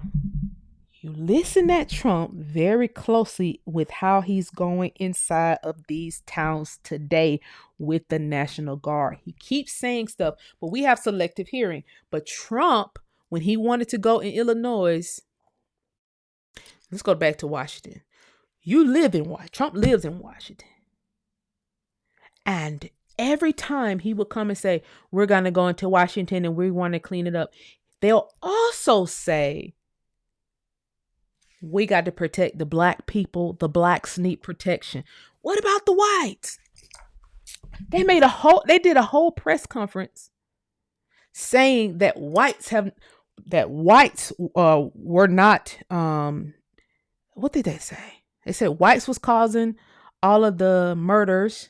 you listen at Trump very closely with how he's going inside of these towns today with the National Guard. He keeps saying stuff, but we have selective hearing. But Trump, when he wanted to go in Illinois, let's go back to Washington. Trump lives in Washington. And every time he would come and say, we're going to go into Washington and we want to clean it up, they'll also say, we got to protect the black people. The blacks need protection. What about the whites? They did a whole press conference saying that whites were not, what did they say? They said whites was causing all of the murders.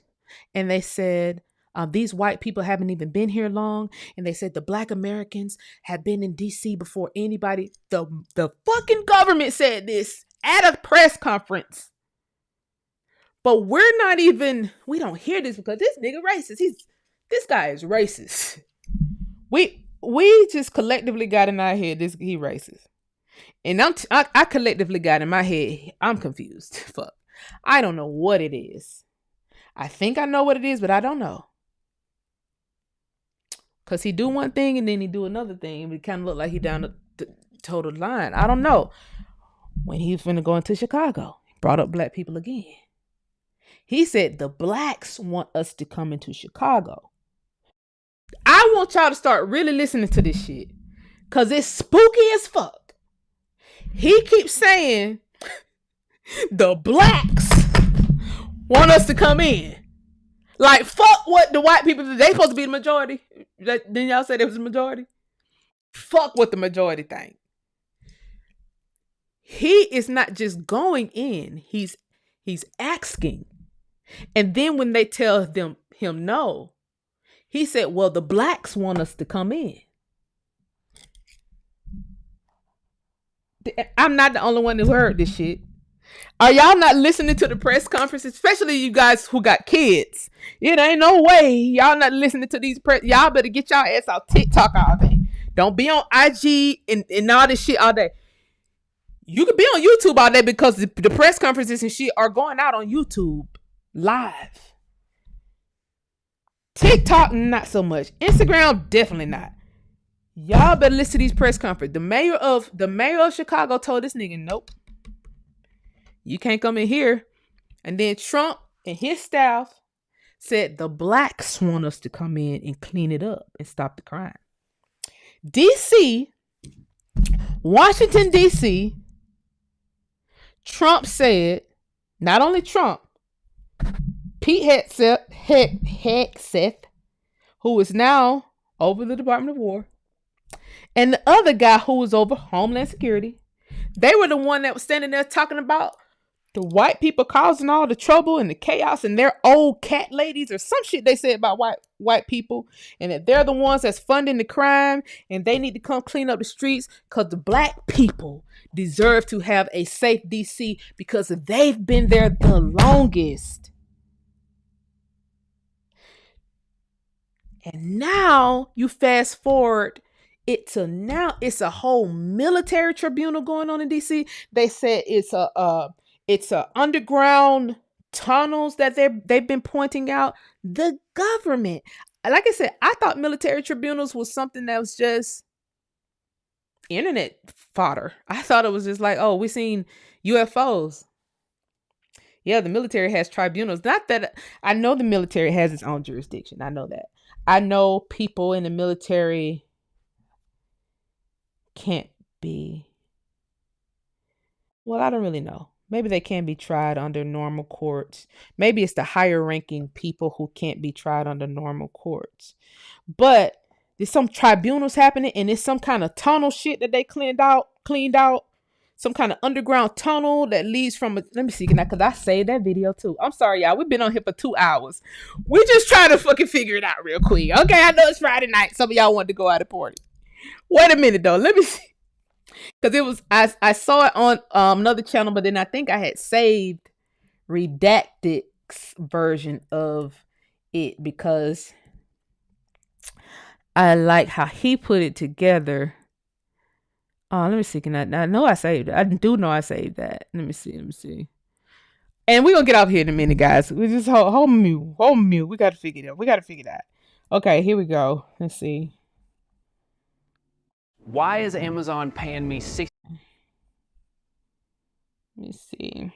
And they said, these white people haven't even been here long. And they said the black Americans have been in DC before anybody. The fucking government said this at a press conference. But we don't hear this because this nigga racist. This guy is racist. We just collectively got in our head, he racist. And I collectively got in my head, I'm confused. Fuck. I don't know what it is. I think I know what it is, but I don't know. Because he do one thing and then he do another thing. It kind of look like he down the total line. I don't know. When he was finna go into Chicago, he brought up black people again. He said the blacks want us to come into Chicago. I want y'all to start really listening to this shit. Because it's spooky as fuck. He keeps saying the blacks want us to come in. Like, fuck what the white people, they supposed to be the majority. Didn't y'all say they was the majority? Fuck what the majority think. He is not just going in, he's asking. And then when they tell him no, he said, well, the blacks want us to come in. I'm not the only one who heard this shit. Are y'all not listening to the press conferences? Especially you guys who got kids. It ain't no way y'all not listening to these press. Y'all better get y'all ass off TikTok all day. Don't be on IG and all this shit all day. You could be on YouTube all day because the press conferences and shit are going out on YouTube live. TikTok, not so much. Instagram, definitely not. Y'all better listen to these press conferences. The mayor of Chicago told this nigga, nope, you can't come in here. And then Trump and his staff said the blacks want us to come in and clean it up and stop the crime. DC, Washington, D.C., Trump said, not only Trump, Pete Hegseth, who is now over the Department of War, and the other guy who was over Homeland Security, they were the one that was standing there talking about the white people causing all the trouble and the chaos and their old cat ladies or some shit they said about white people, and that they're the ones that's funding the crime and they need to come clean up the streets because the black people deserve to have a safe DC because they've been there the longest. And now you fast forward it's a whole military tribunal going on in DC. They said it's a underground tunnels that they've been pointing out. The government, like I said, I thought military tribunals was something that was just internet fodder. I thought it was just like, oh, we seen UFOs. Yeah, the military has tribunals. Not that I know the military has its own jurisdiction. I know that. I know people in the military can't be. Well, I don't really know. Maybe they can be tried under normal courts. Maybe it's the higher ranking people who can't be tried under normal courts. But there's some tribunals happening and it's some kind of tunnel shit that they cleaned out. Some kind of underground tunnel that leads from let me see, because I saved that video too. I'm sorry, y'all. We've been on here for 2 hours. We're just trying to fucking figure it out real quick. Okay, I know it's Friday night. Some of y'all wanted to go out and party. Wait a minute though. Let me see. Because it was I saw it on another channel, but then I think I had saved Redacted's version of it because I like how he put it together. Oh, let me see. I know I saved it. I do know I saved that. Let me see. And we're gonna get off here in a minute, guys. We just hold mute. We gotta figure it out. Okay, here we go. Let's see. Why is Amazon paying me $60? Let me see.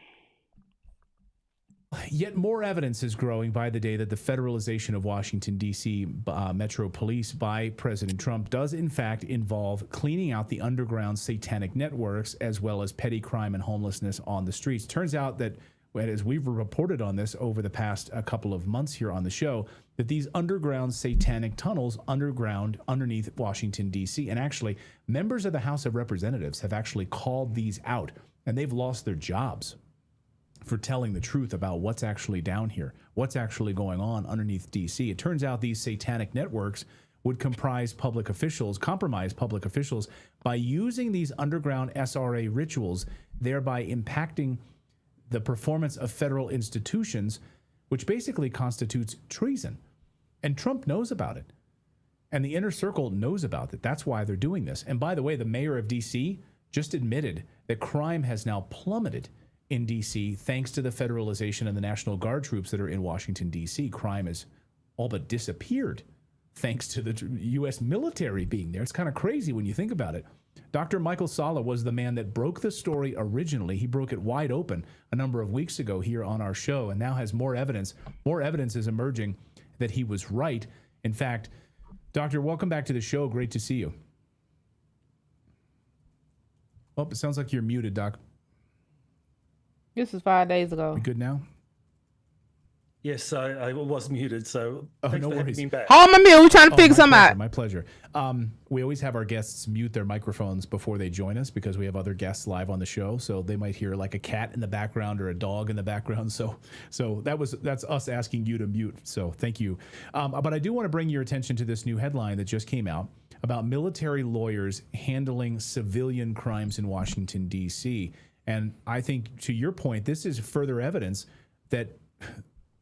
Yet more evidence is growing by the day that the federalization of Washington, D.C. Metro Police by President Trump does, in fact, involve cleaning out the underground satanic networks as well as petty crime and homelessness on the streets. Turns out that, as we've reported on this over the past couple of months here on the show, that these underground satanic tunnels underneath Washington, D.C., and actually members of the House of Representatives have actually called these out, and they've lost their jobs for telling the truth about what's actually down here, what's actually going on underneath D.C. It turns out these satanic networks would compromise public officials by using these underground SRA rituals, thereby impacting the performance of federal institutions, which basically constitutes treason. And Trump knows about it. And the inner circle knows about it. That's why they're doing this. And by the way, the mayor of D.C. just admitted that crime has now plummeted in D.C. thanks to the federalization and the National Guard troops that are in Washington, D.C. Crime has all but disappeared thanks to the U.S. military being there. It's kind of crazy when you think about it. Dr. Michael Salla was the man that broke the story originally. He broke it wide open a number of weeks ago here on our show and now has more evidence. More evidence is emerging that he was right. In fact, Doctor, welcome back to the show. Great to see you. Oh, it sounds like you're muted, Doc. This was 5 days ago. You good now? Yes, I was muted, so thanks for having me back. Hold my mute. We're trying to figure something out. My pleasure. We always have our guests mute their microphones before they join us because we have other guests live on the show, so they might hear like a cat in the background or a dog in the background. So that's us asking you to mute. So thank you. But I do want to bring your attention to this new headline that just came out about military lawyers handling civilian crimes in Washington, D.C. And I think, to your point, this is further evidence that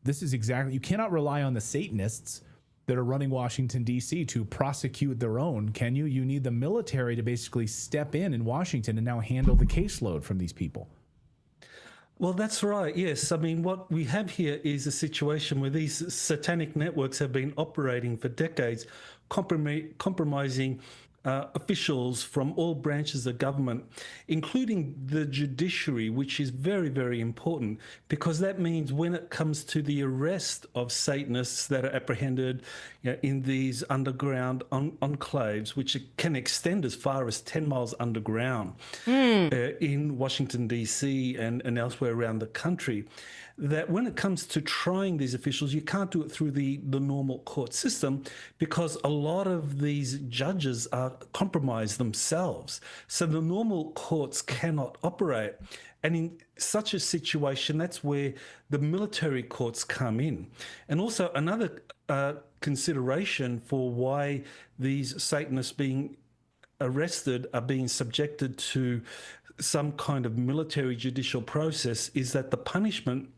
this is exactly, you cannot rely on the Satanists that are running Washington, D.C. to prosecute their own, can you? You need the military to basically step in Washington and now handle the caseload from these people. Well, that's right. Yes. I mean, what we have here is a situation where these satanic networks have been operating for decades, compromising officials from all branches of government, including the judiciary, which is very, very important, because that means when it comes to the arrest of Satanists that are apprehended in these underground enclaves, which can extend as far as 10 miles underground in Washington, D.C. and elsewhere around the country, that when it comes to trying these officials, you can't do it through the normal court system because a lot of these judges are compromised themselves. So the normal courts cannot operate. And in such a situation, that's where the military courts come in. And also another consideration for why these Satanists being arrested are being subjected to some kind of military judicial process is that the punishment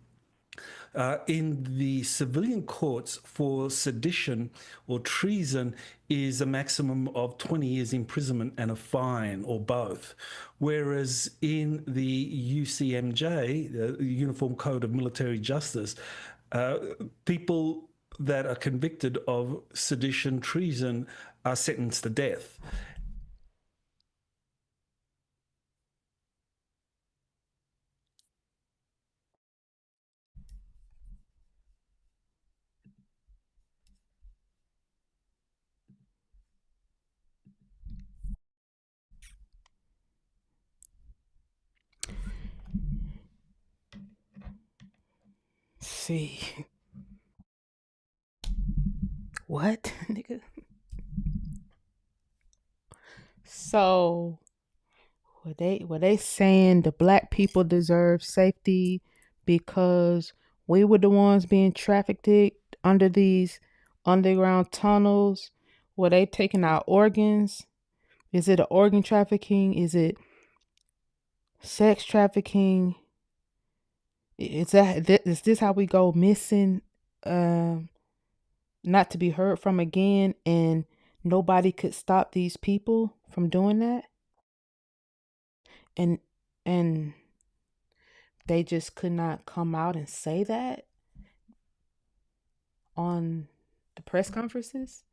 in the civilian courts for sedition or treason is a maximum of 20 years imprisonment and a fine, or both. Whereas in the UCMJ, the Uniform Code of Military Justice, people that are convicted of sedition, treason are sentenced to death. See. What, nigga? So, were they saying the black people deserve safety because we were the ones being trafficked under these underground tunnels? Were they taking our organs? Is it organ trafficking? Is it sex trafficking? Is this how we go missing, not to be heard from again, and nobody could stop these people from doing that? And they just could not come out and say that on the press conferences.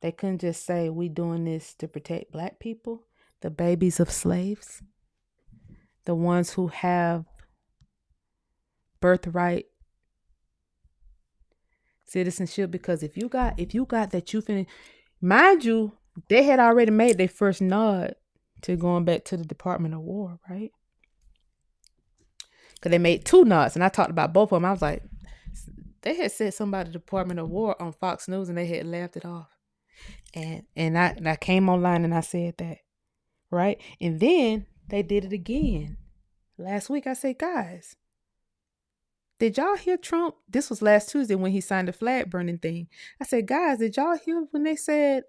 They couldn't just say, we doing this to protect black people, the babies of slaves, the ones who have birthright citizenship. Because if you got that, you finna, mind you, they had already made their first nod to going back to the Department of War, right? Because they made 2 nods, and I talked about both of them. I was like, they had said something about the Department of War on Fox News, and they had laughed it off. And I came online and I said that, right? And then they did it again last week. I said, guys, did y'all hear Trump? This was last Tuesday when he signed the flag burning thing. I said, guys, did y'all hear when they said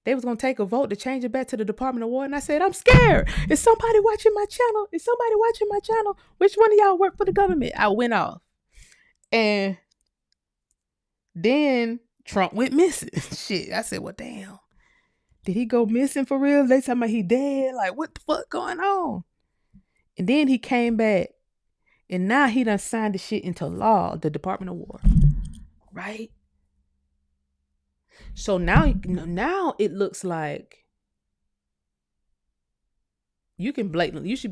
they was going to take a vote to change it back to the Department of War? And I said, I'm scared. Is somebody watching my channel? Is somebody watching my channel? Which one of y'all work for the government? I went off. And then Trump went missing. Shit. I said, well, damn. Did he go missing for real? They talking about he dead? Like, what the fuck going on? And then he came back. And now he done signed the shit into law, the Department of War. Right? So now it looks like you should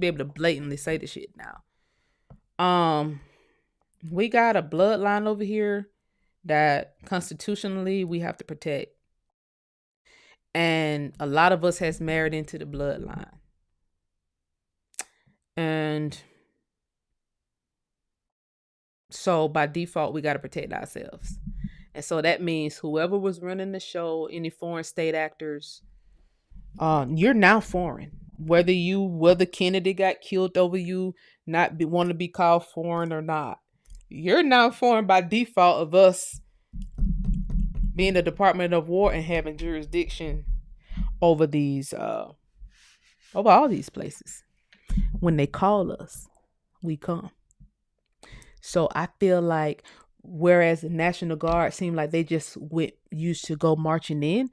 be able to blatantly say the shit now. We got a bloodline over here that constitutionally we have to protect. And a lot of us has married into the bloodline. And so by default, we got to protect ourselves. And so that means whoever was running the show, any foreign state actors, you're now foreign. Whether Kennedy got killed over you want to be called foreign or not, you're now foreign by default of us being the Department of War and having jurisdiction over over all these places. When they call us, we come. So I feel like, whereas the National Guard seemed like they just used to go marching in,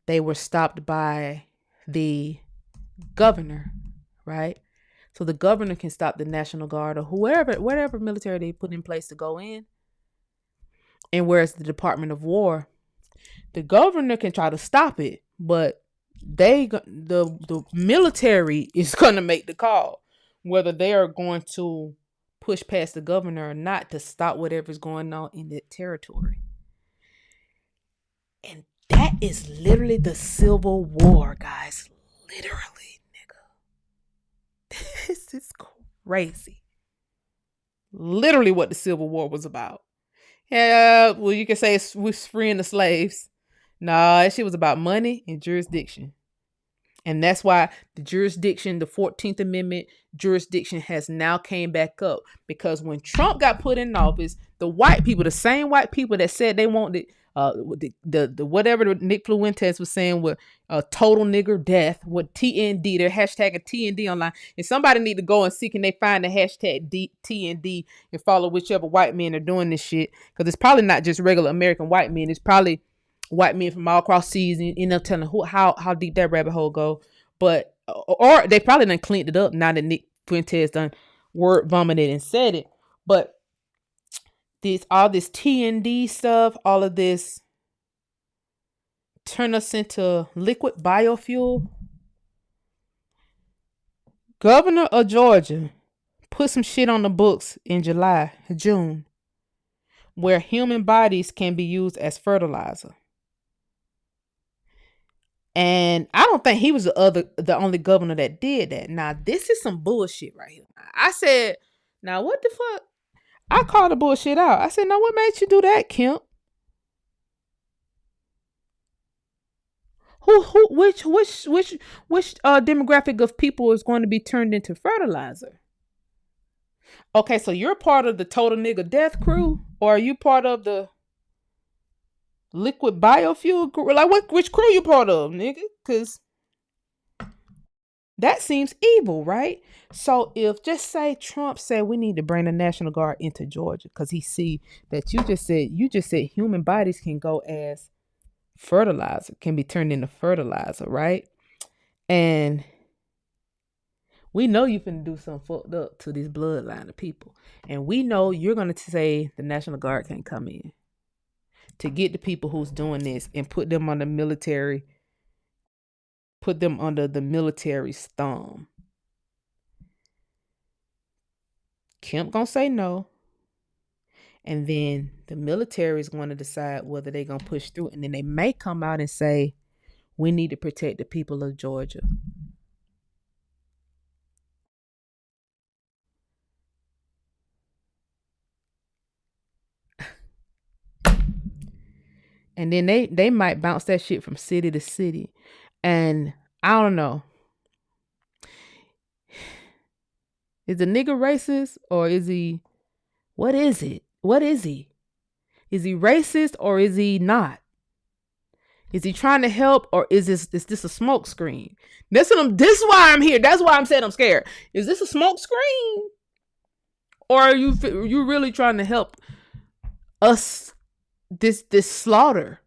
they were stopped by the governor, right? So the governor can stop the National Guard or whatever military they put in place to go in. And whereas the Department of War The governor can try to stop it, but the military is going to make the call whether they are going to push past the governor or not to stop whatever's going on in that territory. And that is literally the Civil War, guys. Literally, nigga. This is crazy. Literally what the Civil War was about. Yeah, well, you can say it was freeing the slaves. Nah, that shit was about money and jurisdiction. And that's why the 14th Amendment jurisdiction has now came back up. Because when Trump got put in office, the white people, the same white people that said they wanted the whatever Nick Fuentes was saying with total nigger death, with TND, they're hashtagging TND online. And somebody need to go and see, can they find the hashtag TND and follow whichever white men are doing this shit. Because it's probably not just regular American white men. It's probably white men from all across seas, and telling how deep that rabbit hole go. But or they probably done cleaned it up now that Nick Fuentes done word vomited and said it. But all this TND stuff, all of this turn us into liquid biofuel. Governor of Georgia put some shit on the books in June, where human bodies can be used as fertilizer. And I don't think he was the only governor that did that. Now, this is some bullshit right here. I said, now what the fuck? I called the bullshit out. I said, now what made you do that, Kemp? Which demographic of people is going to be turned into fertilizer? Okay, so you're part of the total nigga death crew, or are you part of the liquid biofuel crew? Like, which crew you part of, nigga? Because that seems evil, right? So if, just say Trump said we need to bring the National Guard into Georgia because he see that you just said human bodies can go as fertilizer, can be turned into fertilizer, right? And we know you finna do something fucked up to this bloodline of people. And we know you're gonna say the National Guard can't come in to get the people who's doing this and put them under the military's thumb. Kemp gonna say no. And then the military is going to decide whether they're going to push through. And then they may come out and say, we need to protect the people of Georgia. And then they might bounce that shit from city to city. And I don't know. Is the nigga racist, or is he, what is it? What is he? Is he racist or is he not? Is he trying to help, or is this a smoke screen? This is why I'm here. That's why I'm saying I'm scared. Is this a smoke screen? Or are you really trying to help us this slaughter?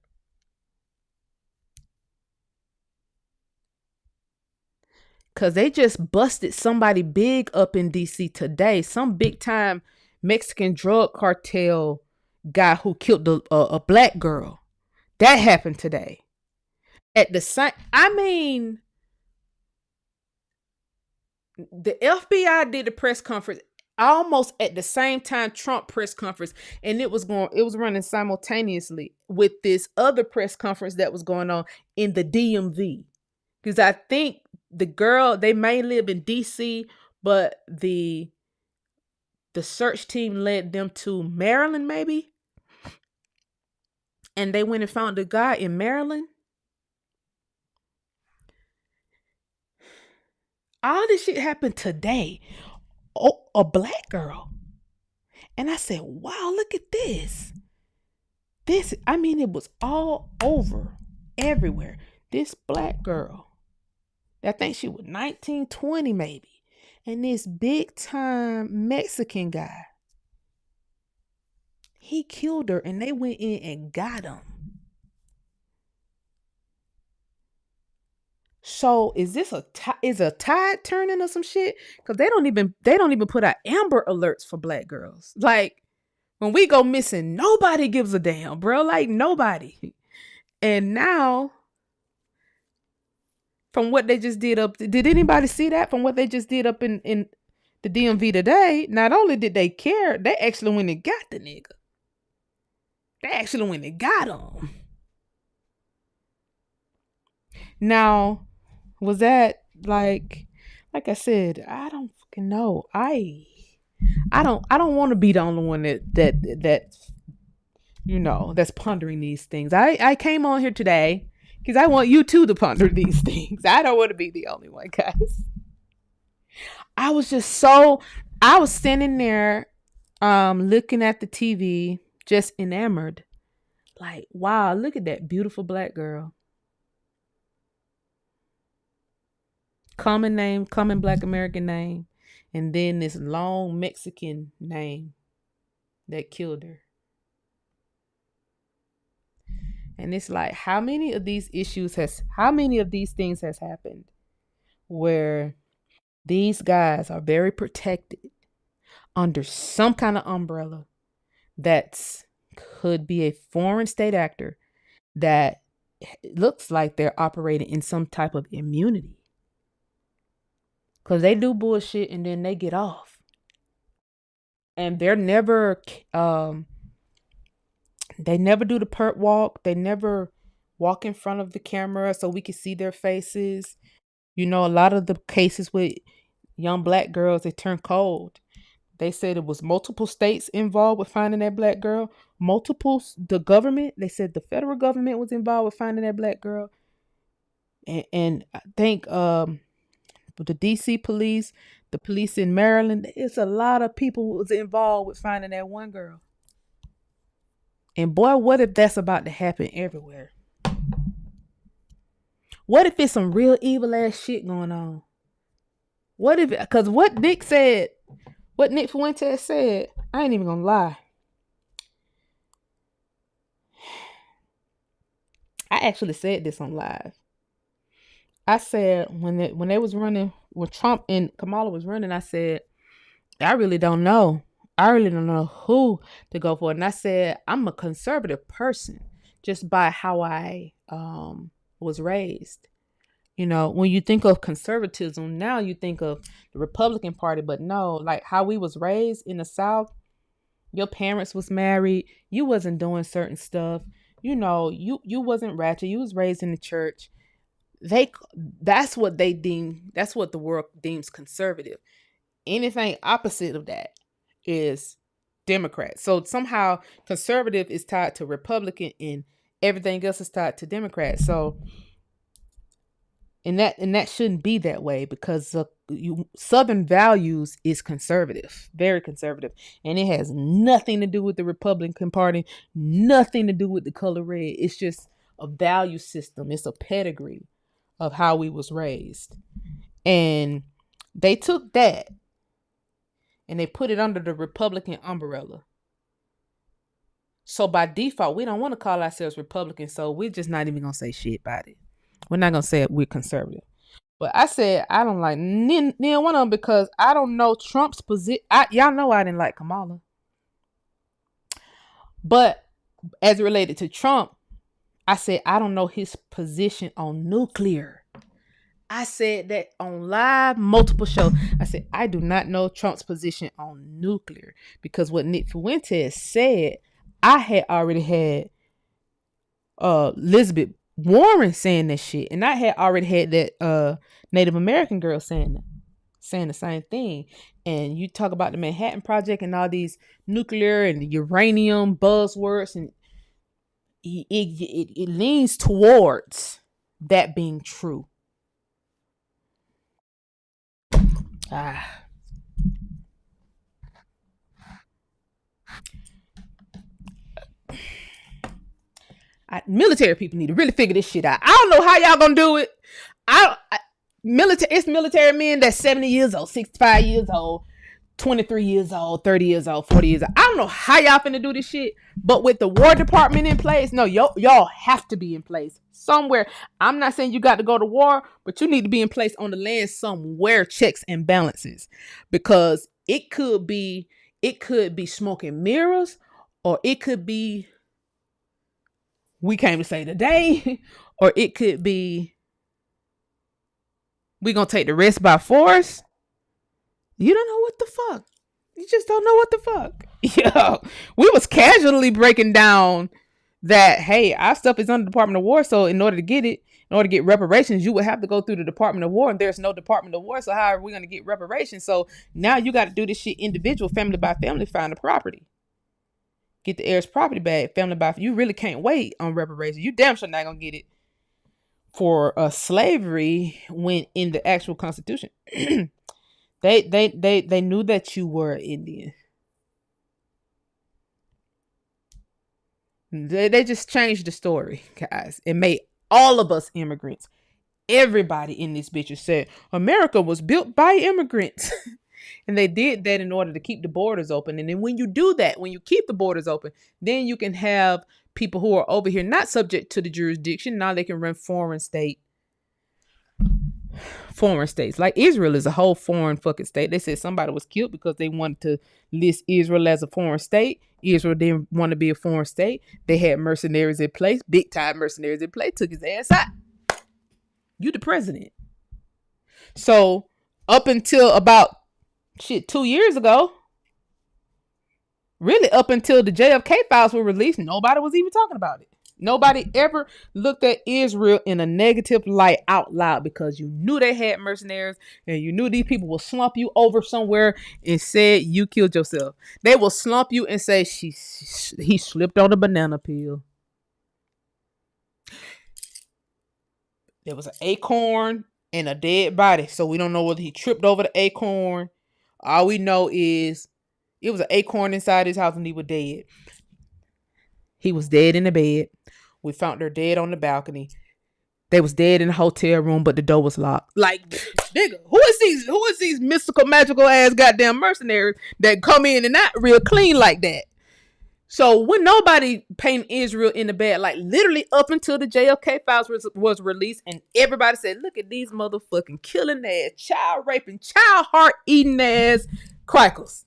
Cause they just busted somebody big up in DC today. Some big time Mexican drug cartel guy who killed a black girl. That happened today. At the same, the FBI did a press conference almost at the same time Trump press conference, and it was running simultaneously with this other press conference that was going on in the DMV. Because I think the girl, they may live in DC, but the search team led them to Maryland, maybe. And they went and found the guy in Maryland. All this shit happened today. Oh, a black girl. And I said, wow, look at this. It was all over, everywhere. This black girl. I think she was 19, 20 maybe. And this big time Mexican guy, he killed her, and they went in and got him. So is this a tide turning or some shit? Because they don't even put out Amber Alerts for black girls. Like, when we go missing, nobody gives a damn, bro. Like, nobody. And now, from what they just did did anybody see that? From what they just did up in the DMV today, not only did they care, they actually went and got the nigga. They actually went and got him. Now, was that like I said, I don't fucking know. I don't want to be the only one that that's pondering these things. I came on here today because I want you too to ponder these things. I don't want to be the only one, guys. I was standing there looking at the TV, just enamored. Like, wow, look at that beautiful black girl. Common name, common black American name, and then this long Mexican name that killed her. And it's like, how many of these things has happened where these guys are very protected under some kind of umbrella that could be a foreign state actor that looks like they're operating in some type of immunity. Because they do bullshit and then they get off. And they're never, they never do the perp walk. They never walk in front of the camera so we can see their faces. A lot of the cases with young black girls, they turn cold. They said it was multiple states involved with finding that black girl. The government, they said the federal government was involved with finding that black girl. And I think, the DC police, the police in Maryland, it's a lot of people who was involved with finding that one girl. And boy, what if that's about to happen everywhere? What if it's some real evil ass shit going on? Because what Nick Fuentes said, I ain't even gonna lie. I actually said this on live. I said when they was running, when Trump and Kamala was running, I said, I really don't know. I really don't know who to go for. And I said, I'm a conservative person just by how I was raised. When you think of conservatism, now you think of the Republican Party, but no, like how we was raised in the South, your parents was married, you wasn't doing certain stuff, you wasn't ratchet, you was raised in the church. That's what the world deems conservative. Anything opposite of that is Democrat. So somehow conservative is tied to Republican and everything else is tied to Democrat. So and that shouldn't be that way because Southern values is conservative, very conservative, and it has nothing to do with the Republican Party, nothing to do with the color red. It's just a value system. It's a pedigree of how we was raised. And they took that and they put it under the Republican umbrella. So by default, we don't want to call ourselves Republicans, so we're just not even going to say shit about it. We're not going to say we're conservative. But I said I don't like neither one of them because I don't know Trump's position. Y'all know I didn't like Kamala. But as it related to Trump, I said, I don't know his position on nuclear. I said that on live, multiple shows. I said, I do not know Trump's position on nuclear because what Nick Fuentes said, I had already had Elizabeth Warren saying that shit. And I had already had that Native American girl saying the same thing. And you talk about the Manhattan Project and all these nuclear and uranium buzzwords, and it leans towards that being true. Military people need to really figure this shit out. I don't know how y'all gonna do it. It's military men that's 70 years old, 65 years old, 23 years old, 30 years old, 40 years old. I don't know how y'all finna do this shit, but with the War Department in place, no, y'all have to be in place somewhere. I'm not saying you got to go to war, but you need to be in place on the land somewhere, checks and balances, because it could be smoke and mirrors, or it could be we came to say today, or it could be we gonna take the rest by force. You don't know what the fuck. You just don't know what the fuck. Yeah, we was casually breaking down that, hey, our stuff is under the Department of War, so in order to get reparations, you would have to go through the Department of War, and there's no Department of War, so how are we going to get reparations? So now you got to do this shit individual, family by family, find the property. Get the heirs property back, family by family. You really can't wait on reparations. You damn sure not going to get it for slavery when in the actual Constitution. They knew that you were Indian. They just changed the story, guys. It made all of us immigrants. Everybody in this bitch said America was built by immigrants. And they did that in order to keep the borders open. And then when you do that, when you keep the borders open, then you can have people who are over here not subject to the jurisdiction. Now they can run foreign states. Like Israel is a whole foreign fucking state. They said somebody was killed because they wanted to list Israel as a foreign state. Israel didn't want to be a foreign state. They had mercenaries in place, big time mercenaries in place, took his ass out. You the president. So up until about 2 years ago, really up until the JFK files were released, nobody was even talking about it. Nobody ever looked at Israel in a negative light out loud because you knew they had mercenaries and you knew these people will slump you over somewhere and say you killed yourself. They will slump you and say he slipped on a banana peel. There was an acorn and a dead body, so we don't know whether he tripped over the acorn. All we know is it was an acorn inside his house and he was dead. He was dead in the bed. We found her dead on the balcony. They was dead in the hotel room, but the door was locked. Like, nigga, who is these mystical, magical ass goddamn mercenaries that come in and not real clean like that? So when nobody painted Israel in the bad, like literally up until the JFK files was released, and everybody said, look at these motherfucking killing ass, child raping, child heart eating ass crackers.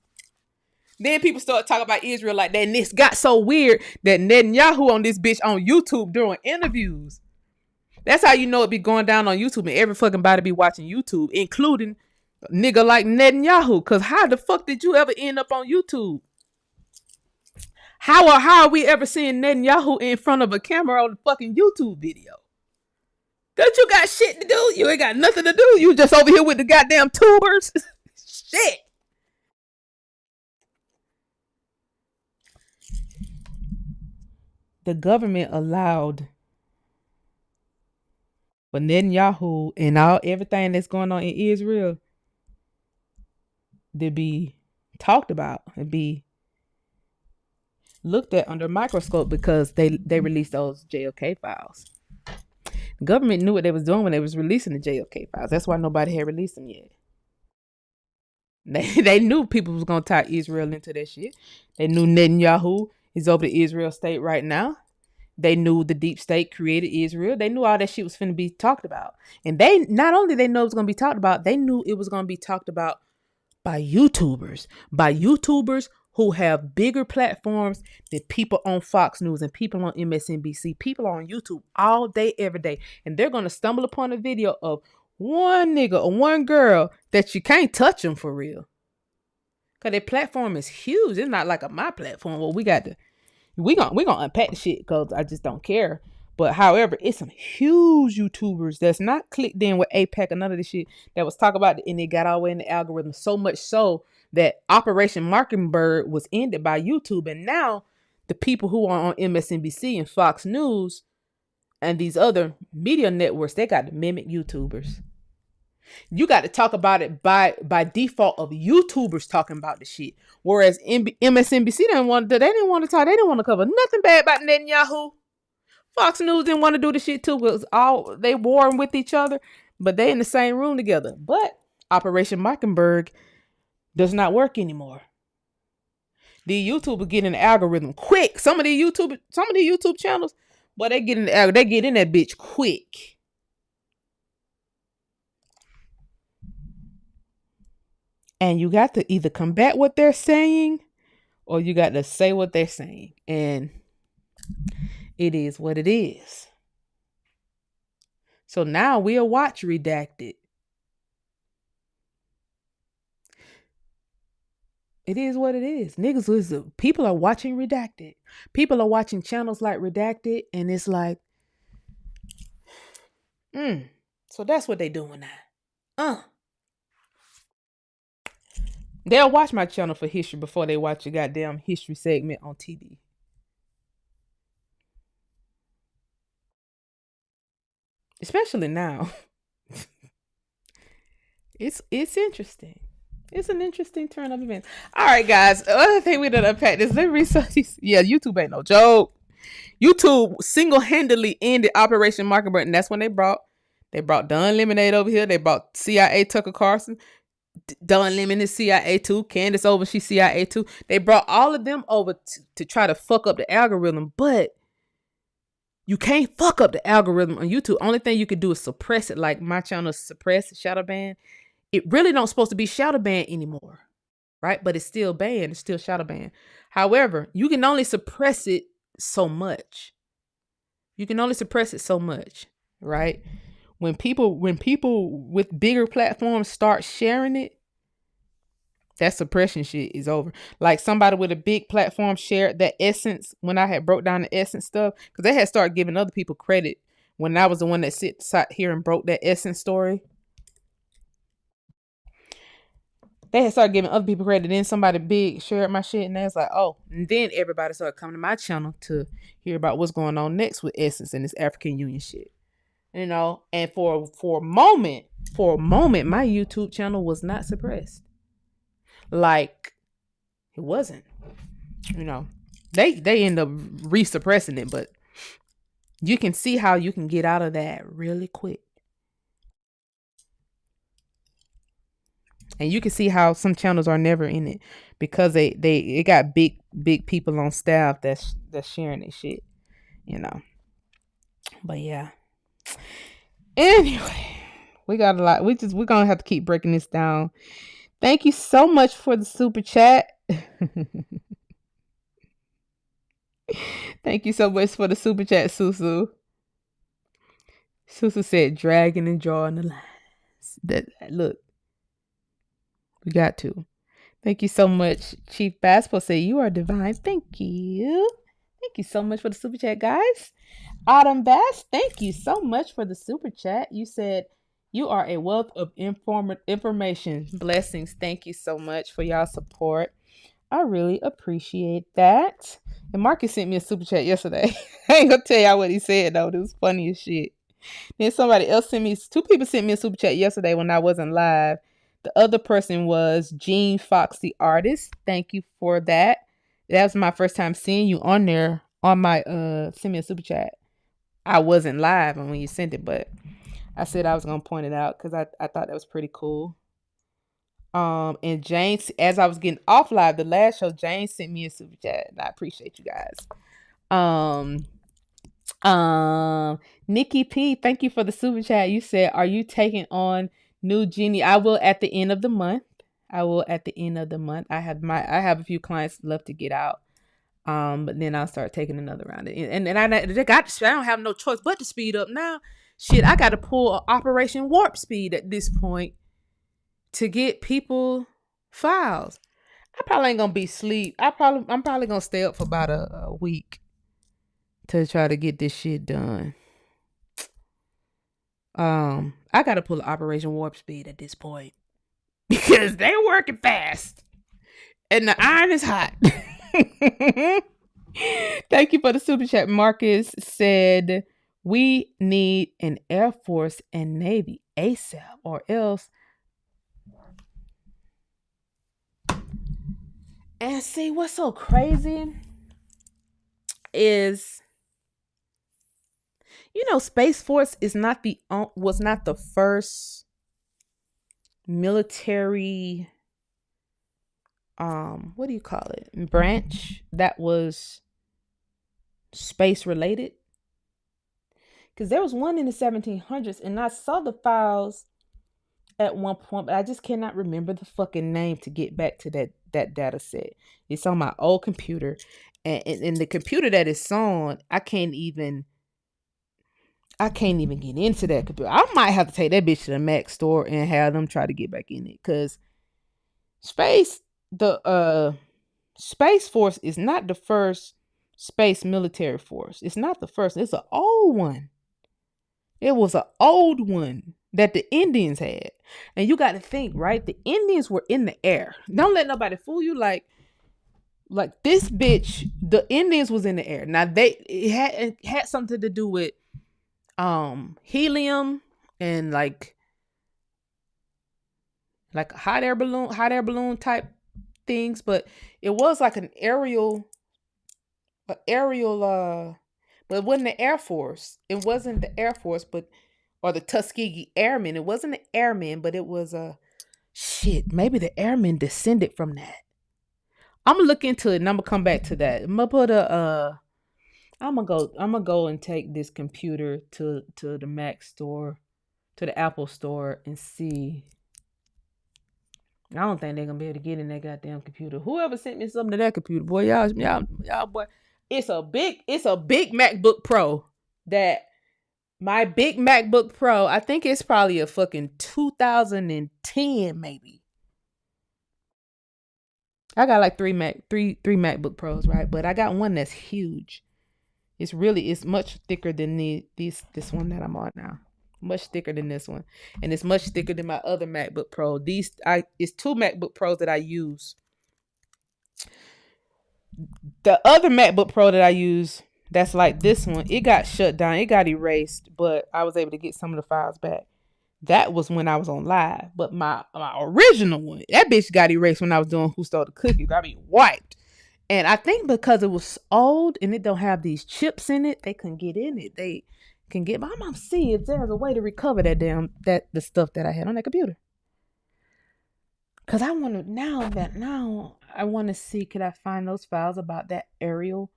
Then people started talking about Israel like that, and this got so weird that Netanyahu on this bitch on YouTube doing interviews. That's how you know it be going down on YouTube, and every fucking body be watching YouTube, including a nigga like Netanyahu. Cause how the fuck did you ever end up on YouTube? How are we ever seeing Netanyahu in front of a camera on a fucking YouTube video? Don't you got shit to do? You ain't got nothing to do. You just over here with the goddamn tubers. Shit. The government allowed for Netanyahu and everything that's going on in Israel to be talked about and be looked at under a microscope because they released those JFK files. The government knew what they was doing when they was releasing the JFK files. That's why nobody had released them yet. They knew people was gonna tie Israel into that shit. They knew Netanyahu is over the Israel state right now. They knew the deep state created Israel. They knew all that shit was finna be talked about. And they not only they know it was gonna be talked about, they knew it was gonna be talked about by YouTubers who have bigger platforms than people on Fox News and people on MSNBC, people on YouTube all day, every day. And they're gonna stumble upon a video of one nigga or one girl that you can't touch them for real. Cause their platform is huge. It's not like my platform. Well, we gonna unpack the shit because I just don't care. But however, it's some huge YouTubers that's not clicked in with APAC or none of this shit that was talking about it, and it got all the way in the algorithm. So much so that Operation Mockingbird was ended by YouTube. And now the people who are on MSNBC and Fox News and these other media networks, they got to mimic YouTubers. You got to talk about it by default of YouTubers talking about the shit. Whereas MSNBC didn't want to talk. They didn't want to cover nothing bad about Netanyahu. Fox News didn't want to do the shit too because they warring with each other, but they in the same room together. But Operation Mockingbird does not work anymore. The YouTubers get in the algorithm quick. Some of the YouTube channels, but they get in that bitch quick. And you got to either combat what they're saying or you got to say what they're saying. And It is what it is. So now we'll watch Redacted. It is what it is. People are watching Redacted. People are watching channels like Redacted, and it's like, so that's what they doing now. They'll watch my channel for history before they watch a goddamn history segment on TV. Especially now. It's interesting. It's an interesting turn of events. All right, guys. Other thing we done unpack this. Let me research this. Yeah, YouTube ain't no joke. YouTube single-handedly ended Operation Mockingbird, and that's when they brought Don Lemonade over here. They brought CIA Tucker Carlson. Don Lemon is CIA too. Candace Over, she's CIA too. They brought all of them over to try to fuck up the algorithm, but you can't fuck up the algorithm on YouTube. Only thing you can do is suppress it, like my channel is suppressed, shadow ban. It really don't supposed to be shadow banned anymore, right? But it's still banned. It's still shadow banned. However, you can only suppress it so much. You can only suppress it so much, right? When people with bigger platforms start sharing it, that suppression shit is over. Like somebody with a big platform shared that Essence when I had broke down the Essence stuff, because they had started giving other people credit when I was the one that sat here and broke that Essence story. They had started giving other people credit. Then somebody big shared my shit, and they was like, oh. And then everybody started coming to my channel to hear about what's going on next with Essence and this African Union shit. You know, and for a moment, my YouTube channel was not suppressed. Like, it wasn't. You know, they end up resuppressing it, but you can see how you can get out of that really quick. And you can see how some channels are never in it because it got big people on staff that's sharing this shit, you know. But yeah. Anyway, we got a lot. We're gonna have to keep breaking this down. Thank you so much for the super chat. Thank you so much for the super chat, Susu. Susu said, dragging and drawing the lines. Look, we got to. Thank you so much. Chief Basketball said, you are divine. Thank you. Thank you so much for the super chat, guys. Autumn Bass, thank you so much for the super chat. You said, you are a wealth of information. Blessings. Thank you so much for y'all support. I really appreciate that. And Marcus sent me a super chat yesterday. I ain't gonna tell y'all what he said though. It was funny as shit. Then somebody else two people sent me a super chat yesterday when I wasn't live. The other person was Gene Fox, the artist. Thank you for that. That was my first time seeing you on there on my send me a super chat. I wasn't live when you sent it, but I said I was gonna point it out because I thought that was pretty cool. And Jane, as I was getting off live the last show, Jane sent me a super chat, and I appreciate you guys. Nikki P, thank you for the super chat. You said, are you taking on New Genie? I will at the end of the month. I have a few clients left to get out. But then I'll start taking another round. And I don't have no choice but to speed up now. Shit, I got to pull Operation Warp Speed at this point to get people files. I probably ain't gonna be asleep. I'm probably gonna stay up for about a week to try to get this shit done. I got to pull Operation Warp Speed at this point because they're working fast and the iron is hot. Thank you for the super chat. Marcus said, we need an Air Force and Navy ASAP or else. And see, what's so crazy is, you know, Space Force was not the first military what do you call it, branch that was space related, because there was one in the 1700s, and I saw the files at one point, but I just cannot remember the fucking name to get back to that data set. It's on my old computer, and the computer that it's on, I can't even get into that computer. I might have to take that bitch to the Mac store and have them try to get back in it, because Space Force is not the first space military force. It's not the first. It's an old one. It was an old one that the Indians had. And you got to think, right? The Indians were in the air. Don't let nobody fool you. Like this bitch, the Indians was in the air. Now it had something to do with helium and like hot air balloon type things, but it was like an aerial but it wasn't the Air Force. It wasn't the Air Force, or the Tuskegee Airmen. It wasn't the Airmen, but it was maybe the Airmen descended from that. I'm gonna look into it and I'm gonna come back to that. I'm gonna go and take this computer to the Mac store, to the Apple store, and see. I don't think they're gonna be able to get in that goddamn computer. Whoever sent me something to that computer, boy, y'all boy. It's a big MacBook Pro. My big MacBook Pro, I think it's probably a fucking 2010 maybe. I got like three MacBook Pros, right? But I got one that's huge. It's much thicker than this one that I'm on now. Much thicker than this one. And it's much thicker than my other MacBook Pro. It's two MacBook Pros that I use. The other MacBook Pro that I use, that's like this one, it got shut down. It got erased, but I was able to get some of the files back. That was when I was on live. But my original one, that bitch got erased when I was doing Who Stole the Cookies. I mean, wiped. And I think because it was old and it don't have these chips in it, they couldn't get in it. They can get, but I'm gonna see if there's a way to recover the stuff that I had on that computer. Cause I want to see, could I find those files about that aerial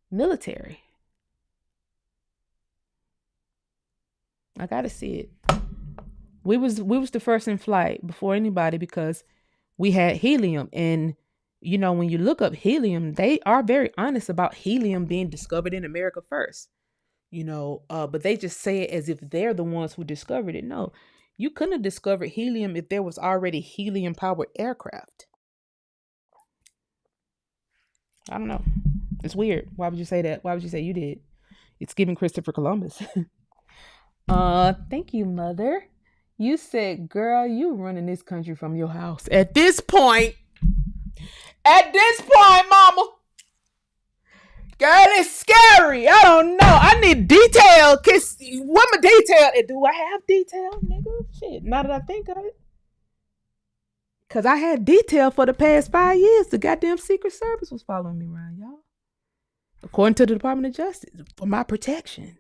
military? I gotta see it. We was the first in flight before anybody, because we had helium. And you know, when you look up helium, they are very honest about helium being discovered in America first. You know, but they just say it as if they're the ones who discovered it. No, you couldn't have discovered helium if there was already helium-powered aircraft. I don't know. It's weird. Why would you say that? Why would you say you did? It's giving Christopher Columbus. Thank you, Mother. You said, girl, you running this country from your house. At this point, Mama. Girl, it's scary. I don't know. I need detail. What my detail? Do I have detail, nigga? Shit, now that I think of it. Because I had detail for the past 5 years. The goddamn Secret Service was following me around, y'all. According to the Department of Justice, for my protection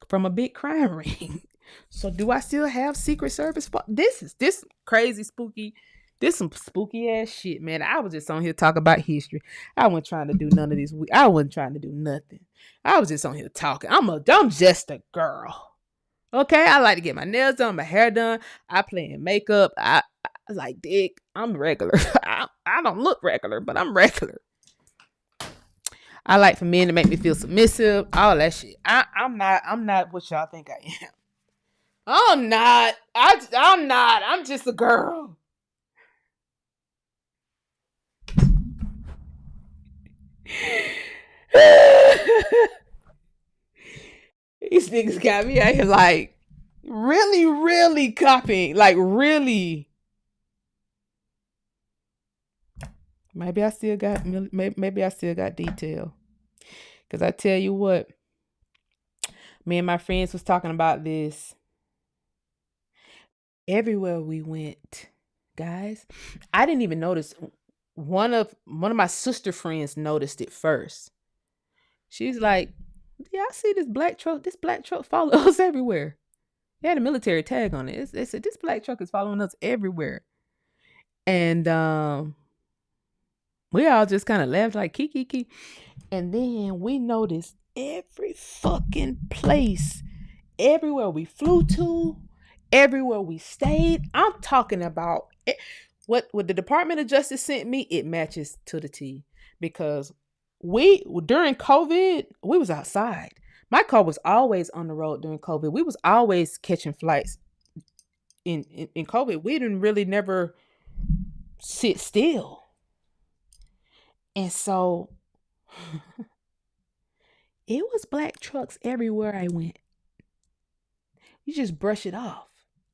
from a big crime ring. So do I still have Secret Service? This crazy spooky. This some spooky ass shit, man. I was just on here talking about history. I wasn't trying to do none of this. I wasn't trying to do nothing. I was just on here talking. I'm just a girl. Okay? I like to get my nails done, my hair done. I play in makeup. I like dick. I'm regular. I don't look regular, but I'm regular. I like for men to make me feel submissive. All that shit. I'm not what y'all think I am. I'm not. I'm not. I'm just a girl. These niggas got me out here like really, really copying. Like really. Maybe I still got detail. Cause I tell you what, me and my friends was talking about this. Everywhere we went, guys, I didn't even notice. One of my sister friends noticed it first. She's like, yeah, I see this black truck. This black truck follows us everywhere. They had a military tag on it. They said this black truck is following us everywhere. And we all just kind of laughed like kiki. And then we noticed every fucking place, everywhere we flew to, everywhere we stayed. I'm talking about it. What the Department of Justice sent me, it matches to the T, because during COVID, we was outside. My car was always on the road during COVID. We was always catching flights. In COVID, we didn't really never sit still. And so it was black trucks everywhere I went. You just brush it off.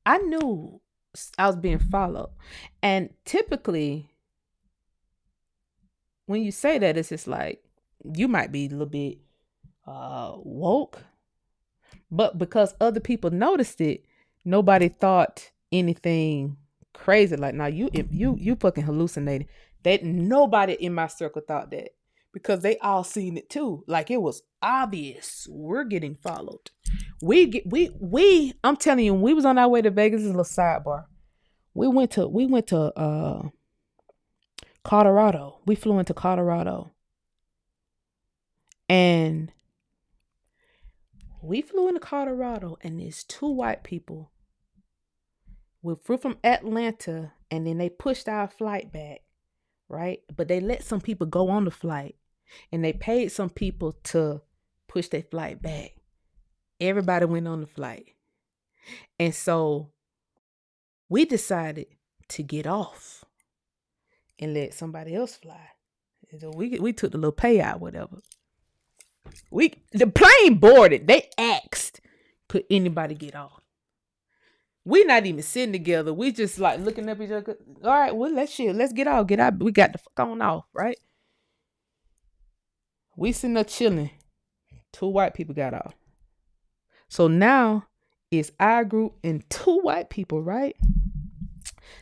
I knew I was being followed. And typically, when you say that, it's just like, you might be a little bit woke. But because other people noticed it, nobody thought anything crazy. Like, now you fucking hallucinating. Nobody in my circle thought that, because they all seen it too. Like, it was obvious we're getting followed. I'm telling you, when we was on our way to Vegas, this is a little sidebar. We went to Colorado. We flew into Colorado. And we flew into Colorado, and there's two white people. We flew from Atlanta, and then they pushed our flight back, right? But they let some people go on the flight, and they paid some people to push their flight back. Everybody went on the flight. And so we decided to get off and let somebody else fly. And so we took the little payout, whatever. The plane boarded. They asked, could anybody get off? We not even sitting together. We just like looking up each other. All right, well, let's get off. Get out. We got the fuck on off, right? We sitting there chilling. Two white people got off. So now it's our group and two white people, right?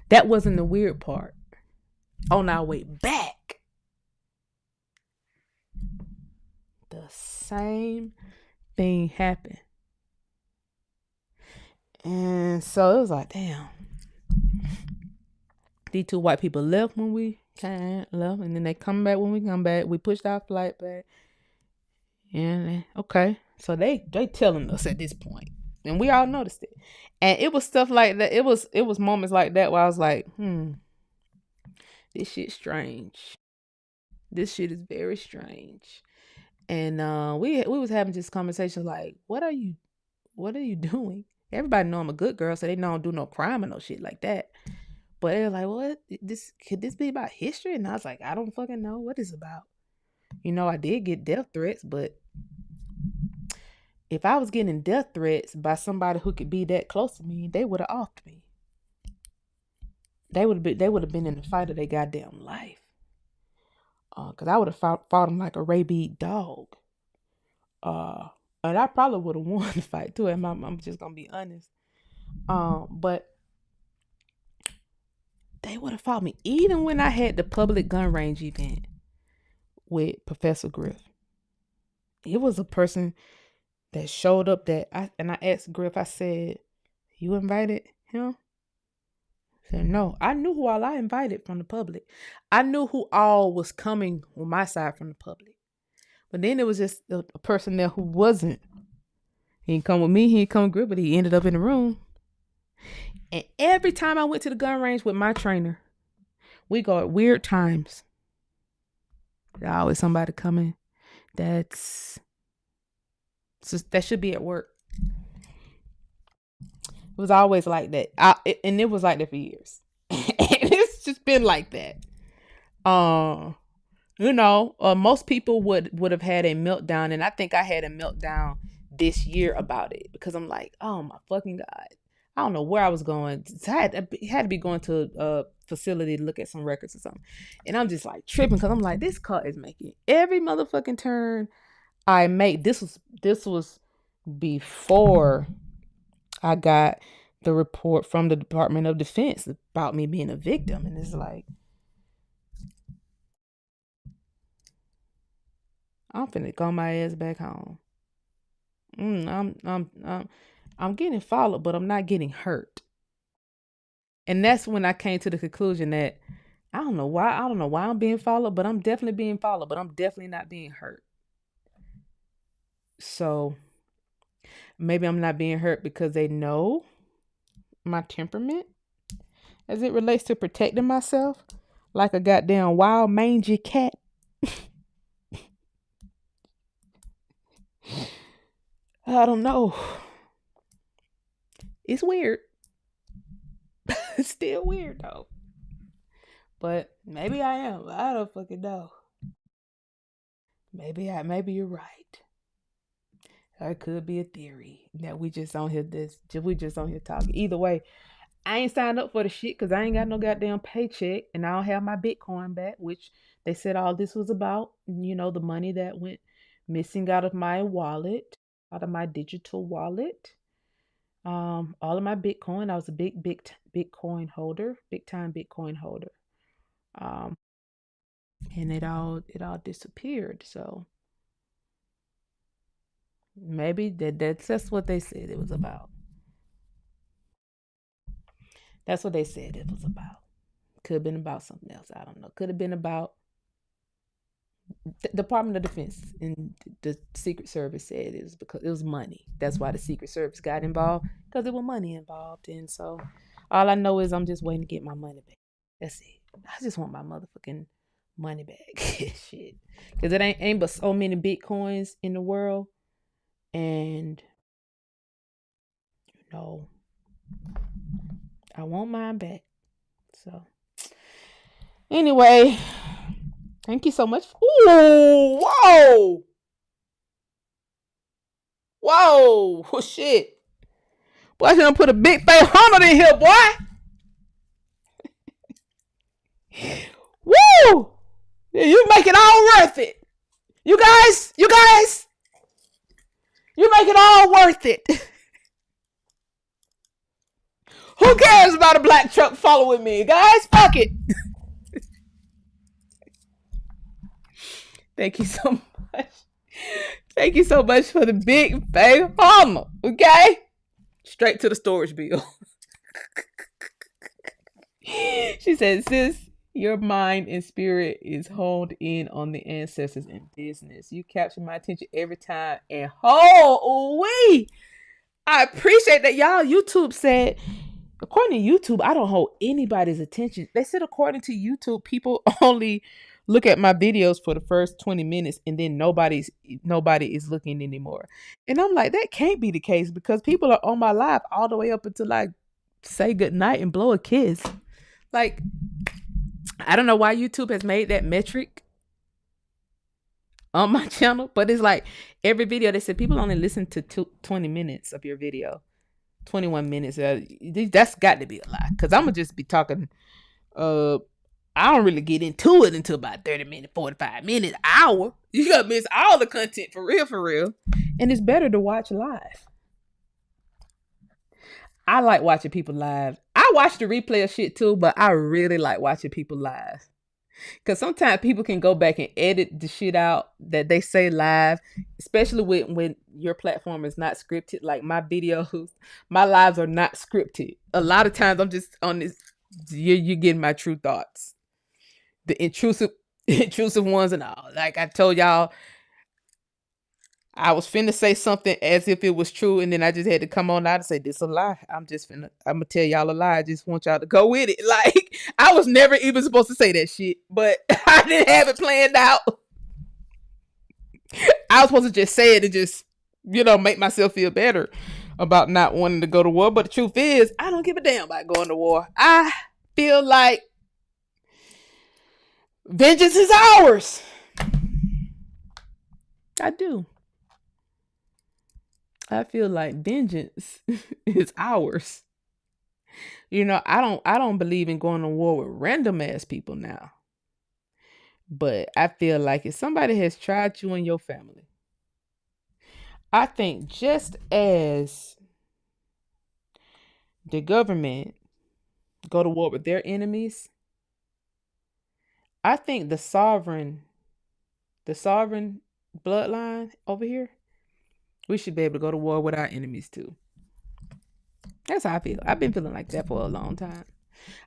That wasn't the weird part. On our way back, the same thing happened. And so it was like, damn. These two white people left when we left, and then they come back when we come back. We pushed our flight back. And okay. So they telling us at this point. And we all noticed it. And it was stuff like that. It was moments like that where I was like, this shit's strange. This shit is very strange. And we was having this conversation like, what are you doing? Everybody know I'm a good girl, so they know I don't do no crime or no shit like that. But they're like, what? Could this be about history? And I was like, I don't fucking know what it's about. I did get death threats, but if I was getting death threats by somebody who could be that close to me, they would have offed me. They would have been in the fight of their goddamn life. Cause I would have fought them like a rabid dog. And I probably would have won the fight too. And I'm just gonna be honest. But they would have fought me even when I had the public gun range event with Professor Griff. It was a person that showed up I asked Griff. I said, "You invited him?" He said, "No." I knew who all I invited from the public. I knew who all was coming on my side from the public. But then it was just a person there who wasn't. He didn't come with me. He didn't come with Griff, but he ended up in the room. And every time I went to the gun range with my trainer, we go at weird times. There's always somebody coming that should be at work. It was always like that. And it was like that for years. And it's just been like that. Most people would have had a meltdown, and I think I had a meltdown this year about it, because I'm like, oh my fucking God. I don't know where I was going. I had to be going to a facility to look at some records or something. And I'm just like tripping, because I'm like, this car is making every motherfucking turn I make. This was before I got the report from the Department of Defense about me being a victim. And it's like, I'm finna go my ass back home. I'm getting followed, but I'm not getting hurt. And that's when I came to the conclusion that I don't know why I'm being followed, but I'm definitely being followed, but I'm definitely not being hurt. So maybe I'm not being hurt because they know my temperament as it relates to protecting myself like a goddamn wild mangy cat. I don't know. It's weird. It's still weird though. But maybe I am. I don't fucking know. Maybe you're right. Or it could be a theory that we just on here talking. Either way, I ain't signed up for the shit because I ain't got no goddamn paycheck and I don't have my Bitcoin back, which they said all this was about. You know, the money that went missing out of my wallet, out of my digital wallet. All of my Bitcoin. I was a big Bitcoin holder, big time Bitcoin holder. And it all disappeared. So maybe that's what they said it was about. That's what they said it was about. Could have been about something else. I don't know. Could have been about the Department of Defense and the Secret Service said it was because it was money. That's why the Secret Service got involved, because there was money involved. And so all I know is I'm just waiting to get my money back. That's it. I just want my motherfucking money back. Shit. Because it ain't but so many Bitcoins in the world. And, you know, I want mine back. So, anyway, thank you so much. Ooh, whoa. Whoa. Oh, shit. Boy, I should put a big fat Honda in here, boy. Woo. You make it all worth it. You guys, you make it all worth it. Who cares about a black truck following me, guys? Fuck it. Thank you so much. Thank you so much for the big fat Hummer, okay? Straight to the storage bill. She said, sis, your mind and spirit is honed in on the ancestors and business. You capture my attention every time. And holy, I appreciate that. Y'all, YouTube said, according to YouTube, I don't hold anybody's attention. They said according to YouTube, people only look at my videos for the first 20 minutes and then nobody is looking anymore. And I'm like, that can't be the case because people are on my live all the way up until like say goodnight and blow a kiss. Like, I don't know why YouTube has made that metric on my channel, but it's like every video they said people only listen to 20 minutes of your video. 21 minutes. That's got to be a lie. Because I'm going to just be talking. I don't really get into it until about 30 minutes, 45 minutes, hour. You got to miss all the content for real. And it's better to watch live. I like watching people live. I watch the replay of shit too, but I really like watching people live. Because sometimes people can go back and edit the shit out that they say live, especially when your platform is not scripted. Like my videos, my lives are not scripted. A lot of times I'm just on this, you're getting my true thoughts. The intrusive ones and all. Like I told y'all, I was finna say something as if it was true, and then I just had to come on out and say, this a lie. I'm gonna tell y'all a lie. I just want y'all to go with it. Like, I was never even supposed to say that shit, but I didn't have it planned out. I was supposed to just say it and just, make myself feel better about not wanting to go to war. But the truth is, I don't give a damn about going to war. I feel like vengeance is ours. I do. I feel like vengeance is ours. I don't believe in going to war with random ass people now. But I feel like if somebody has tried you and your family, I think just as the government go to war with their enemies, I think the sovereign bloodline over here, we should be able to go to war with our enemies too. That's how I feel. I've been feeling like that for a long time.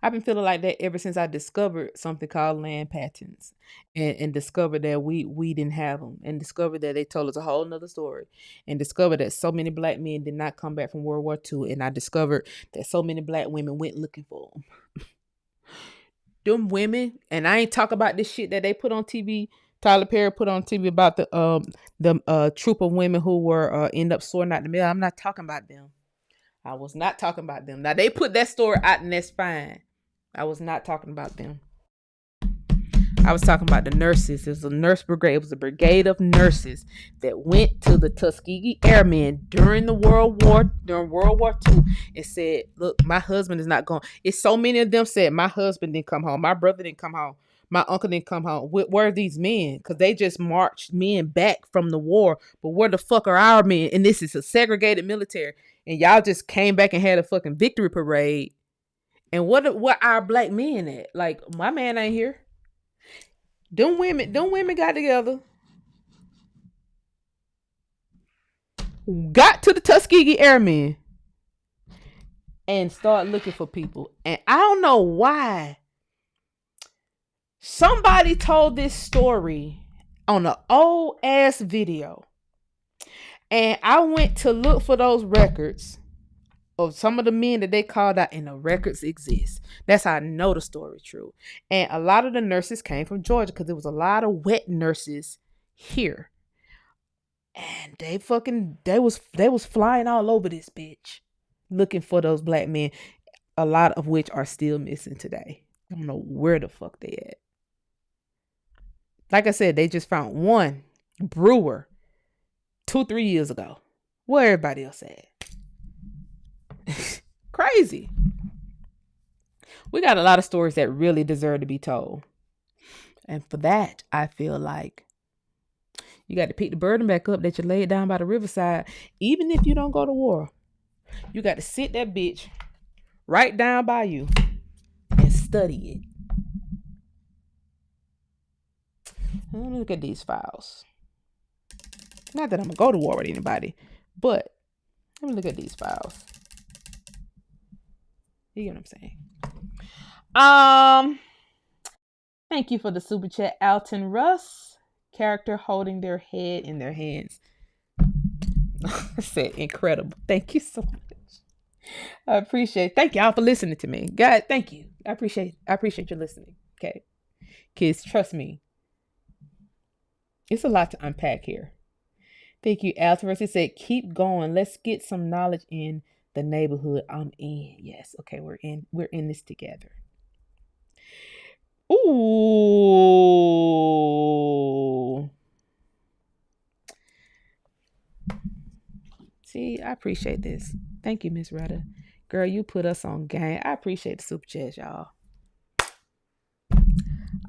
I've been feeling like that ever since I discovered something called land patents, and discovered that we didn't have them, and discovered that they told us a whole nother story, and discovered that so many black men did not come back from World War II, and I discovered that so many black women went looking for them. Them women, and I ain't talk about this shit that they put on TV. Tyler Perry put on TV about the troop of women who were end up sorting out the mail. I'm not talking about them. I was not talking about them. Now they put that story out and that's fine. I was not talking about them. I was talking about the nurses. It was a nurse brigade. It was a brigade of nurses that went to the Tuskegee Airmen during World War II and said, "Look, my husband is not going." It's so many of them said, "My husband didn't come home. My brother didn't come home. My uncle didn't come home. Where are these men? Because they just marched men back from the war. But where the fuck are our men? And this is a segregated military. And y'all just came back and had a fucking victory parade. And what our black men at? Like, my man ain't here." Them women got together, got to the Tuskegee Airmen, and started looking for people. And I don't know why. Somebody told this story on an old ass video. And I went to look for those records of some of the men that they called out, and the records exist. That's how I know the story true. And a lot of the nurses came from Georgia because there was a lot of wet nurses here. And they was flying all over this bitch looking for those black men, a lot of which are still missing today. I don't know where the fuck they at. Like I said, they just found one brewer 2-3 years ago. Where everybody else at? Crazy. We got a lot of stories that really deserve to be told. And for that, I feel like you got to pick the burden back up that you laid down by the riverside. Even if you don't go to war, you got to sit that bitch right down by you and study it. Let me look at these files. Not that I'm going to go to war with anybody, but let me look at these files. You get what I'm saying? Thank you for the super chat, Alton Russ. Character holding their head in their hands. I said incredible. Thank you so much. I appreciate it. Thank y'all for listening to me. God, thank you. I appreciate you listening. Okay. Kids, trust me. It's a lot to unpack here. Thank you, Alton Russ. He said, keep going. Let's get some knowledge in the neighborhood I'm in. Yes. Okay. We're in this together. Ooh. See, I appreciate this. Thank you, Miss Retta. Girl, you put us on game. I appreciate the super chat, y'all.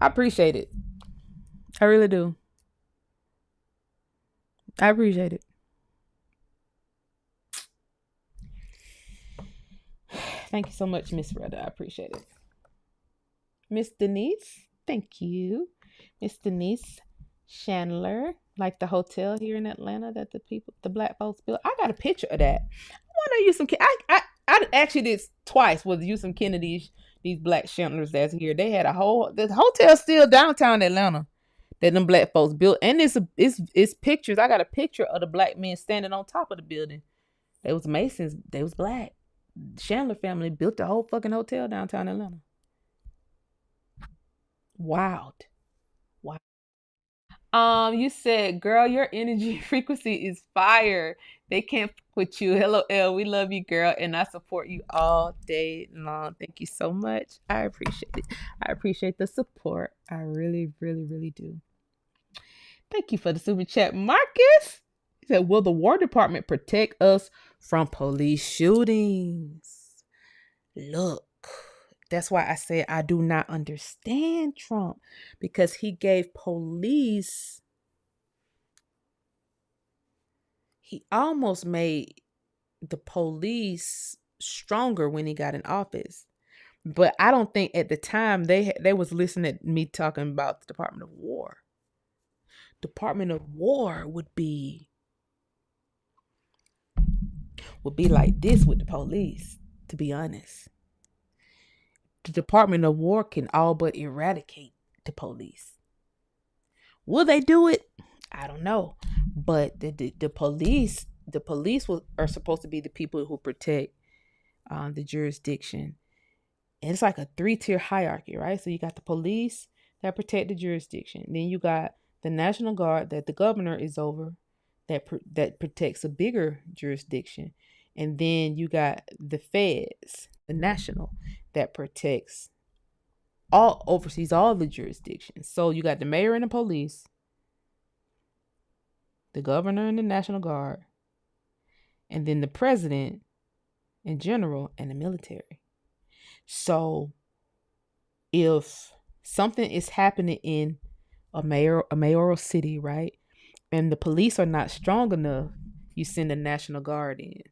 I appreciate it. I really do. I appreciate it. Thank you so much, Miss Retta. I appreciate it. Miss Denise, thank you. Miss Denise Chandler, like the hotel here in Atlanta that the black folks built. I got a picture of that. I want to use some. I actually did twice. Was use some Kennedys, these black Chandlers that's here. They had the hotel still downtown Atlanta that them black folks built, and it's pictures. I got a picture of the black men standing on top of the building. They was Masons. They was black. Chandler family built the whole fucking hotel downtown Atlanta. Wild. You said, girl, your energy frequency is fire. They can't put you. LOL. We love you, girl, and I support you all day long. Thank you so much. I appreciate it. I appreciate the support. I really, really, really do. Thank you for the super chat, Marcus. He said, will the War Department protect us from police shootings? Look. That's why I said I do not understand Trump, because he gave police, he almost made the police stronger when he got in office. But I don't think at the time they was listening to me talking about the Department of War. Department of War would be like this with the police, to be honest. the Department of War can all but eradicate the police. Will they do it? I don't know. But the police are supposed to be the people who protect the jurisdiction. And it's like a 3-tier hierarchy, right? So you got the police that protect the jurisdiction. Then you got the National Guard that the governor is over, that protects a bigger jurisdiction. And then you got the feds, the national, that oversees all the jurisdictions. So you got the mayor and the police, the governor and the National Guard, and then the president in general and the military. So if something is happening in a mayoral city, right, and the police are not strong enough, you send the National Guard in.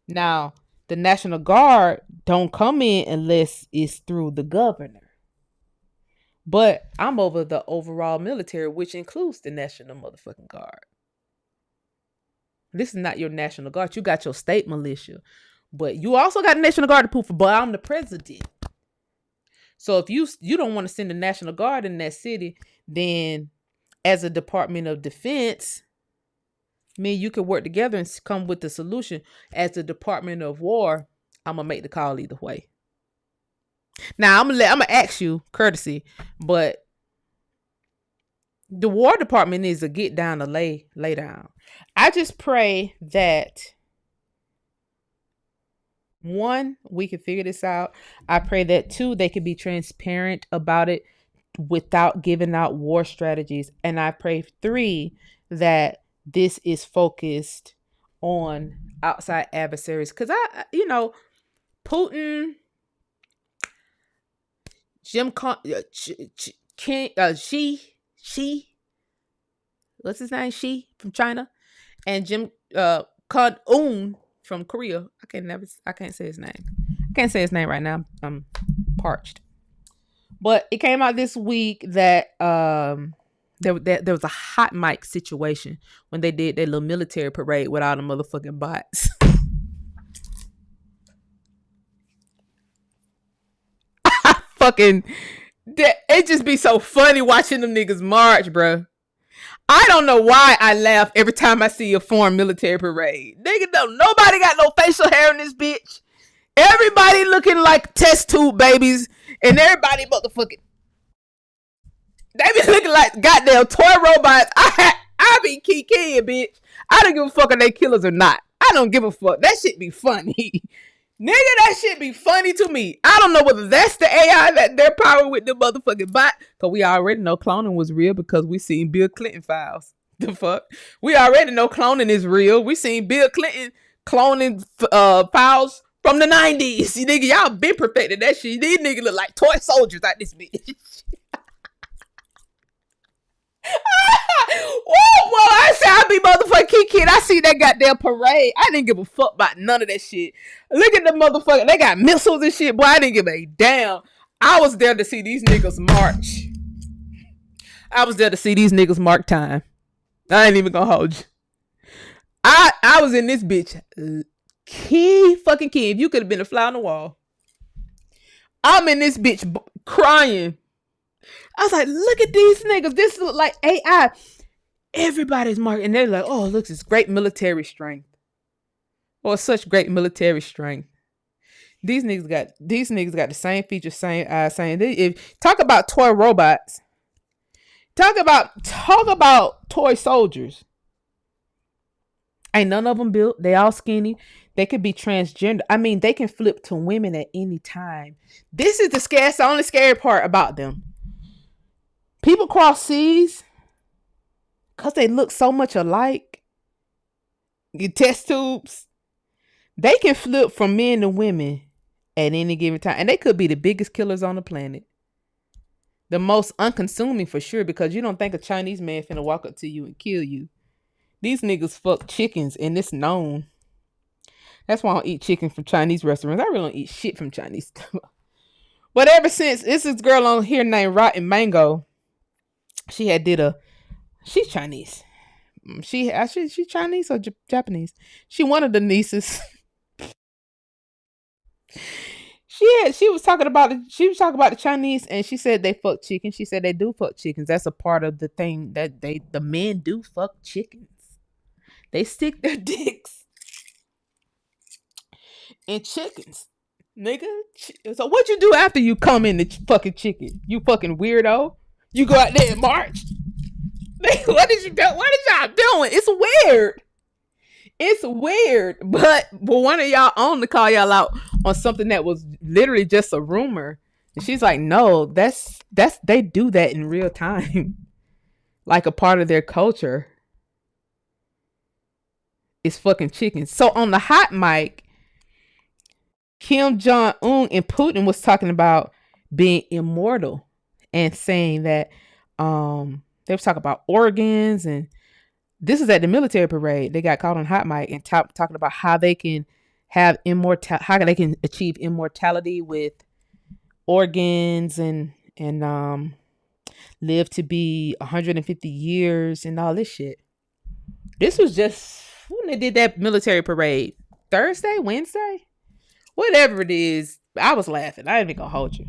Now, the National Guard don't come in unless it's through the governor. But I'm over the overall military, which includes the National motherfucking Guard. This is not your National Guard. You got your state militia. But you also got the National Guard to proof, but I'm the president. So if you don't want to send the National Guard in that city, then as a Department of Defense, me and you could work together and come with the solution. As the Department of War, I'm going to make the call either way. Now, I'm gonna ask you courtesy, but the War Department needs to get down to lay down. I just pray that, one, we can figure this out. I pray that, two, they can be transparent about it without giving out war strategies. And I pray, three, that this is focused on outside adversaries. Because Putin, what's his name? Xi from China, and Jim Un from Korea. I can't say his name. I can't say his name right now. I'm parched. But it came out this week that there was a hot mic situation when they did their little military parade with all the motherfucking bots. It just be so funny watching them niggas march, bro. I don't know why I laugh every time I see a foreign military parade. Nigga, nobody got no facial hair in this bitch. Everybody looking like test tube babies, and everybody motherfucking, they be looking like goddamn toy robots. I be kikiing, bitch. I don't give a fuck if they killers or not. I don't give a fuck. That shit be funny. Nigga, that shit be funny to me. I don't know whether that's the AI that they're powering with the motherfucking bot. Because we already know cloning was real because we seen Bill Clinton files. The fuck? We already know cloning is real. We seen Bill Clinton cloning files from the 90s. You nigga, y'all been perfected that shit. These niggas look like toy soldiers out this bitch. Whoa, I said I be motherfucking kid. I see that goddamn parade. I didn't give a fuck about none of that shit. Look at the motherfucker. They got missiles and shit. Boy, I didn't give a damn. I was there to see these niggas march. I was there to see these niggas mark time. I ain't even gonna hold you. I was in this bitch. Key. If you could have been a fly on the wall. I'm in this bitch crying. I was like, look at these niggas. This look like AI. Everybody's marking. And they're like, oh, look, it's great military strength. Or such great military strength. These niggas got the same features, same eyes, same. Talk about toy robots. Talk about toy soldiers. Ain't none of them built. They all skinny. They could be transgender. I mean, they can flip to women at any time. This is the only scary part about them. People cross seas because they look so much alike. Your test tubes. They can flip from men to women at any given time. And they could be the biggest killers on the planet. The most unconsuming for sure, because you don't think a Chinese man finna walk up to you and kill you. These niggas fuck chickens and it's known. That's why I don't eat chicken from Chinese restaurants. I really don't eat shit from Chinese stuff. But ever since, this girl on here named Rotten Mango. She's Chinese. She Chinese or Japanese? She one of the Neses. She was talking about the Chinese, and she said they fuck chickens. She said they do fuck chickens. That's a part of the thing that the men do fuck chickens. They stick their dicks in chickens, nigga. So what you do after you come in the fucking chicken? You fucking weirdo. You go out there and march. What did you do? What is y'all doing? It's weird. It's weird, but one of y'all on to call y'all out on something that was literally just a rumor. And she's like, no, that's they do that in real time. Like a part of their culture is fucking chickens. So on the hot mic, Kim Jong-un and Putin was talking about being immortal and saying that they were talking about organs, and this is at the military parade. They got caught on hot mic and talking about how they can have how they can achieve immortality with organs and live to be 150 years and all this shit. This was just when they did that military parade. Thursday, Wednesday, whatever it is. I was laughing. I ain't even gonna hold you.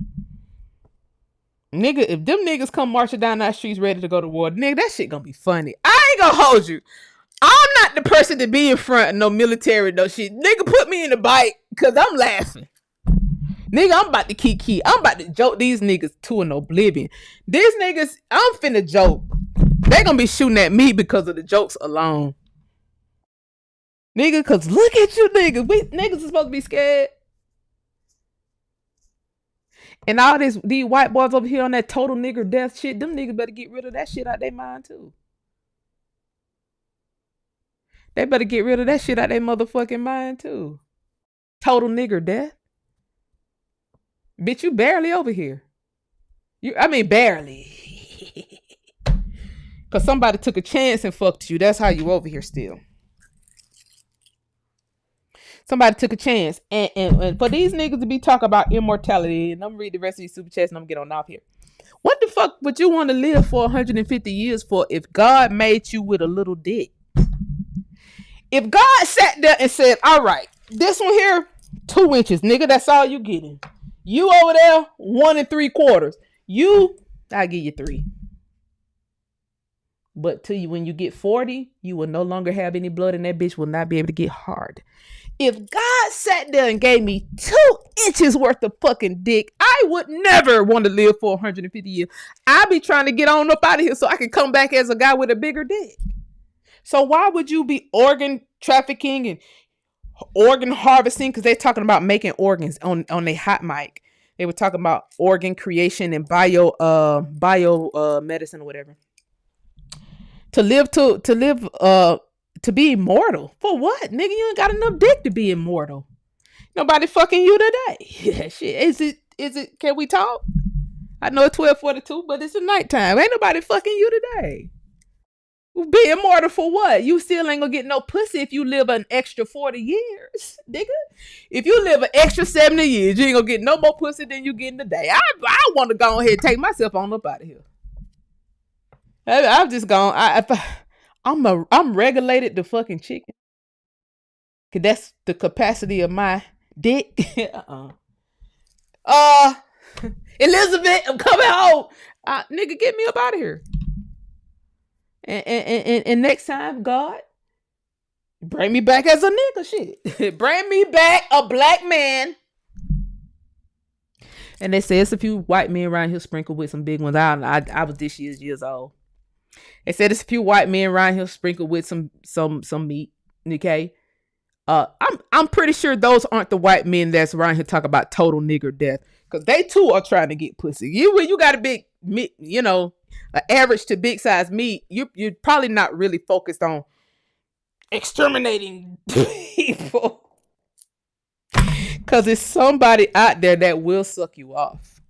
Nigga, if them niggas come marching down that streets ready to go to war, nigga, that shit gonna be funny. I ain't gonna hold you. I'm not the person to be in front of no military, no shit. Nigga, put me in the bike, cause I'm laughing. Nigga, I'm about to key. I'm about to joke these niggas to an oblivion. These niggas, I'm finna joke. They gonna be shooting at me because of the jokes alone. Nigga, cause look at you niggas. We niggas are supposed to be scared. And all these white boys over here on that total nigger death shit, them niggas better get rid of that shit out their mind too. They better get rid of that shit out their motherfucking mind too. Total nigger death. Bitch, you barely over here. Barely. Cause somebody took a chance and fucked you. That's how you over here still. Somebody took a chance. And for these niggas to be talking about immortality, and I'm gonna read the rest of these super chats and I'm gonna get on off here. What the fuck would you want to live for 150 years for if God made you with a little dick? If God sat there and said, all right, this one here, 2 inches, nigga, that's all you getting. You over there, 1 3/4. I'll give you 3. But when you get 40, you will no longer have any blood and that bitch will not be able to get hard. If God sat there and gave me 2 inches worth of fucking dick, I would never want to live for 150 years. I'd be trying to get on up out of here so I can come back as a guy with a bigger dick. So why would you be organ trafficking and organ harvesting? Because they're talking about making organs on their hot mic. They were talking about organ creation and bio medicine or whatever. To be immortal. For what? Nigga, you ain't got enough dick to be immortal. Nobody fucking you today. Yeah, shit. Is it, can we talk? I know it's 12:42, but it's a nighttime. Ain't nobody fucking you today. Be immortal for what? You still ain't gonna get no pussy if you live an extra 40 years, nigga. If you live an extra 70 years, you ain't gonna get no more pussy than you getting today. I want to go ahead and take myself on up out of here. I've just gone. I'm regulated to fucking chicken. Cause that's the capacity of my dick. Elizabeth, I'm coming home. Nigga, get me up out of here. And next time, God, bring me back as a nigga. Shit, bring me back a black man. And they say it's a few white men around here sprinkled with some big ones. I was this years old. They said it's a few white men around here sprinkled with some meat. Okay, I'm pretty sure those aren't the white men that's around here talking about total nigger death, because they too are trying to get pussy. You got a big meat, an average to big size meat. You're probably not really focused on exterminating people, because it's somebody out there that will suck you off.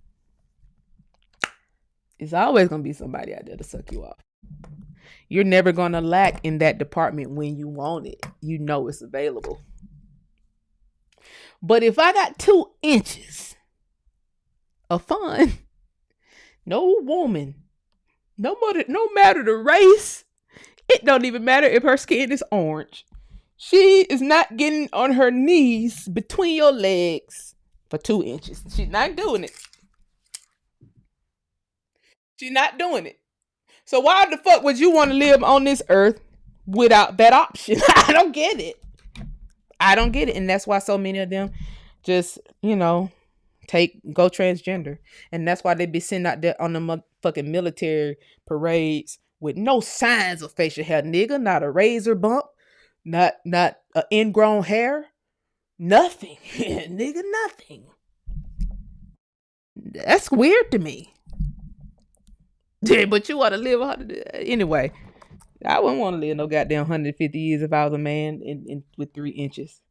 It's always gonna be somebody out there to suck you off. You're never going to lack in that department when you want it. You know it's available. But if I got 2 inches of fun, no woman, no matter the race, it don't even matter if her skin is orange. She is not getting on her knees between your legs for 2 inches. She's not doing it. She's not doing it. So why the fuck would you want to live on this earth without that option? I don't get it. And that's why so many of them just, go transgender. And that's why they be sitting out there on the motherfucking military parades with no signs of facial hair, nigga. Not a razor bump, not a ingrown hair, nothing. Nigga, nothing. That's weird to me. Yeah, but you want to live 100 anyway. I wouldn't want to live no goddamn 150 years if I was a man with 3 inches.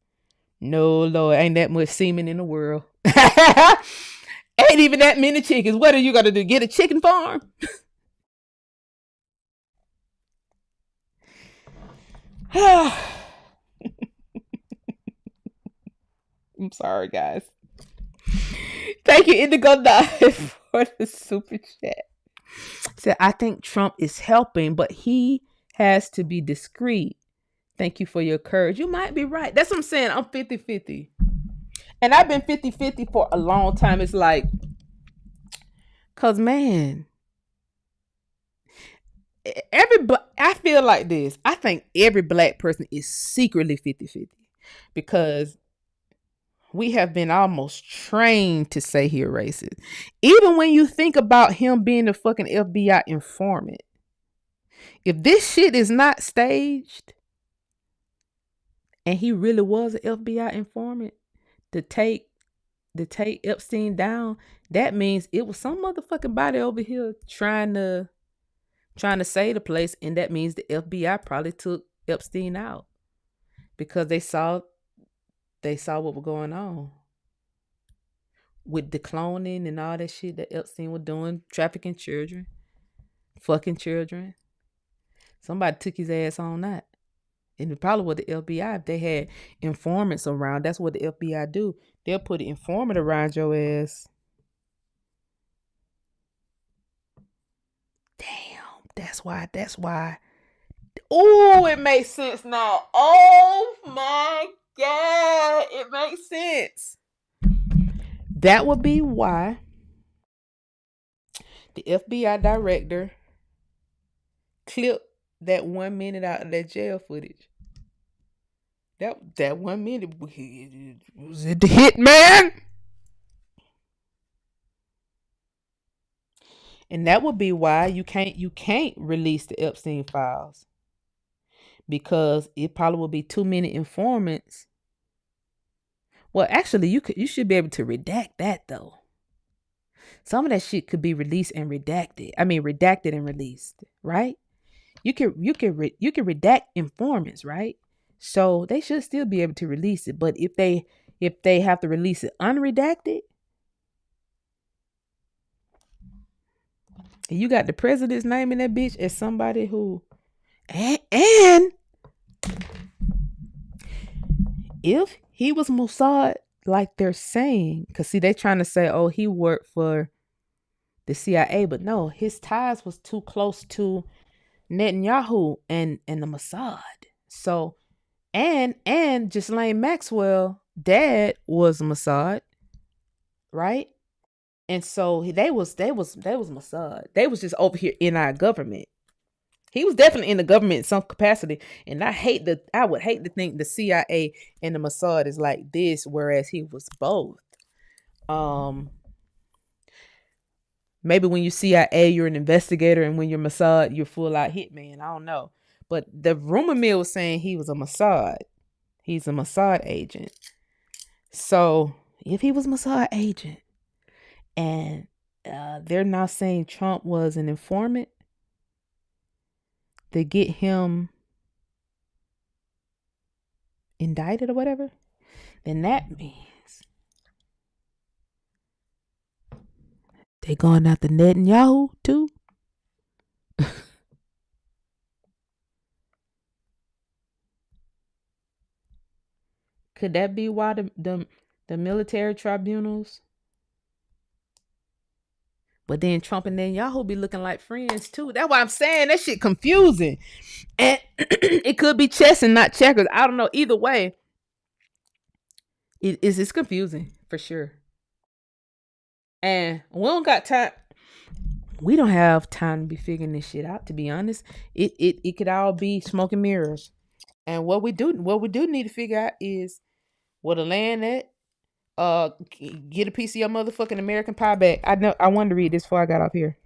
No, Lord, ain't that much semen in the world. Ain't even that many chickens. What are you gonna do? Get a chicken farm? I'm sorry, guys. Thank you, Indigo Knife, for the super chat. Said, I think Trump is helping, but he has to be discreet. Thank you for your courage. You might be right. That's what I'm saying. I'm 50-50. And I've been 50-50 for a long time. It's like, because, man, I feel like this. I think every black person is secretly 50-50 because we have been almost trained to say he racist. Even when you think about him being the fucking FBI informant. If this shit is not staged and he really was an FBI informant to take Epstein down, that means it was some motherfucking body over here trying to save the place, and that means the FBI probably took Epstein out because they saw what was going on with the cloning and all that shit that Epstein was doing, trafficking children, fucking children. Somebody took his ass on that. And it probably was the FBI. If they had informants around, that's what the FBI do. They'll put an informant around your ass. Damn, that's why. Oh, it makes sense now. Oh my God, it makes sense. That would be why the FBI director clipped that 1 minute out of that jail footage. That 1 minute was it the hitman? And that would be why you can't release the Epstein files. Because it probably will be too many informants. Well, actually, you should be able to redact that though. Some of that shit could be released and redacted. I mean, redacted and released, right? You can redact informants, right? So they should still be able to release it. But if they have to release it unredacted, and you got the president's name in that bitch as somebody who, and if he was Mossad, like they're saying, because see, they trying to say, oh, he worked for the CIA, but no, his ties was too close to Netanyahu and the Mossad. So, and Ghislaine Maxwell, dad was Mossad, right? And so they was Mossad. They was just over here in our government. He was definitely in the government in some capacity, and I would hate to think the CIA and the Mossad is like this, whereas he was both. Maybe when you CIA, you're an investigator, and when you're Mossad, you're full out hitman. I don't know, but the rumor mill was saying he was a Mossad. He's a Mossad agent. So if he was Mossad agent, and they're now saying Trump was an informant to get him indicted or whatever, then that means they going after Netanyahu too. Could that be why the military tribunals? But then Trump and Netanyahu be looking like friends too. That's why I'm saying that shit confusing. And it could be chess and not checkers. I don't know. Either way, it's confusing for sure. And we don't got time. We don't have time to be figuring this shit out, to be honest. It could all be smoke and mirrors. And what we do need to figure out is where the land at. Get a piece of your motherfucking American pie back. I wanted to read this before I got off here.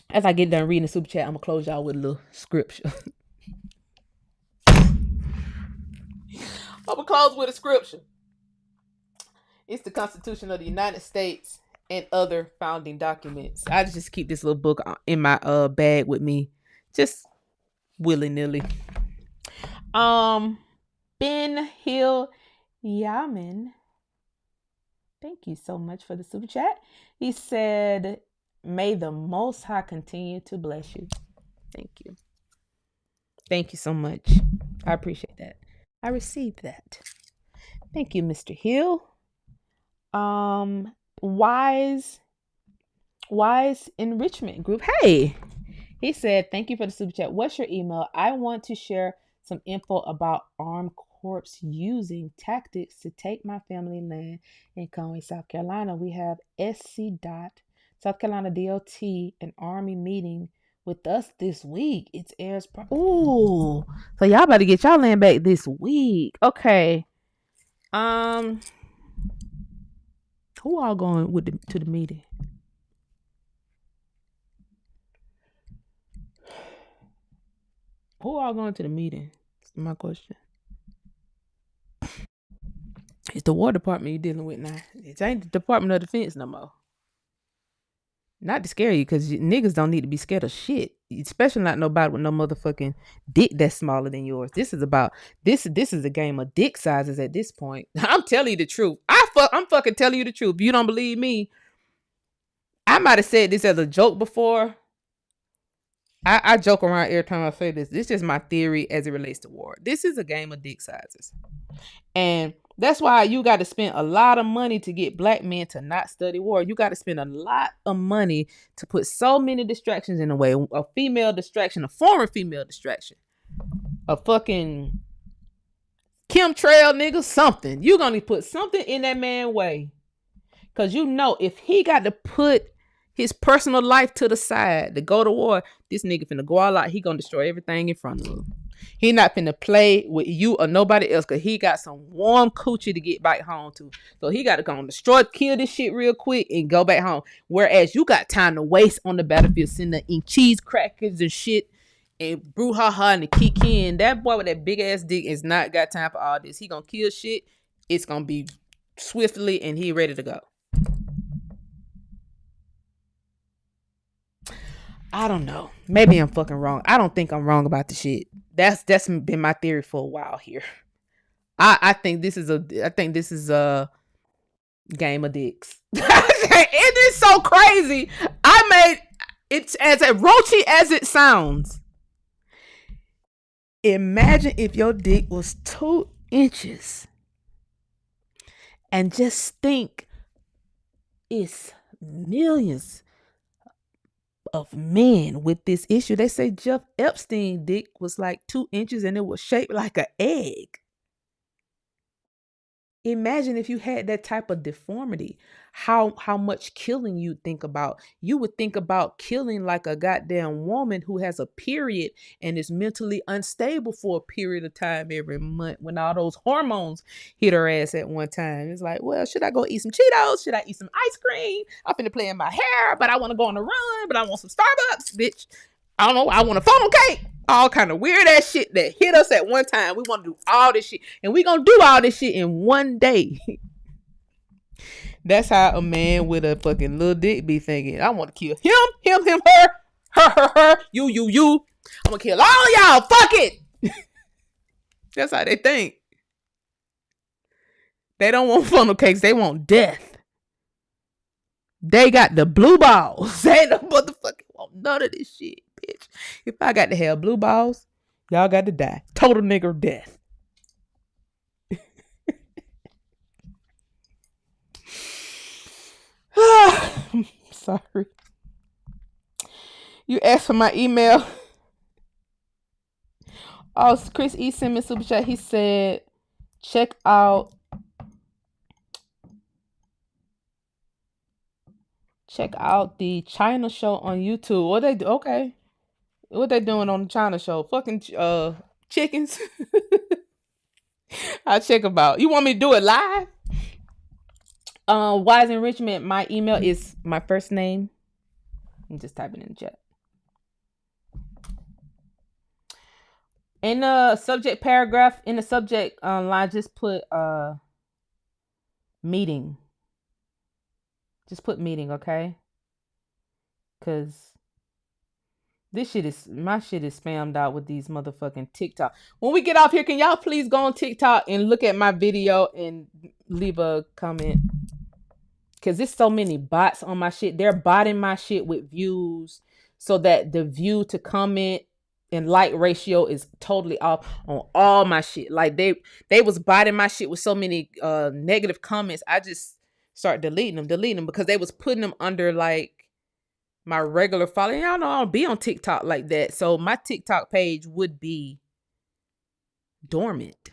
As I get done reading the super chat, I'm gonna close y'all with a little scripture. I'm gonna close with a scripture. It's the Constitution of the United States and other founding documents. I just keep this little book in my bag with me, just willy-nilly. Ben Hill Yaman, thank you so much for the super chat. He said, may the Most High continue to bless you. Thank you. Thank you so much. I appreciate that. I received that. Thank you, Mr. Hill. Wise Enrichment Group. Hey, he said, thank you for the super chat. What's your email? I want to share some info about armed corps using tactics to take my family land in Conway, South Carolina. We have SC South Carolina DOT, an Army meeting with us this week. It's airs. Ooh, so y'all better get y'all land back this week. Okay. Who all going to the meeting? Who all going to the meeting? That's my question. It's the War Department you're dealing with now. It ain't the Department of Defense no more. Not to scare you, because niggas don't need to be scared of shit. Especially not nobody with no motherfucking dick that's smaller than yours. This is a game of dick sizes at this point. I'm telling you the truth. I'm fucking telling you the truth. If you don't believe me, I might have said this as a joke before. I joke around every time I say this. This is my theory as it relates to war. This is a game of dick sizes. And that's why you got to spend a lot of money to get black men to not study war. You got to spend a lot of money to put so many distractions in the way. A female distraction, a foreign female distraction, a fucking chemtrail nigga, something. You're going to put something in that man's way. Because you know, if he got to put his personal life to the side to go to war, this nigga finna go all out. He gonna destroy everything in front of him. He not finna play with you or nobody else, because he got some warm coochie to get back home to. So he got to go and kill this shit real quick and go back home. Whereas you got time to waste on the battlefield sending cheese crackers and shit and brouhaha and the kikin. That boy with that big ass dick is not got time for all this. He gonna kill shit. It's gonna be swiftly and he ready to go. I don't know. Maybe I'm fucking wrong. I don't think I'm wrong about the shit. That's been my theory for a while here. I think this is a game of dicks. It is so crazy. I made it as roachy as it sounds. Imagine if your dick was 2 inches, and just think it's millions of men with this issue. They say Jeff Epstein dick was like 2 inches and it was shaped like an egg. Imagine if you had that type of deformity, how much killing you think about. You would think about killing like a goddamn woman who has a period and is mentally unstable for a period of time every month when all those hormones hit her ass at one time. It's like, well, should I go eat some Cheetos? Should I eat some ice cream? I'm finna play in my hair, but I want to go on a run, but I want some Starbucks, bitch. I don't know. I want a funnel cake. All kind of weird ass shit that hit us at one time. We want to do all this shit. And we gonna do all this shit in one day. That's how a man with a fucking little dick be thinking. I want to kill him, her, you. I'm gonna kill all y'all. Fuck it. That's how they think. They don't want funnel cakes. They want death. They got the blue balls. They don't motherfucking want none of this shit, bitch. If I got to have blue balls, y'all got to die. Total nigger death. Sorry. You asked for my email. Oh, Chris E. sent me a super chat. He said, check out Check out the China show on YouTube. What they do? Okay. What they doing on the China show? Fucking chickens. I'll check about. You want me to do it live? Wise enrichment. My email is my first name. I'm just typing in the chat. In the subject paragraph, in the subject line, just put meeting. Just put meeting, okay? Cause my shit is spammed out with these motherfucking TikTok. When we get off here, can y'all please go on TikTok and look at my video and leave a comment? Cause there's so many bots on my shit. They're botting my shit with views so that the view to comment and like ratio is totally off on all my shit. Like they was botting my shit with so many negative comments. I just start deleting them because they was putting them under like my regular following. Y'all know I don't be on TikTok like that. So my TikTok page would be dormant.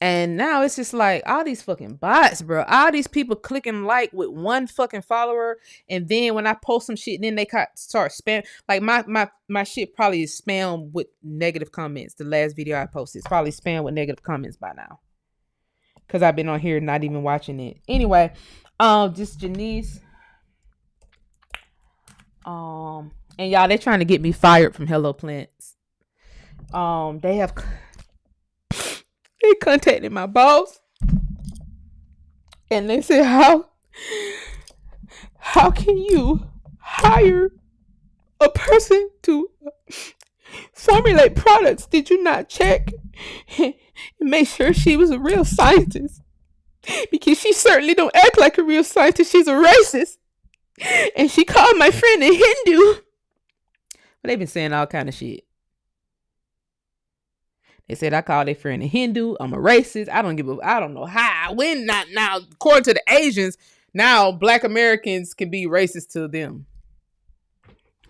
And now it's just like all these fucking bots, bro. All these people clicking like with one fucking follower. And then when I post some shit, then they start spam. Like my shit probably is spam with negative comments. The last video I posted is probably spam with negative comments by now. Because I've been on here not even watching it. Anyway, just Janice. And y'all, they're trying to get me fired from Hello Plants. They contacted my boss and they said, how can you hire a person to formulate products? Did you not check and make sure she was a real scientist? Because she certainly don't act like a real scientist. She's a racist. And she called my friend a Hindu. But they've been saying all kind of shit. They said I called their friend a Hindu. I'm a racist. I don't know how. When not now, according to the Asians, now Black Americans can be racist to them.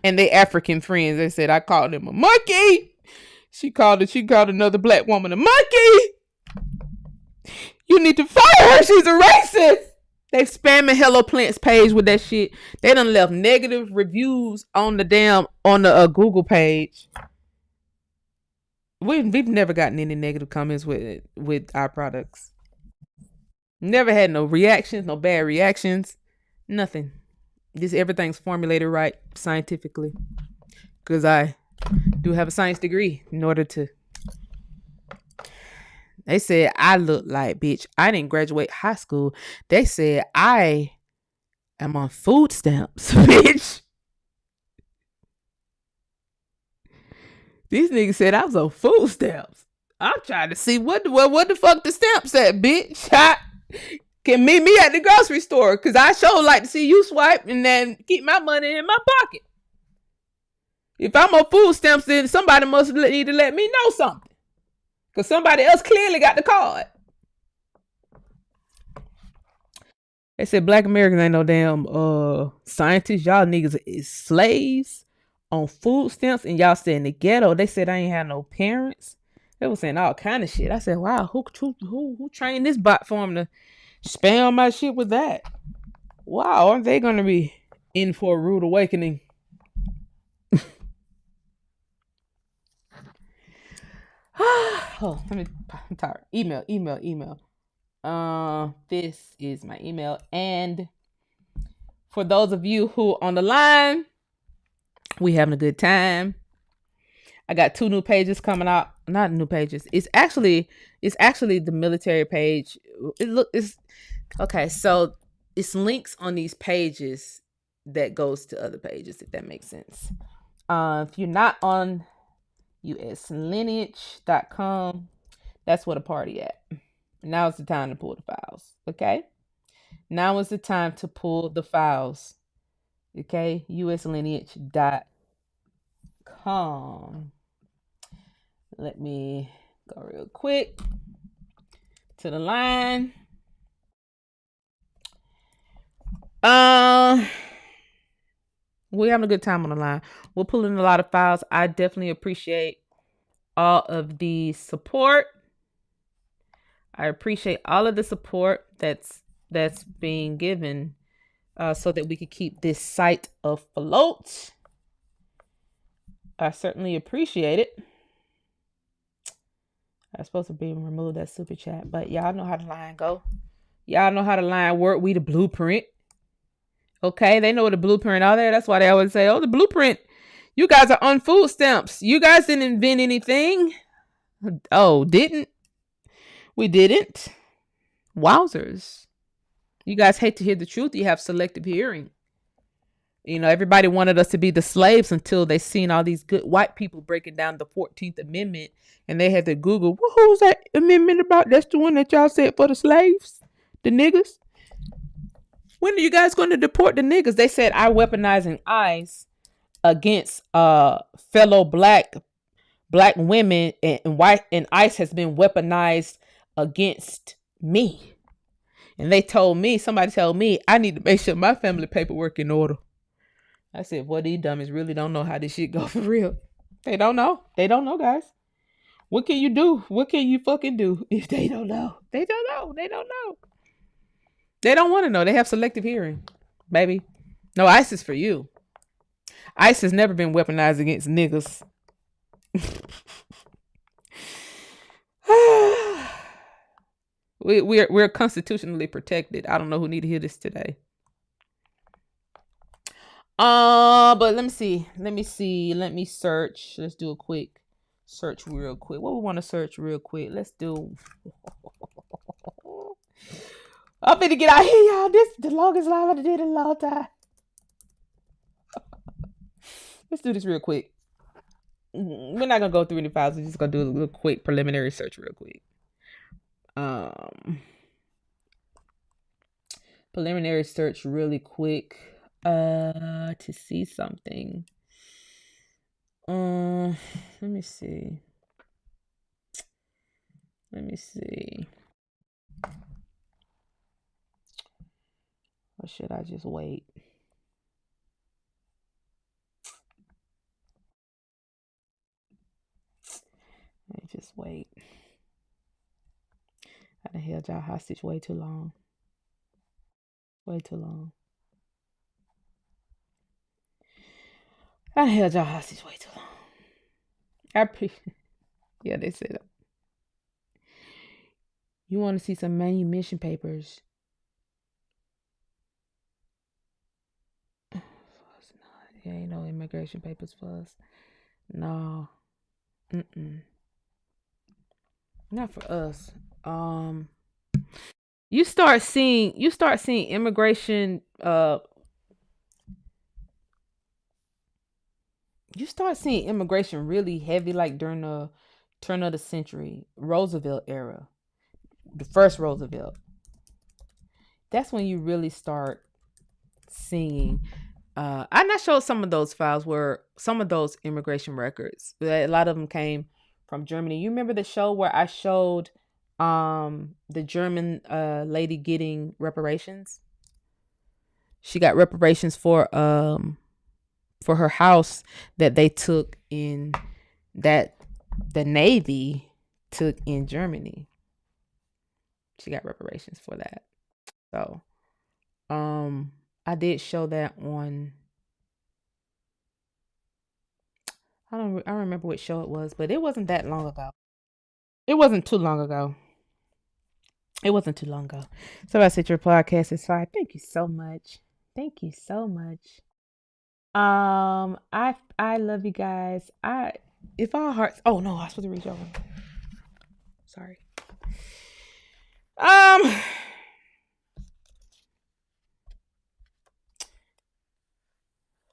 And they African friends. They said I called them a monkey. She called another Black woman a monkey. You need to fire her. She's a racist. They spamming Hello Plants page with that shit. They done left negative reviews on the Google page. We've never gotten any negative comments with our products. Never had no reactions, no bad reactions, nothing. Just everything's formulated right scientifically. Because I do have a science degree in order to. They said I look like, bitch, I didn't graduate high school. They said I am on food stamps, bitch. These niggas said I was on food stamps. I'm trying to see what the fuck the stamps at, bitch. Can meet me at the grocery store because I sure like to see you swipe and then keep my money in my pocket. If I'm on food stamps, then somebody must need to let me know something. Because somebody else clearly got the card. They said Black Americans ain't no damn scientists. Y'all niggas is slaves on food stamps. And y'all stay in the ghetto. They said I ain't had no parents. They was saying all kind of shit. I said, wow, who trained this bot form to spam my shit with that? Wow, aren't they going to be in for a rude awakening? Oh, I'm tired. Email. This is my email. And for those of you who on the line, we having a good time. I got 2 new pages coming out. Not new pages. It's actually the military page. It's okay. So it's links on these pages that goes to other pages, if that makes sense. If you're not on uslineage.com, that's where the party at. Now is the time to pull the files. Okay. Now is the time to pull the files. Okay. uslineage.com. Let me go real quick to the line. We're having a good time on the line. We're pulling a lot of files. I definitely appreciate all of the support. I appreciate all of the support that's being given so that we could keep this site afloat. I certainly appreciate it. I was supposed to be removed that super chat, but y'all know how the line go. Y'all know how the line work. We the blueprint. Okay, they know the blueprint out there. That's why they always say, oh, the blueprint. You guys are on food stamps. You guys didn't invent anything. Oh, didn't? We didn't. Wowzers. You guys hate to hear the truth. You have selective hearing. You know, everybody wanted us to be the slaves until they seen all these good white people breaking down the 14th Amendment. And they had to Google, well, who's that amendment about? That's the one that y'all said for the slaves? The niggas? When are you guys going to deport the niggas? They said I weaponizing ICE against fellow black women, and white, and ICE has been weaponized against me. And they told me, somebody told me, I need to make sure my family paperwork in order. I said, well, these dummies really don't know how this shit go for real. They don't know. They don't know, guys. What can you do? What can you fucking do if they don't know? They don't know. They don't know. They don't want to know. They have selective hearing, baby. No, ICE is for you. ICE has never been weaponized against niggas. We're constitutionally protected. I don't know who need to hear this today. But let me see. Let me search. Let's do a quick search real quick. What we want to search real quick? Let's do. I'm finna get out here, y'all. This is the longest live I did in a long time. Let's do this real quick. We're not gonna go through any files. We're just gonna do a little quick preliminary search real quick. Preliminary search really quick. To see something. Let me see. Or should I just wait? Let me just wait. I done held y'all hostage way too long. Way too long. I held y'all hostage way too long. Yeah, they said that. You want to see some manumission papers? Yeah, ain't no immigration papers for us. No. Not for us. You start seeing immigration you start seeing immigration really heavy, like during the turn of the century, Roosevelt era, the first Roosevelt. That's when you really start seeing. I showed some of those files where some of those immigration records. A lot of them came from Germany. You remember the show where I showed the German lady getting reparations? She got reparations for her house that they took in, that the Navy took in Germany. She got reparations for that. So I did show that on, I don't remember what show it was, but it wasn't that long ago. It wasn't too long ago. So I said your podcast is fine. Thank you so much. I love you guys. If our hearts, oh no, I was supposed to reach over. Sorry.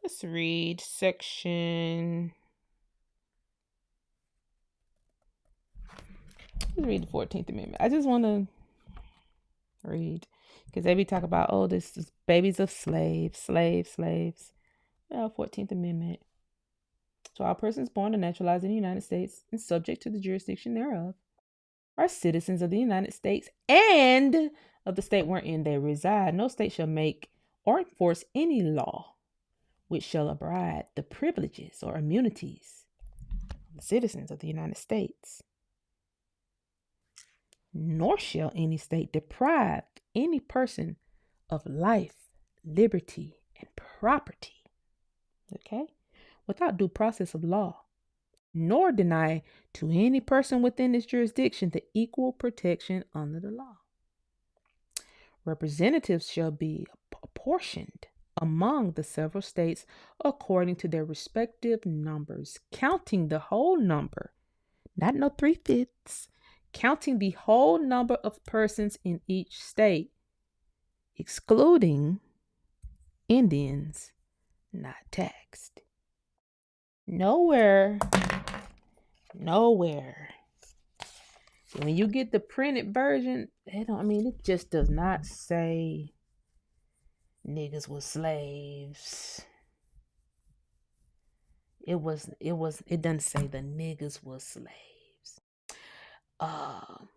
Let's read section. Let's read the 14th Amendment. I just want to read, because they be talking about, oh, this is babies of slaves. 14th Amendment. To all persons born and naturalized in the United States and subject to the jurisdiction thereof are citizens of the United States and of the state wherein they reside. No state shall make or enforce any law which shall abide the privileges or immunities of the citizens of the United States. Nor shall any state deprive any person of life, liberty, and property, okay, without due process of law, nor deny to any person within its jurisdiction the equal protection under the law. Representatives shall be apportioned among the several states according to their respective numbers, counting the whole number, not no 3/5, counting the whole number of persons in each state, excluding Indians not taxed. Nowhere. When you get the printed version, it just does not say niggas was slaves. It doesn't say the niggas was slaves. But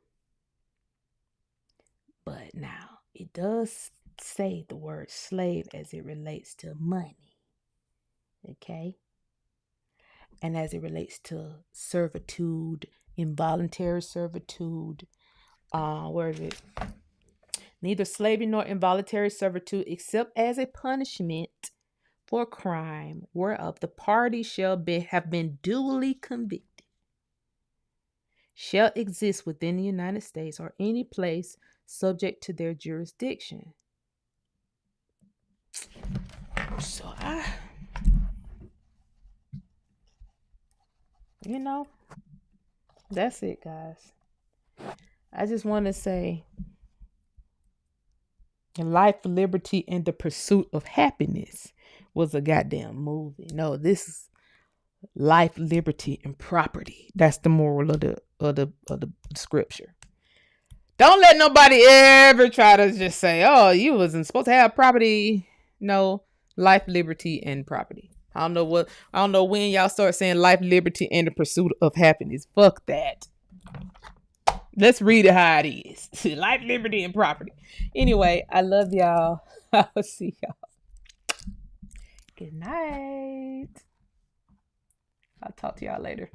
now it does say the word slave as it relates to money. Okay? And as it relates to servitude, involuntary servitude, where is it? Neither slavery nor involuntary servitude, except as a punishment for crime whereof the party shall have been duly convicted, shall exist within the United States or any place subject to their jurisdiction. So that's it, guys. I just want to say Life, Liberty, and the Pursuit of Happiness was a goddamn movie. No, this is Life, Liberty, and Property. That's the moral of the scripture. Don't let nobody ever try to just say, oh, you wasn't supposed to have property. No, life, liberty, and property. I don't know when y'all start saying life, liberty, and the pursuit of happiness. Fuck that. Let's read it how it is. Life, liberty, and property. Anyway, I love y'all. I'll see y'all. Good night. I'll talk to y'all later.